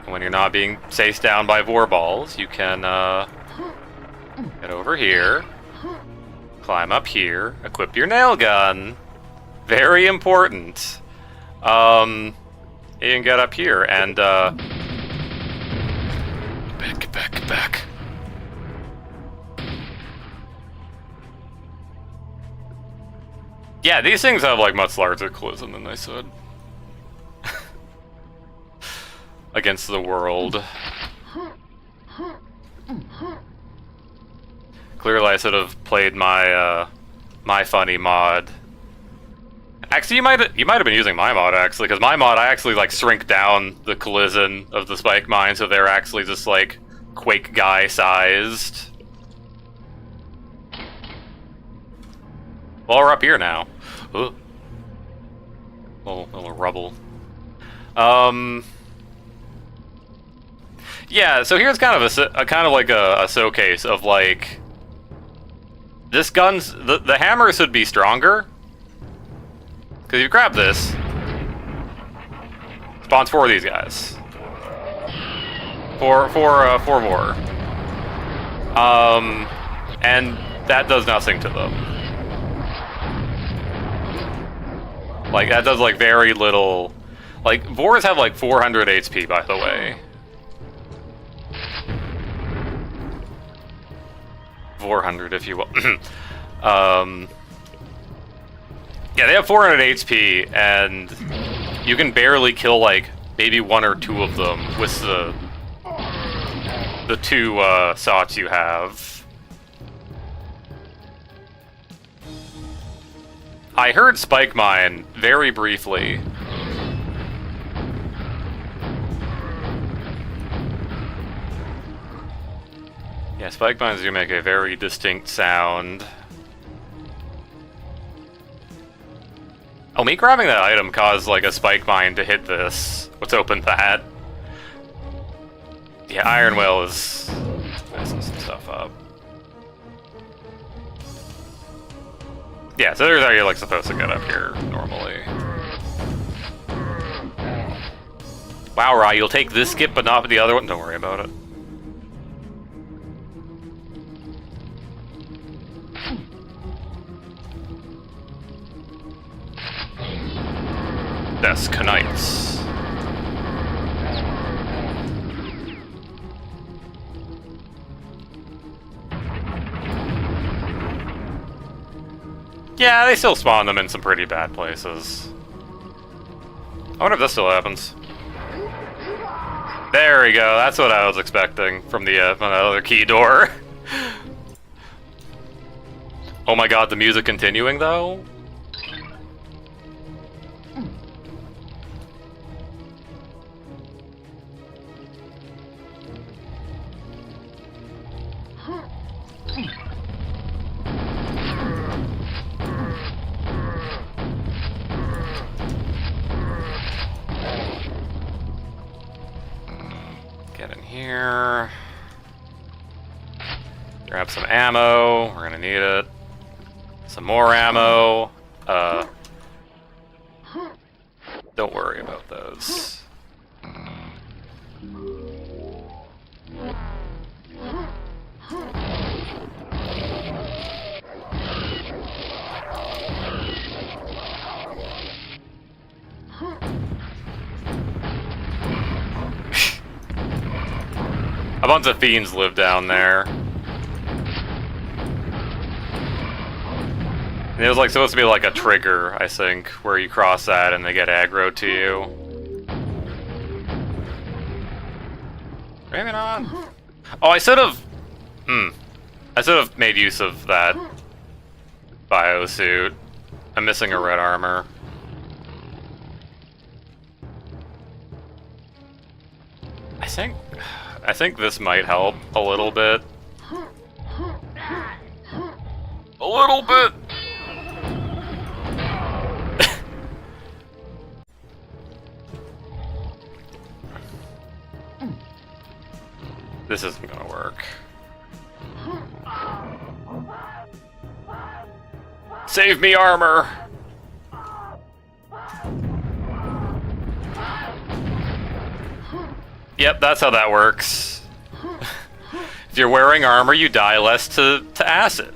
And when you're not being chased down by vor balls, you can get over here, climb up here, equip your nail gun. Very important. You can get up here and get back. Yeah, these things have like much larger collision than they should. Against the world. Clearly I should have played my my funny mod. Actually, you might have been using my mod, actually, because my mod, I actually, like, shrink down the collision of the spike mine, so they're actually just, like, Quake guy-sized. Well, we're up here now. Ooh. Little rubble. Yeah, so here's kind of a showcase of, like... This gun's... The hammer should be stronger. Because you grab this, spawns 4 of these guys. Four more. And that does nothing to them. Like, that does, like, very little... Like, Vors have, like, 400 HP, by the way. $400, if you will. Yeah, they have 400 HP, and you can barely kill, like, maybe 1 or 2 of them with the 2 shots you have. I heard Spike Mine very briefly. Yeah, Spike Mines do make a very distinct sound. Oh, me grabbing that item caused, like, a spike mine to hit this. Let's open that. Yeah, Ironwail is messing some stuff up. Yeah, so there's how you're, like, supposed to get up here, normally. Wow, Rye, you'll take this skip, but not the other one? Don't worry about it. Knights. Yeah, they still spawn them in some pretty bad places. I wonder if this still happens. There we go, that's what I was expecting from the other key door. Oh my god, the music continuing though? Grab some ammo. We're gonna need it. Some more ammo. Don't worry about those. A bunch of fiends live down there. And it was like supposed to be like a trigger, I think, where you cross that and they get aggro to you. Maybe not. Oh, I should have. I should have made use of that biosuit. I'm missing a red armor. I think this might help a little bit. A little bit. This isn't gonna work. Save me, armor! Yep, that's how that works. If you're wearing armor, you die less to acid.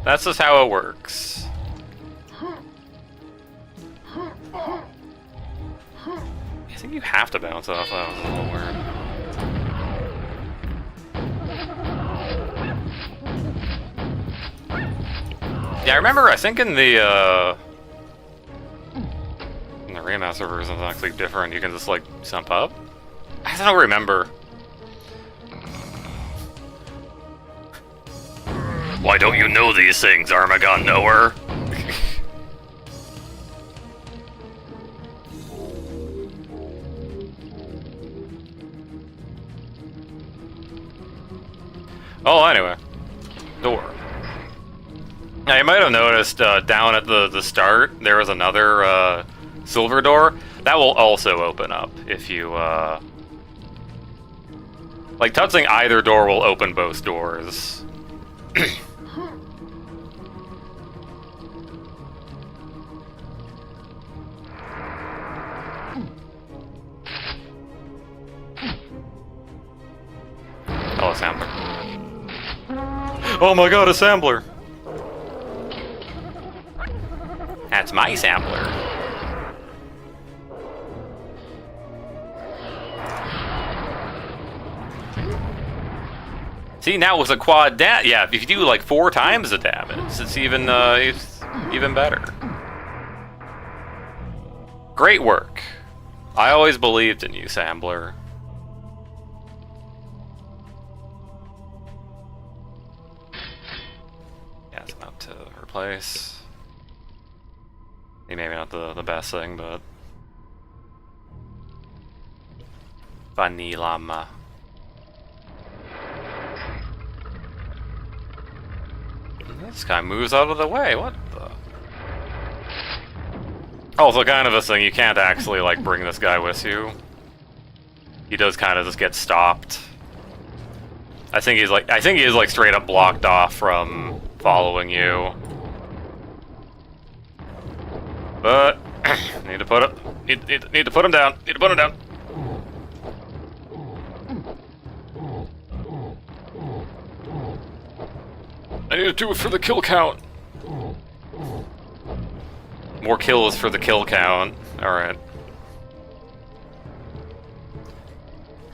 That's just how it works. I think you have to bounce off. That was a little weird. Yeah, I remember, I think in the remaster version, it's actually different. You can just, like, jump up. I don't remember. Why don't you know these things, Armagon knower? Oh, anyway. Door. Now, you might have noticed down at the start, there was another silver door. That will also open up if you... Like, touching either door will open both doors. Oh, assembler. Oh my god, assembler! That's my assembler. See, now with a quad yeah, if you do like 4 times the damage, it's even better. Great work. I always believed in you, Sambler. Yeah, it's about to replace. Maybe not the best thing, but Vanillama. This guy moves out of the way, what the? Oh, so kind of a thing, you can't actually, like, bring this guy with you. He does kind of just get stopped. I think he is, like, straight up blocked off from following you. But, need to put him down, need to put him down. I need to do it for the kill count. More kills for the kill count. Alright.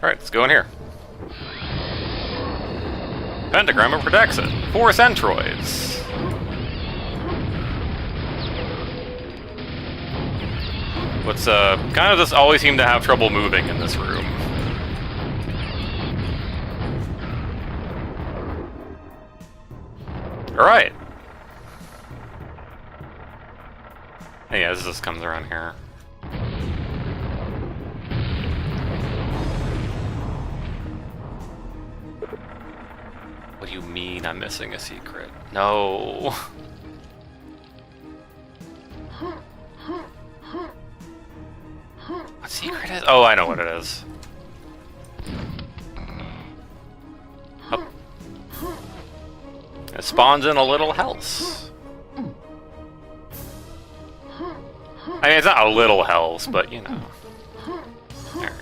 Alright, let's go in here. Pentagram of Protection. 4 centroids. What's kind of just always seem to have trouble moving in this room. Alright. Hey, yeah, this just comes around here. What do you mean I'm missing a secret? No. What secret is? Oh, I know what it is. Up. It spawns in a little health. I mean, it's not a little health, but you know. There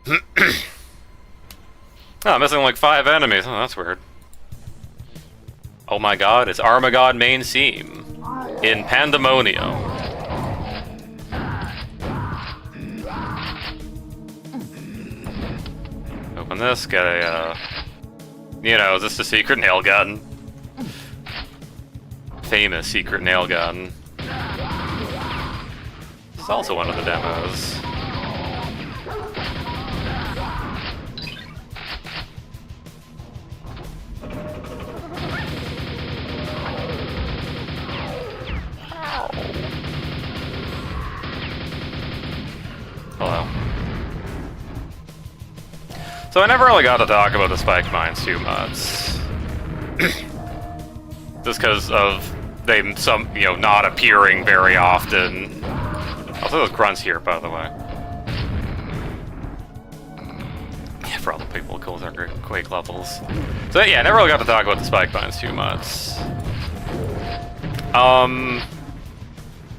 we go. Oh, I'm missing like 5 enemies. Oh, that's weird. Oh my god, it's Armagon main theme in Pandemonium. Open this, get a, you know, is this the secret nail gun? Famous secret nail gun. This is also one of the demos. Hello. So I never really got to talk about the spike mines too much. Just because of them not appearing very often. Also those grunts here, by the way. Yeah, for all the people who goes our Quake levels. So yeah, I never really got to talk about the spike mines too much.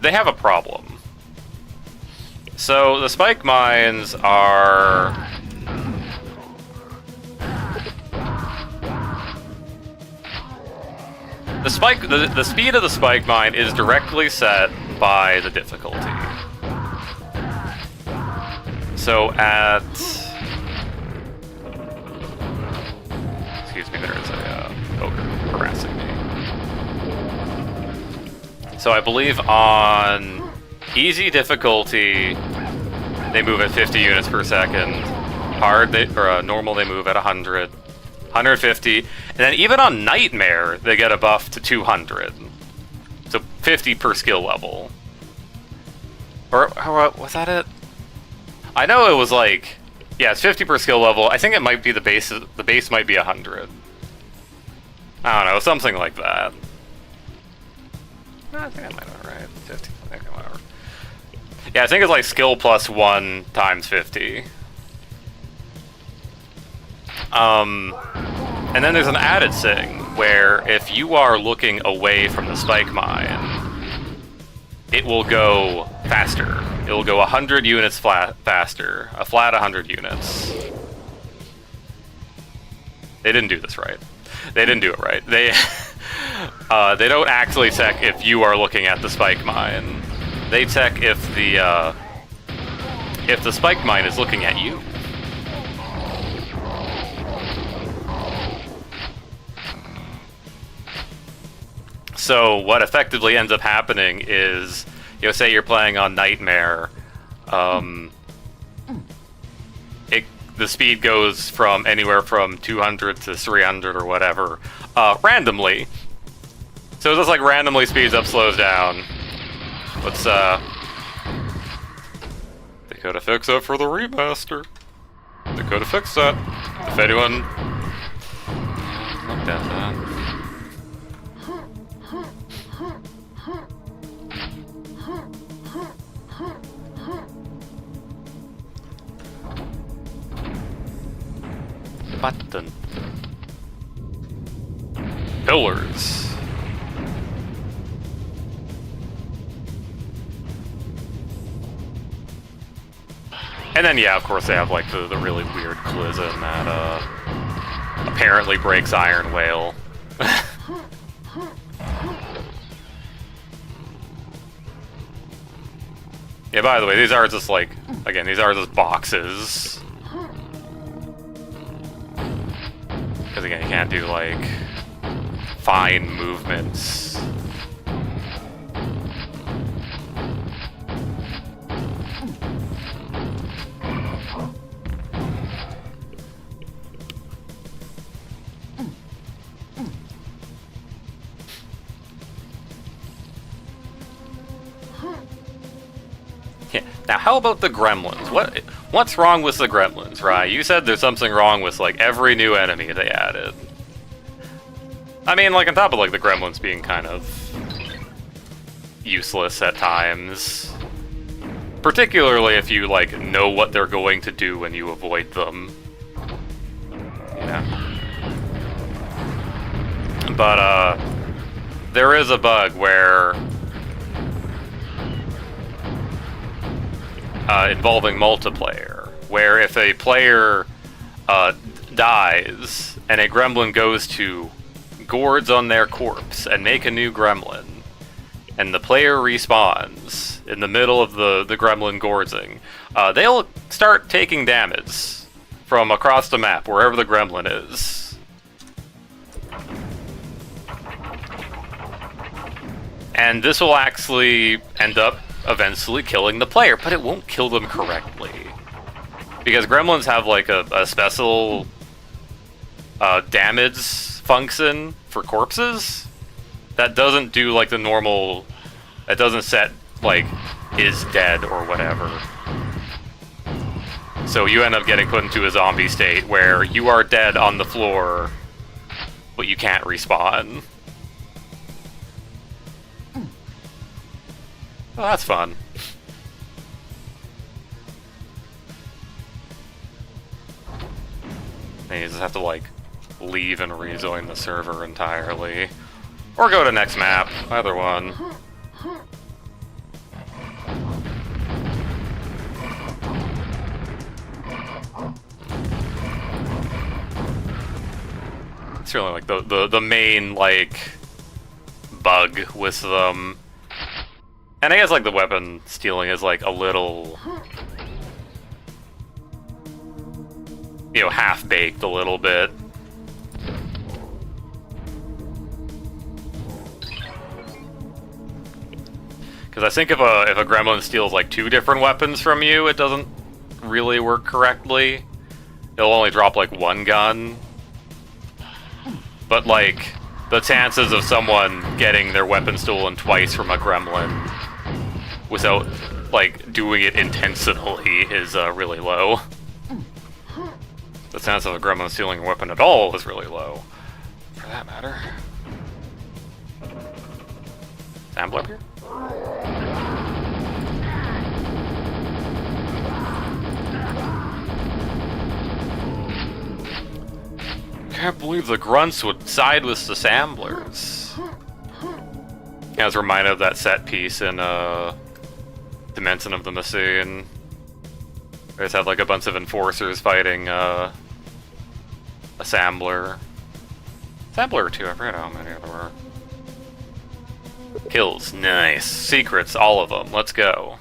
They have a problem. So the spike mines are... The speed of the spike mine is directly set by the difficulty. So at... Excuse me, there is a ogre harassing me. So I believe on easy difficulty, they move at 50 units per second. Hard, normal, they move at 100. 150, and then even on Nightmare, they get a buff to 200. So 50 per skill level. Or was that it? I know it was like, yeah, it's 50 per skill level. I think it might be the base. The base might be 100. I don't know, something like that. I think I might have it right. 50. Okay, whatever. Yeah, I think it's like skill plus 1 times 50. And then there's an added thing where if you are looking away from the spike mine, it will go faster. It will go 100 units faster. A flat 100 units. They didn't do this right. They didn't do it right. They don't actually check if you are looking at the spike mine. They check if the spike mine is looking at you. So what effectively ends up happening is, say you're playing on Nightmare, the speed goes from anywhere from 200 to 300 or whatever, randomly. So it just like randomly speeds up, slows down. Let's they gotta fix that for the remaster. They could have fixed that. If anyone looked at that. Button. Pillars. And then, yeah, of course, they have like the really weird collision that apparently breaks Ironwail. Yeah, by the way, these are just like, again, these are just boxes. Because again, you can't do like fine movements. Yeah. Now, how about the gremlins? What's wrong with the gremlins, right? You said there's something wrong with like every new enemy they added. I mean, like on top of like the gremlins being kind of useless at times, particularly if you like know what they're going to do when you avoid them. Yeah. But there is a bug where involving multiplayer, where if a player dies and a gremlin goes to gourds on their corpse and make a new gremlin, and the player respawns in the middle of the gremlin gorging, they'll start taking damage from across the map, wherever the gremlin is. And this will actually end up eventually killing the player, but it won't kill them correctly. Because gremlins have like a special damage function for corpses that doesn't do like the normal, it doesn't set like is dead or whatever. So you end up getting put into a zombie state where you are dead on the floor, but you can't respawn. Oh, that's fun. And you just have to like leave and rejoin the server entirely. Or go to next map, either one. It's really like the main like bug with them. And I guess like the weapon stealing is like a little, you know, half-baked a little bit. Because I think if a gremlin steals like 2 different weapons from you, it doesn't really work correctly. It'll only drop like 1 gun. But like, the chances of someone getting their weapon stolen twice from a gremlin without like doing it intentionally is really low. The chance of a gremlin stealing a weapon at all is really low, for that matter. Amble up here? Can't believe the grunts would side with the samblers. I was reminded of that set piece in Dimension of the Machine. They just had like a bunch of enforcers fighting a Assambler. Assambler or 2, I forget how many there were. Kills, nice. Secrets, all of them. Let's go.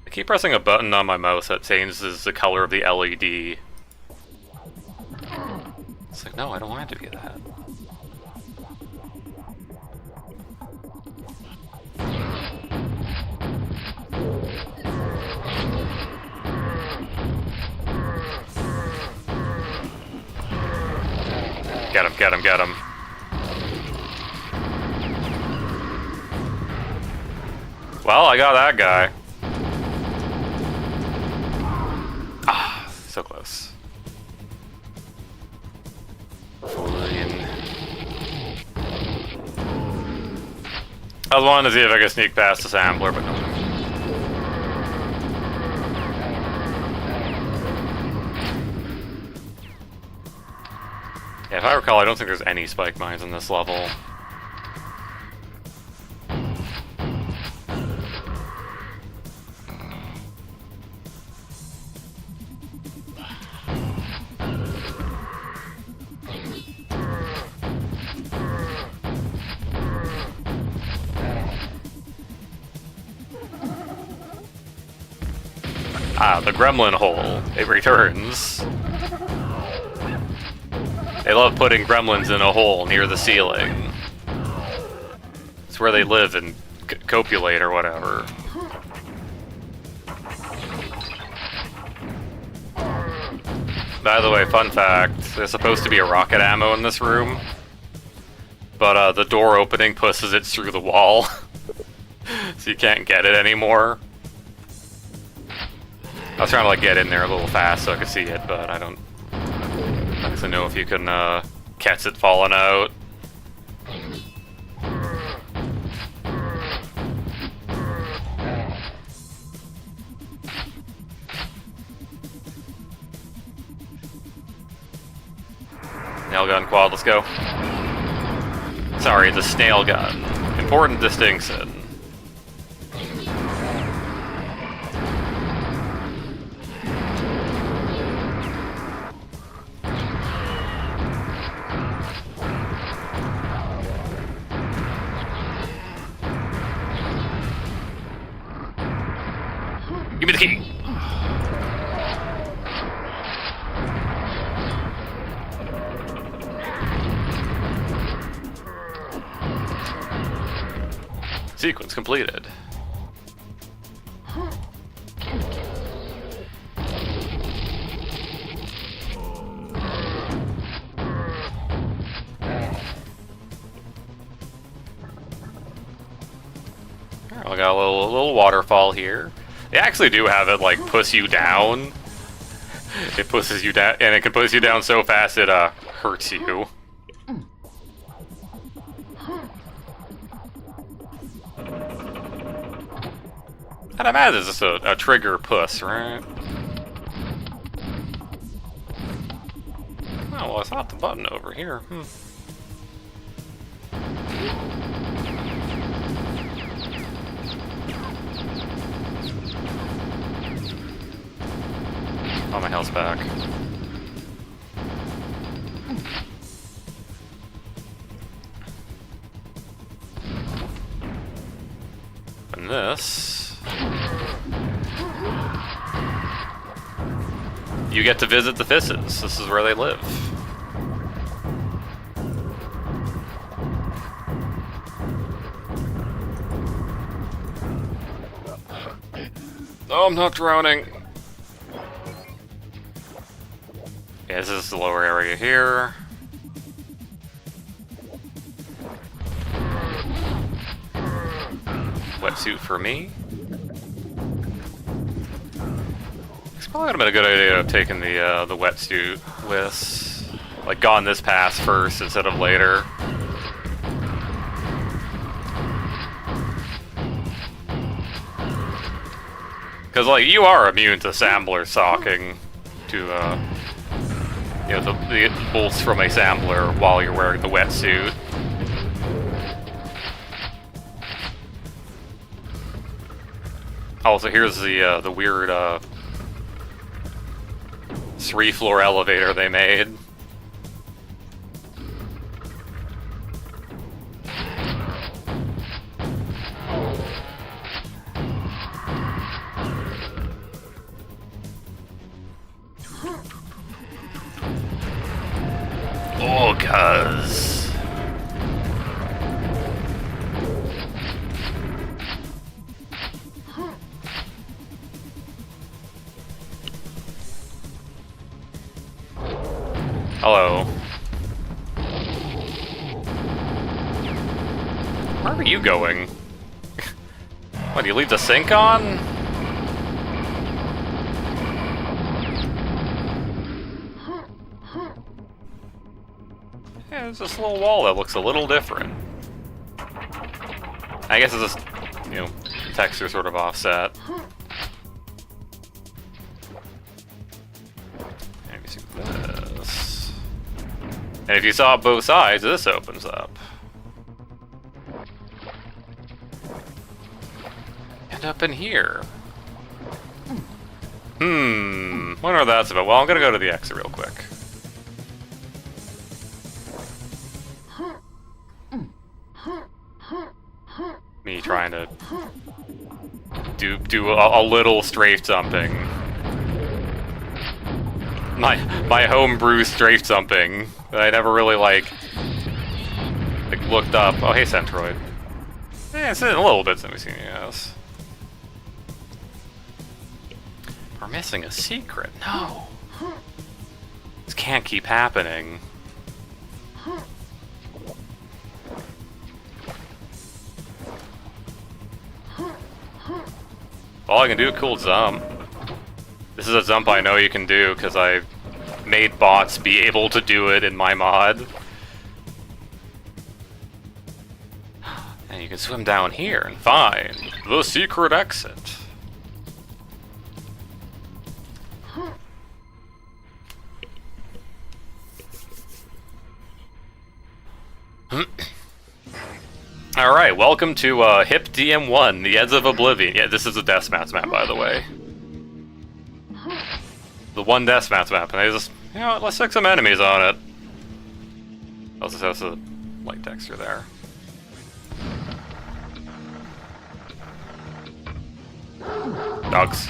I keep pressing a button on my mouse that changes the color of the LED. It's like, no, I don't want it to be that. Get him, get him, get him. Well, I got that guy. Ah, so close. Fine. I was wanting to see if I could sneak past the Assambler, but no. Yeah, if I recall, I don't think there's any spike mines in this level. Ah, the gremlin hole. It returns. They love putting gremlins in a hole near the ceiling. It's where they live and copulate or whatever. By the way, fun fact, there's supposed to be a rocket ammo in this room, but the door opening pushes it through the wall, so you can't get it anymore. I was trying to like get in there a little fast so I could see it, but I don't actually know if you can catch it falling out. Nail gun quad, let's go. Sorry, the snail gun. Important distinction. Give me the key! Sequence completed. We got a little waterfall here. They actually do have it like push you down. It pushes you down, and it can push you down so fast it hurts you. I'd imagine it's just a trigger push, right? Oh, well, it's not the button over here. Oh, my health's back. And this... you get to visit the Fisses. This is where they live. Oh, I'm not drowning. Yeah, this is the lower area here. Wetsuit for me. It's probably would have been a good idea of taking the wetsuit with, like, gone this pass first instead of later. Because, like, you are immune to Sambler socking to, you know, the bolts from a Sambler while you're wearing the wetsuit. Also, here's the weird 3-floor elevator they made. Orcas. Hello. Where are you going? What, do you leave the sink on? Yeah, there's this little wall that looks a little different. I guess it's just, you know, texture sort of offset. Maybe see this. And if you saw both sides, this opens up. End up in here. Wonder what that's about. Well, I'm gonna go to the exit real quick. Me trying to do a little strafe jumping. My homebrew strafe jumping that I never really like looked up. Oh, hey, Centroid. Yeah, it's in a little bit since we've seen you guys. We're missing a secret. No. This can't keep happening. All I can do, cool jump. This is a jump I know you can do because I made bots be able to do it in my mod. And you can swim down here and find the secret exit. Alright, welcome to HIP DM1, the Edge of Oblivion. Yeah, this is a deathmatch map, by the way. The one deathmatch map, and they just, you know what, let's stick some enemies on it. Also has a light texture there. Dogs.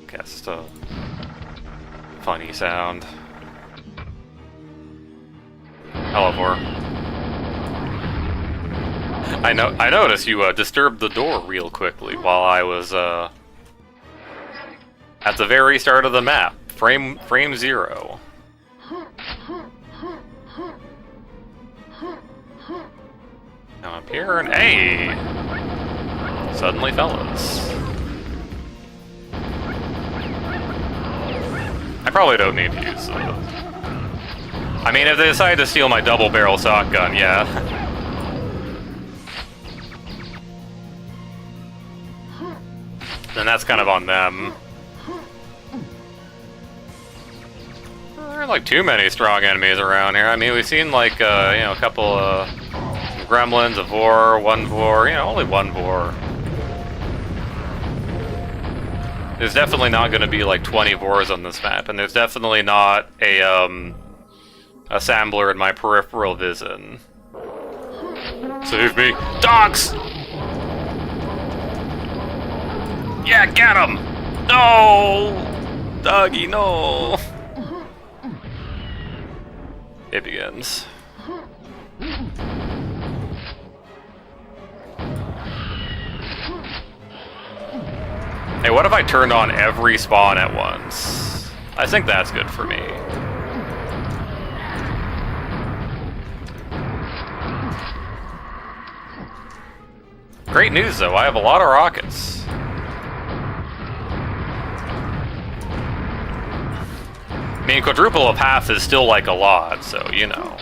Guess a funny sound. Elevor. I noticed you disturbed the door real quickly while I was at the very start of the map. Frame 0. Now up here and hey! Suddenly fellas. I probably don't need to use those. I mean, if they decide to steal my double barrel shotgun, yeah. Then that's kind of on them. There are like too many strong enemies around here. I mean, we've seen like, you know, a couple gremlins, a vor, one vor, you know, only one vor. There's definitely not going to be like 20 Vors on this map, and there's definitely not a Assembler in my peripheral vision. Save me. Dogs! Yeah, get him! No! Doggy, no! It begins. Hey, what if I turned on every spawn at once? I think that's good for me. Great news, though. I have a lot of rockets. I mean, quadruple of half is still like a lot, so, you know.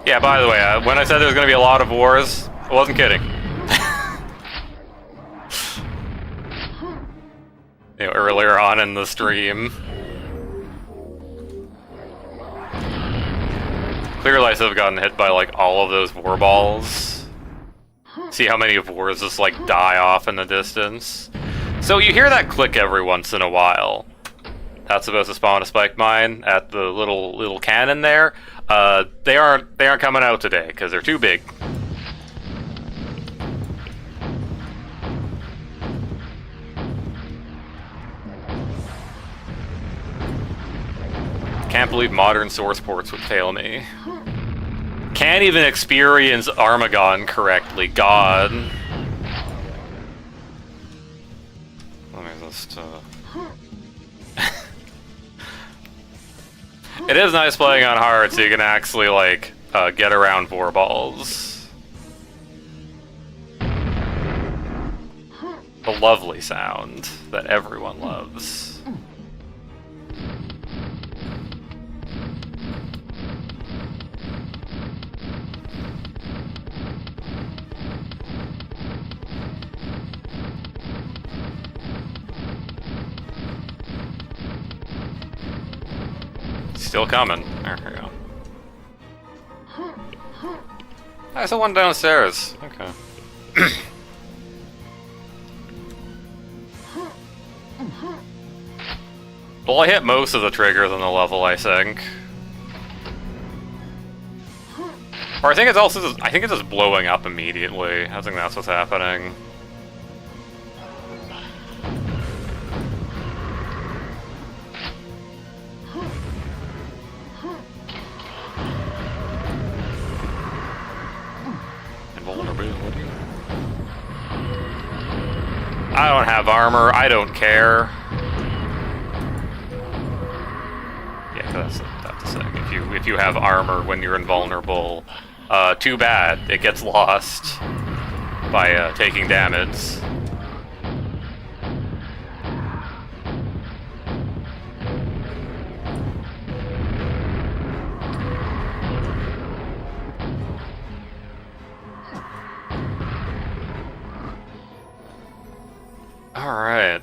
Yeah, by the way, when I said there was going to be a lot of wars, I wasn't kidding. You know, earlier on in the stream. Clearly I should have gotten hit by like all of those war balls. See how many wars just like die off in the distance. So you hear that click every once in a while. That's supposed to spawn a spike mine at the little cannon there. They aren't coming out today because they're too big. Can't believe modern source ports would fail me. Can't even experience Armagon correctly. God. Let me just. It is nice playing on hard, so you can actually like get around vor balls. The lovely sound that everyone loves. Still coming. There we go. There's the one downstairs. Okay. Well, I hit most of the triggers on the level, I think. Or I think it's also just, I think it's just blowing up immediately. I think that's what's happening. Invulnerability. I don't have armor. I don't care. Yeah, that's the thing. If you have armor when you're invulnerable, too bad. It gets lost. by taking damage. Alright.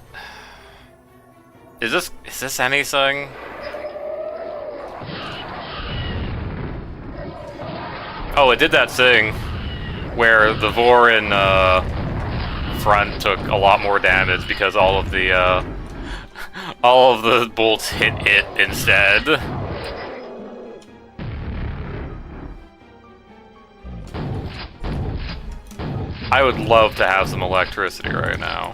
Is this anything? Oh, it did that thing where the Vor in front took a lot more damage because all of the bolts hit it instead. I would love to have some electricity right now.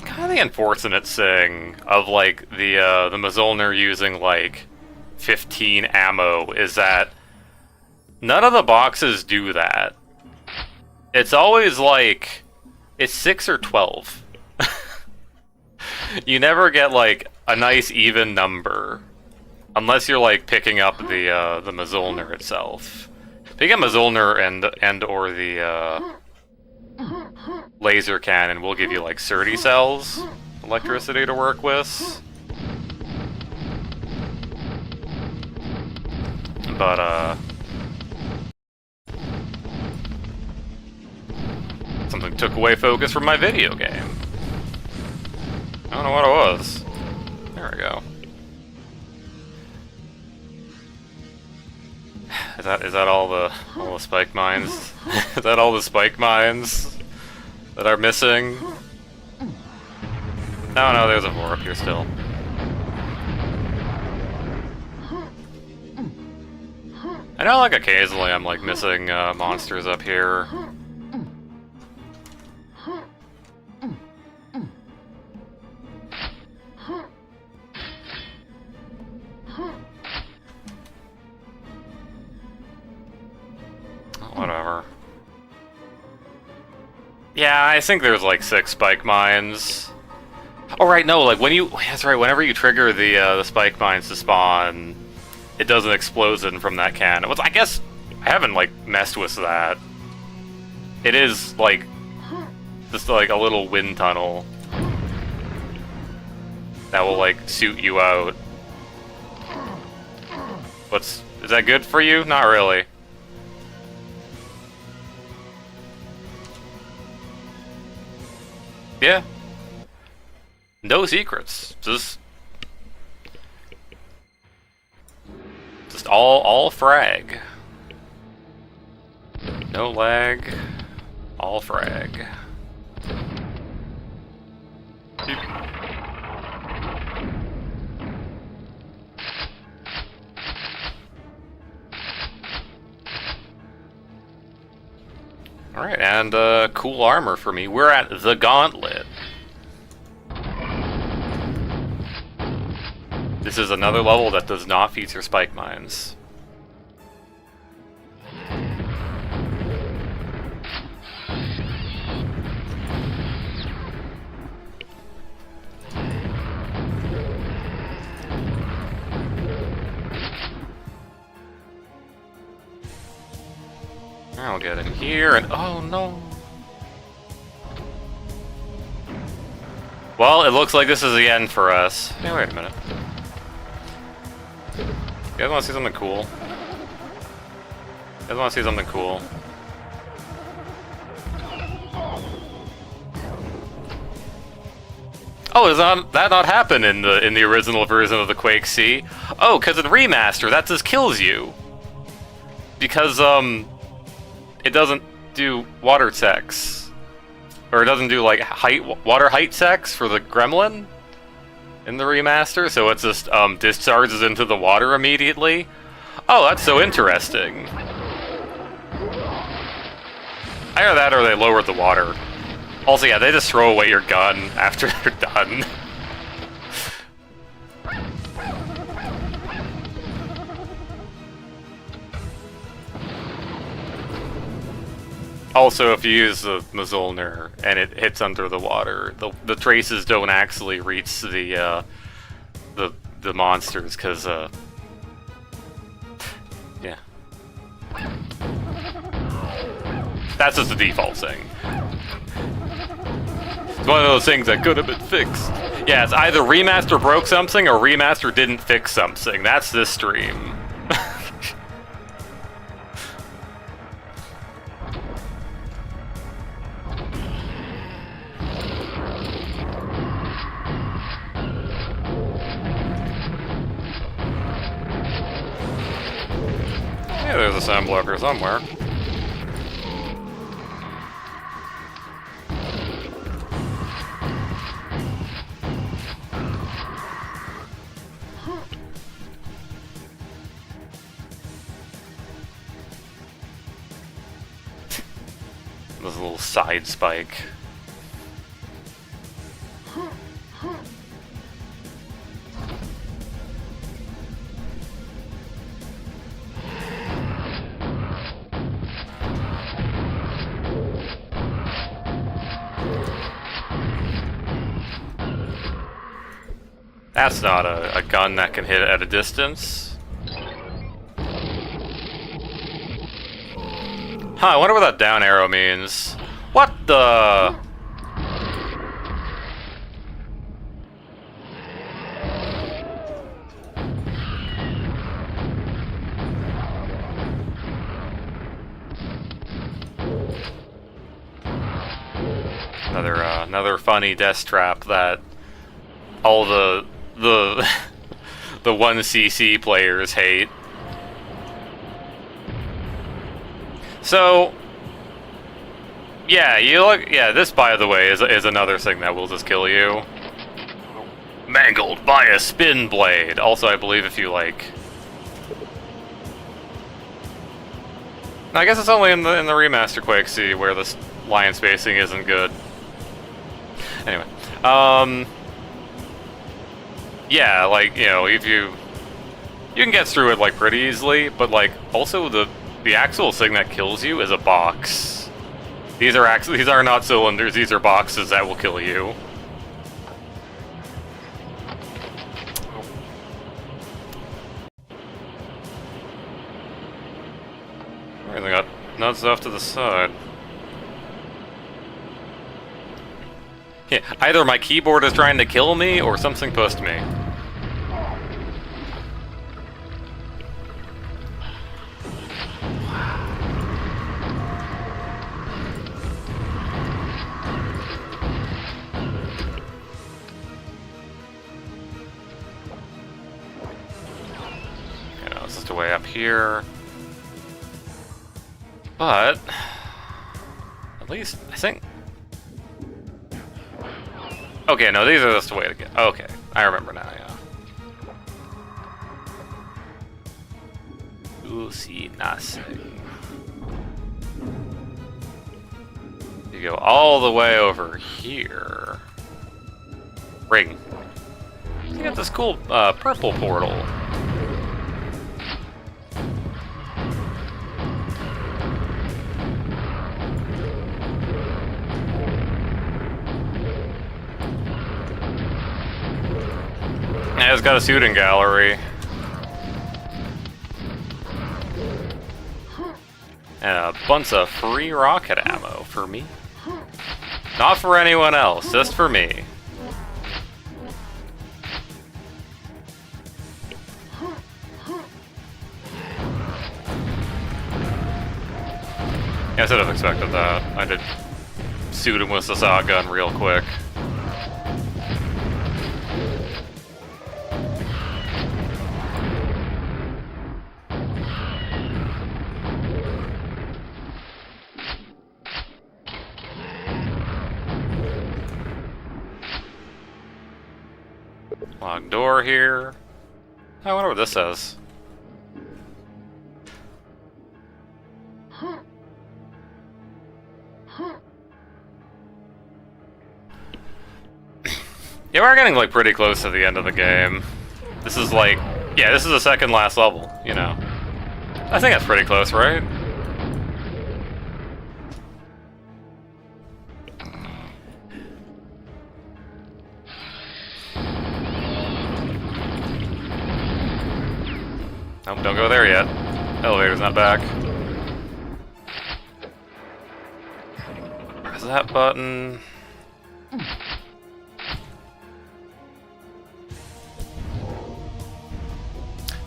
Kind of the unfortunate thing of like the Mjolnir using like 15 ammo is that none of the boxes do that. It's always like it's 6 or 12. You never get like a nice even number unless you're like picking up the Mjolnir itself. Pick up Mjolnir and or the laser cannon will give you like 30 cells electricity to work with. But something took away focus from my video game. I don't know what it was. There we go. Is that all the spike mines? Is that all the spike mines that are missing? No, there's a Vor up here still. I know, like, occasionally I'm, like, missing monsters up here. Whatever. Yeah, I think there's like 6 spike mines. Oh right, no, like that's right, whenever you trigger the spike mines to spawn, it does an explosion from that cannon. I guess I haven't like messed with that. It is like just like a little wind tunnel that will like shoot you out. Is that good for you? Not really. Yeah. No secrets. Just all frag. No lag. All frag. Alright, and cool armor for me. We're at the Gauntlet. This is another level that does not feature spike mines. I'll get in here and oh no. Well, it looks like this is the end for us. Hey, wait a minute. You guys want to see something cool? You guys want to see something cool? Oh, does that not happen in the original version of the Quake C? Oh, because in remaster that just kills you. Because it doesn't do water checks, or it doesn't do like water height checks for the gremlin in the remaster, so it just discharges into the water immediately. Oh, that's so interesting. Either that or they lowered the water. Also, yeah, they just throw away your gun after they're done. Also, if you use the Mjolnir and it hits under the water, the traces don't actually reach the the monsters, because, yeah. That's just the default thing. It's one of those things that could have been fixed. Yeah, it's either Remaster broke something or Remaster didn't fix something. That's this stream. Yeah, there's a sound blocker somewhere. This little side spike. That's not a gun that can hit at a distance. Huh, I wonder what that down arrow means. What the... Another funny death trap that all the 1cc players hate. So, yeah, this, by the way, is another thing that will just kill you. Mangled by a spin blade. Also, I believe if you, like... I guess it's only in the remaster Quake C where this line spacing isn't good. Anyway, yeah, like, you know, if you can get through it, like, pretty easily, but, like, also the actual thing that kills you is a box. These are not cylinders, these are boxes that will kill you. Really got nuts off to the side. Yeah, either my keyboard is trying to kill me, or something pushed me. It's just a way up here. But at least I think. Okay, no, these are just the way to get. Okay, I remember now. Yeah. You'll see nothing. You go all the way over here. Ring. You got this cool purple portal. Yeah, it's got a shooting gallery. And a bunch of free rocket ammo for me. Not for anyone else, just for me. Yeah, I should have expected that. I did shoot him with the saw gun real quick. Locked door here. I wonder what this says. Yeah, we're getting like pretty close to the end of the game. This is like, yeah, this is the second last level, you know. I think that's pretty close, right? Nope, don't go there yet. Elevator's not back. Press that button.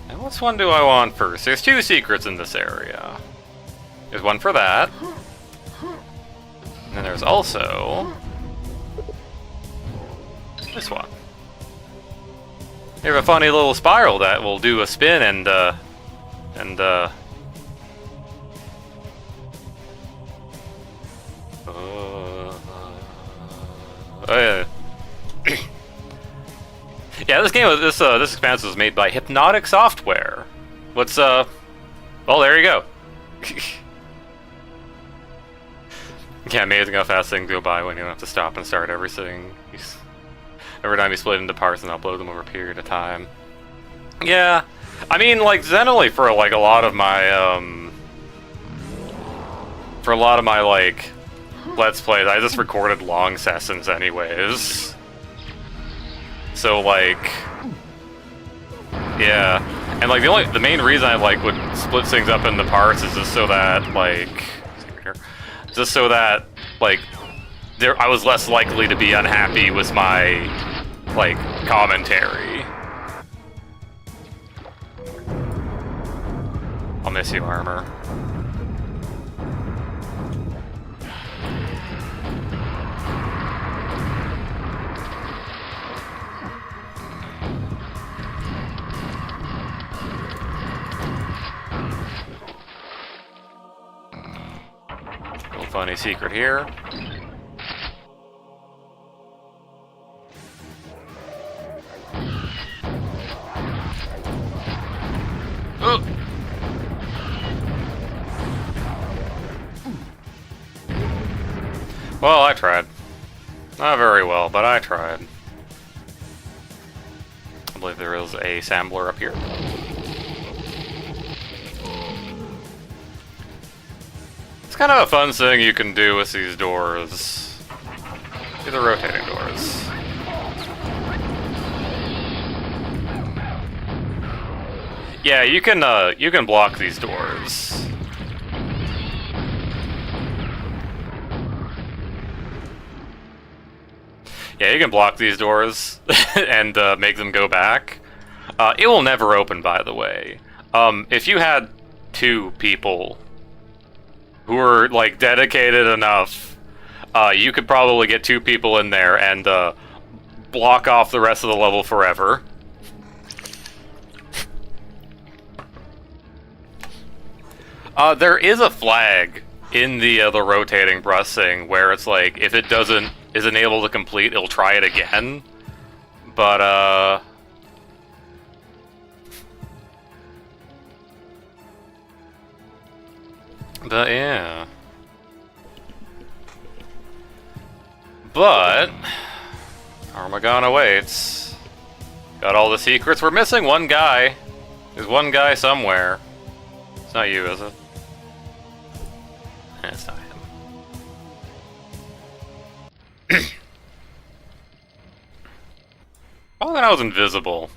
Now, which one do I want first? There's 2 secrets in this area. There's one for that. And then there's also this one. You have a funny little spiral that will do a spin and yeah. Yeah, this game, this expansion was made by Hypnotic Software. What's well, there you go. Yeah, amazing how fast things go by when you don't have to stop and start everything. Every time you split into parts and upload them over a period of time. Yeah, I mean, like, generally for like a lot of my like Let's Plays, I just recorded long sessions anyways. So like, yeah, and like the main reason I like would split things up into parts is just so that like, like I was less likely to be unhappy with my like commentary. I'll miss you, Armor. Little funny secret here. Oh. Well, I tried. Not very well, but I tried. I believe there is a Sambler up here. It's kind of a fun thing you can do with these doors. These are rotating doors. Yeah, you can block these doors. Yeah, you can block these doors and make them go back. It will never open, by the way. If you had 2 people who are like dedicated enough, you could probably get 2 people in there and block off the rest of the level forever. There is a flag in the rotating brush thing where it's like if it isn't able to complete, it'll try it again. But yeah. But Armagon awaits. Got all the secrets. We're missing one guy. There's one guy somewhere. It's not you, is it? It's not him. Oh, then I was invisible.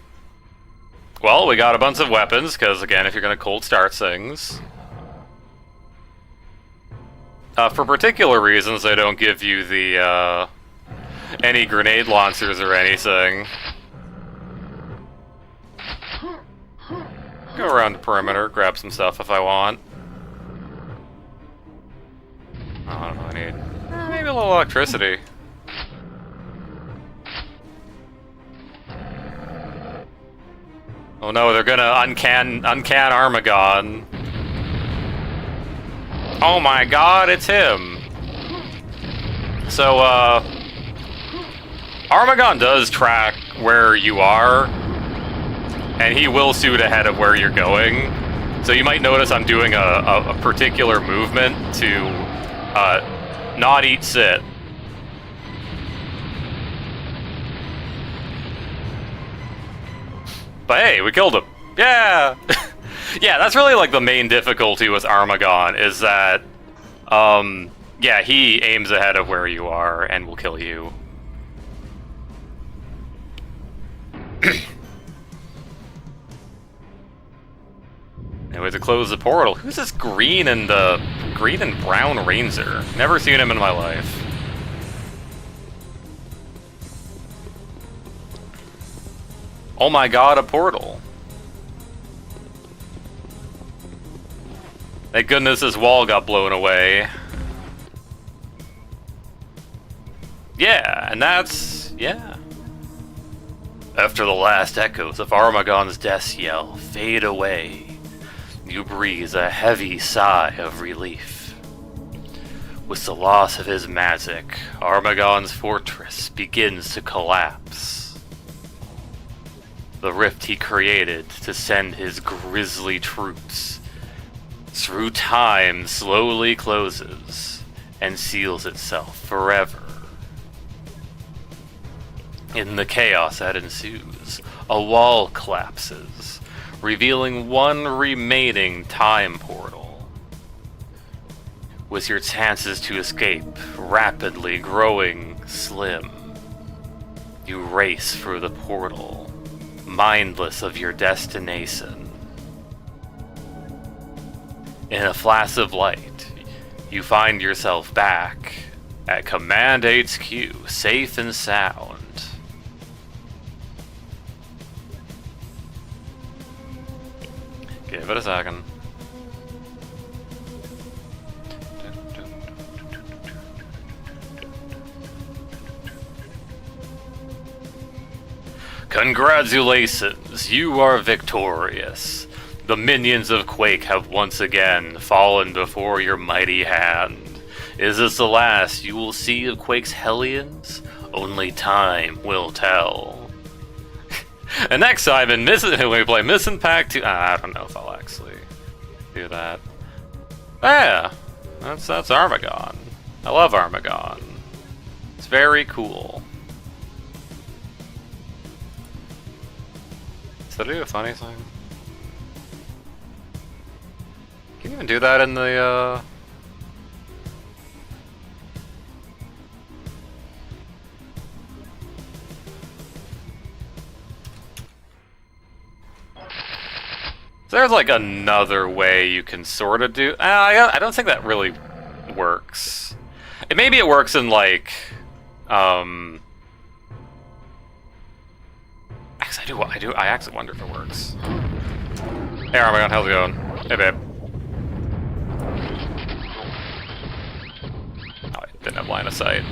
Well, we got a bunch of weapons, because again, if you're gonna cold start things. For particular reasons, they don't give you the, any grenade launchers or anything. Go around the perimeter, grab some stuff if I want. Oh, I don't know, I need maybe a little electricity. Oh no, they're gonna uncan Armagon. Oh my god, it's him! So, Armagon does track where you are, and he will shoot ahead of where you're going. So you might notice I'm doing a particular movement to not eat sit. But hey, we killed him. Yeah! Yeah, that's really like the main difficulty with Armagon, is that, yeah, he aims ahead of where you are and will kill you. Anyway, to close the portal, who's this green and brown Ranger? Never seen him in my life. Oh my god, a portal. Thank goodness this wall got blown away. Yeah, and that's... yeah. After the last echoes of Armagon's death yell fade away, you breathe a heavy sigh of relief. With the loss of his magic, Armagon's fortress begins to collapse. The rift he created to send his grisly troops through time slowly closes and seals itself forever. In the chaos that ensues, a wall collapses, revealing one remaining time portal. With your chances to escape rapidly growing slim, you race through the portal, mindless of your destination. In a flash of light, you find yourself back at Command HQ, safe and sound. Give it a second. Congratulations, you are victorious. The minions of Quake have once again fallen before your mighty hand. Is this the last you will see of Quake's Hellions? Only time will tell. And next time in when we play Mission Pack 2, I don't know if I'll actually do that. Yeah, that's Armagon. I love Armagon. It's very cool. Did I do a funny thing? Can you even do that in the, There's like another way you can sort of do... I don't think that really works. Maybe it works in like... Actually, I actually wonder if it works. Hey Armagon, how's it going? Hey babe. Oh, I didn't have line of sight.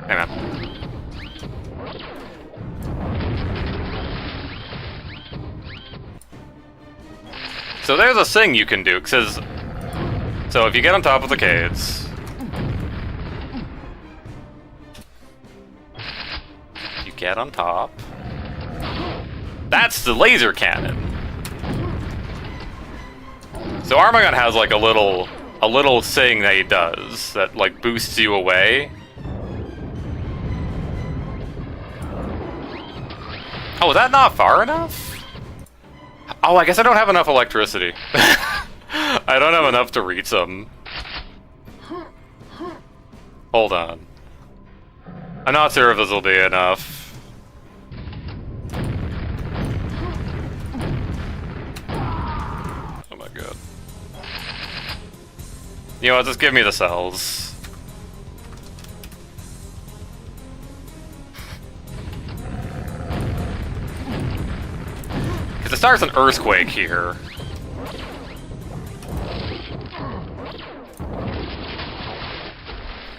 Hey man. So there's a thing you can do, because... So if you get on top of the caves... You get on top... That's the laser cannon! So Armagon has like a little thing that he does that like boosts you away. Oh, is that not far enough? Oh, I guess I don't have enough electricity. I don't have enough to reach them. Hold on. I'm not sure if this will be enough. Oh my god. You know what, just give me the cells. Because it starts an earthquake here.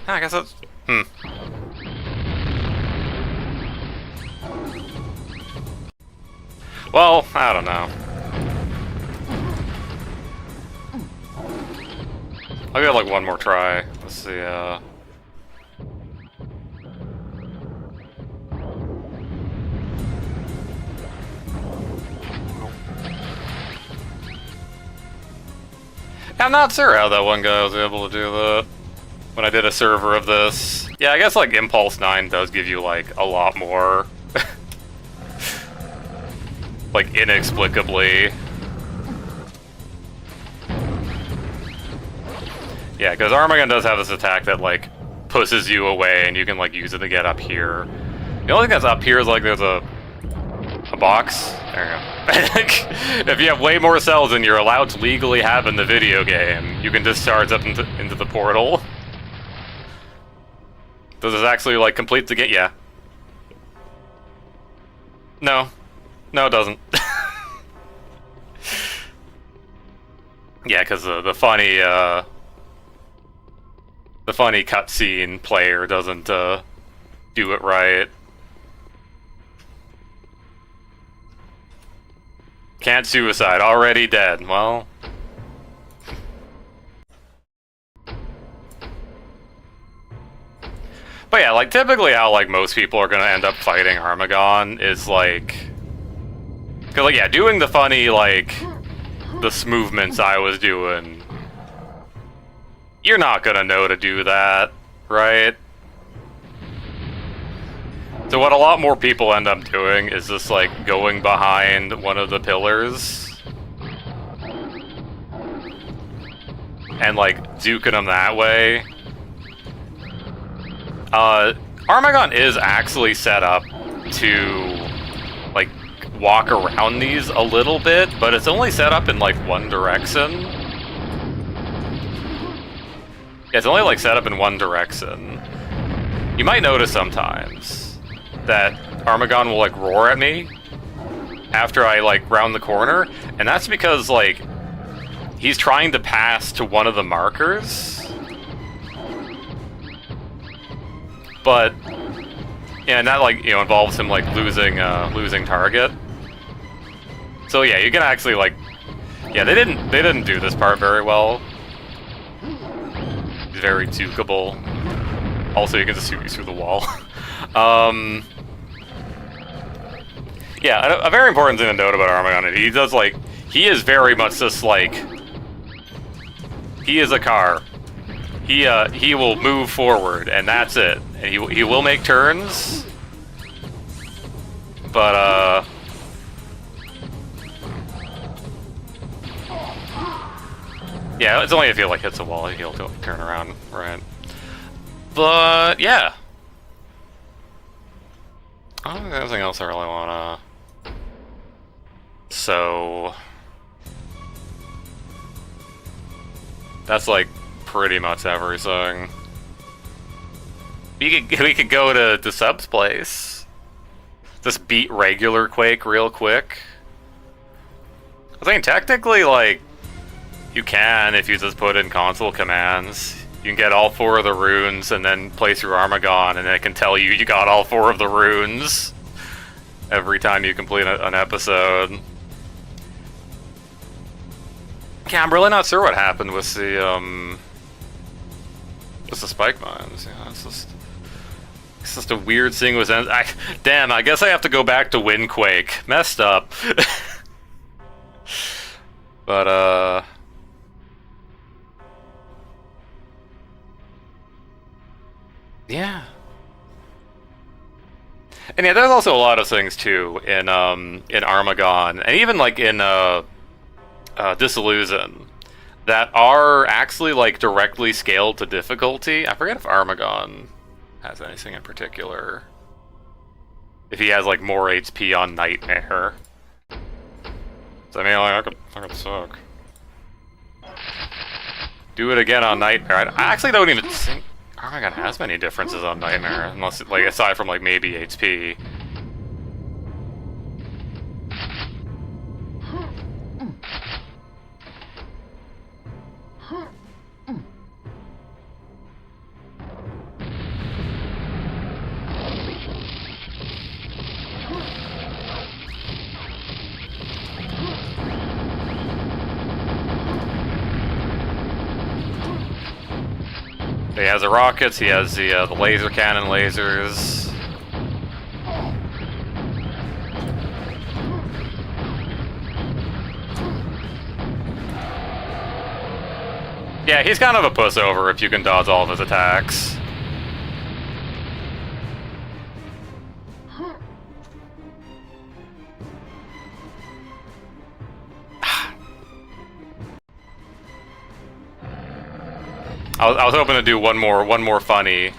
I guess that's... Well, I don't know. I'll give it like one more try. Let's see, I'm not sure how that one guy was able to do that when I did a server of this. Yeah, I guess like Impulse 9 does give you like a lot more. Like inexplicably. Yeah, because Armagon does have this attack that like pushes you away, and you can like use it to get up here. The only thing that's up here is like there's a box. There you go. If you have way more cells than you're allowed to legally have in the video game, you can discharge up into the portal. Does this actually like complete the game? Yeah. No. No, it doesn't. Yeah, because the funny cutscene player doesn't do it right. Can't suicide, already dead. Well, but yeah, like typically how like most people are gonna end up fighting Armagon is like, cause like yeah, doing the funny like the movements I was doing, you're not gonna know to do that, right? So what a lot more people end up doing is just like going behind one of the pillars and like duking them that way. Armagon is actually set up to like walk around these a little bit, but it's only set up in like one direction. Yeah, it's only like set up in one direction. You might notice sometimes that Armagon will like roar at me after I like round the corner, and that's because like he's trying to pass to one of the markers. But yeah, and that like involves him like losing target. So yeah, you can actually like they didn't do this part very well. He's very dukeable. Also, you can just shoot you through the wall. Yeah, a very important thing to note about Armagon is he is very much just like, he is a car. He will move forward, and that's it. And he will make turns, but yeah, it's only if he like hits a wall he'll turn around, right? But yeah, I don't think there's anything else I really wanna. So that's like pretty much everything. We could go to Sub's place. Just beat regular Quake real quick. I think technically, like, you can if you just put in console commands. You can get all 4 of the runes and then play through Armagon, and it can tell you got all 4 of the runes every time you complete an episode. Yeah, I'm really not sure what happened with the spike mines. Yeah, it's just a weird thing with damn, I guess I have to go back to win Quake. Messed up. But yeah. And yeah, there's also a lot of things too in Armagon, and even like in Disillusion, that are actually like directly scaled to difficulty. I forget if Armagon has anything in particular. If he has like more HP on Nightmare. So I mean, like, I could suck. Do it again on Nightmare. I actually don't even think Armagon has many differences on Nightmare, unless like aside from like maybe HP. He has the rockets, he has the laser cannon lasers. Yeah, he's kind of a pushover if you can dodge all of his attacks. I was hoping to do one more funny.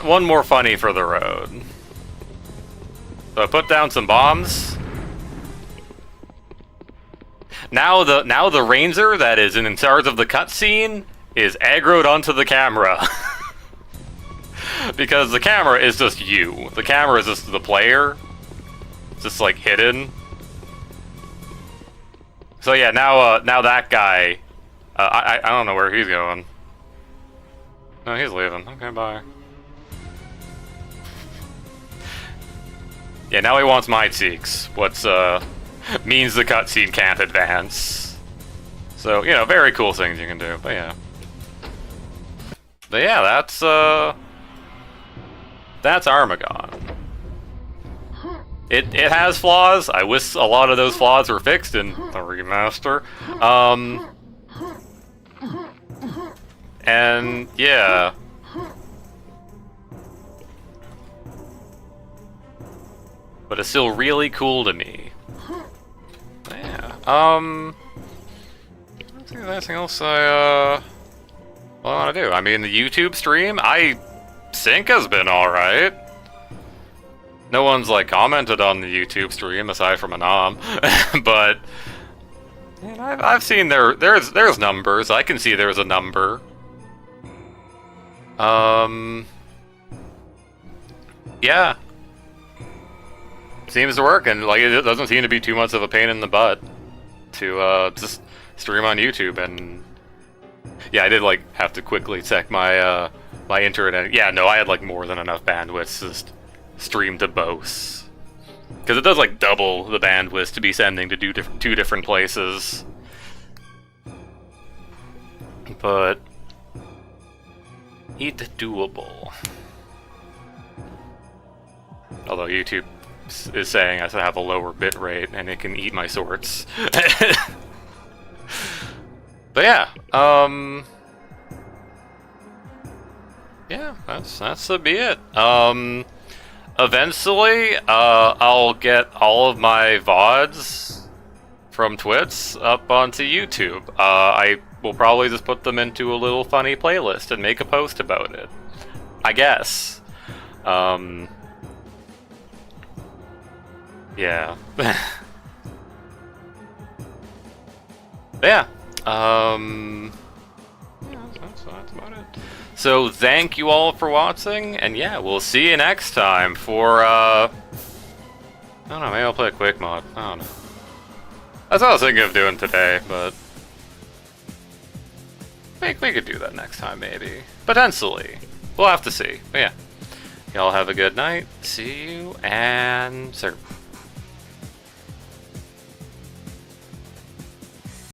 One more funny for the road. So I put down some bombs. Now the Ranger that is in charge of the cutscene is aggroed onto the camera. Because the camera is just you. The camera is just the player. It's just like hidden. So yeah, now that guy, I don't know where he's going. No, he's leaving. Okay, bye. Yeah, now he wants my cheeks. What's means the cutscene can't advance. So, you know, very cool things you can do. But yeah. But yeah, that's Armagon. It has flaws. I wish a lot of those flaws were fixed in the remaster. And yeah. But it's still really cool to me. Yeah. I don't think there's anything else I want to do. I mean, the YouTube stream, I think has been alright. No one's like commented on the YouTube stream aside from Anam, but man, I've seen there's numbers. I can see there's a number. Yeah. Seems to work, and like it doesn't seem to be too much of a pain in the butt to just stream on YouTube. And yeah, I did like have to quickly check my my internet. Yeah, no, I had like more than enough bandwidth to just stream to both, because it does like double the bandwidth to be sending to two different places. But it's doable. Although YouTube is saying I should have a lower bit rate and it can eat my sorts. But yeah, yeah, that's to be it. Eventually, I'll get all of my VODs from Twitch up onto YouTube. I will probably just put them into a little funny playlist and make a post about it, I guess. Yeah. Yeah. Yeah, that's about it. So thank you all for watching, and yeah, we'll see you next time for I don't know, maybe I'll play a Quake mod. I don't know. That's what I was thinking of doing today, but we could do that next time, maybe. Potentially. We'll have to see. But yeah. Y'all have a good night. See you, and serve.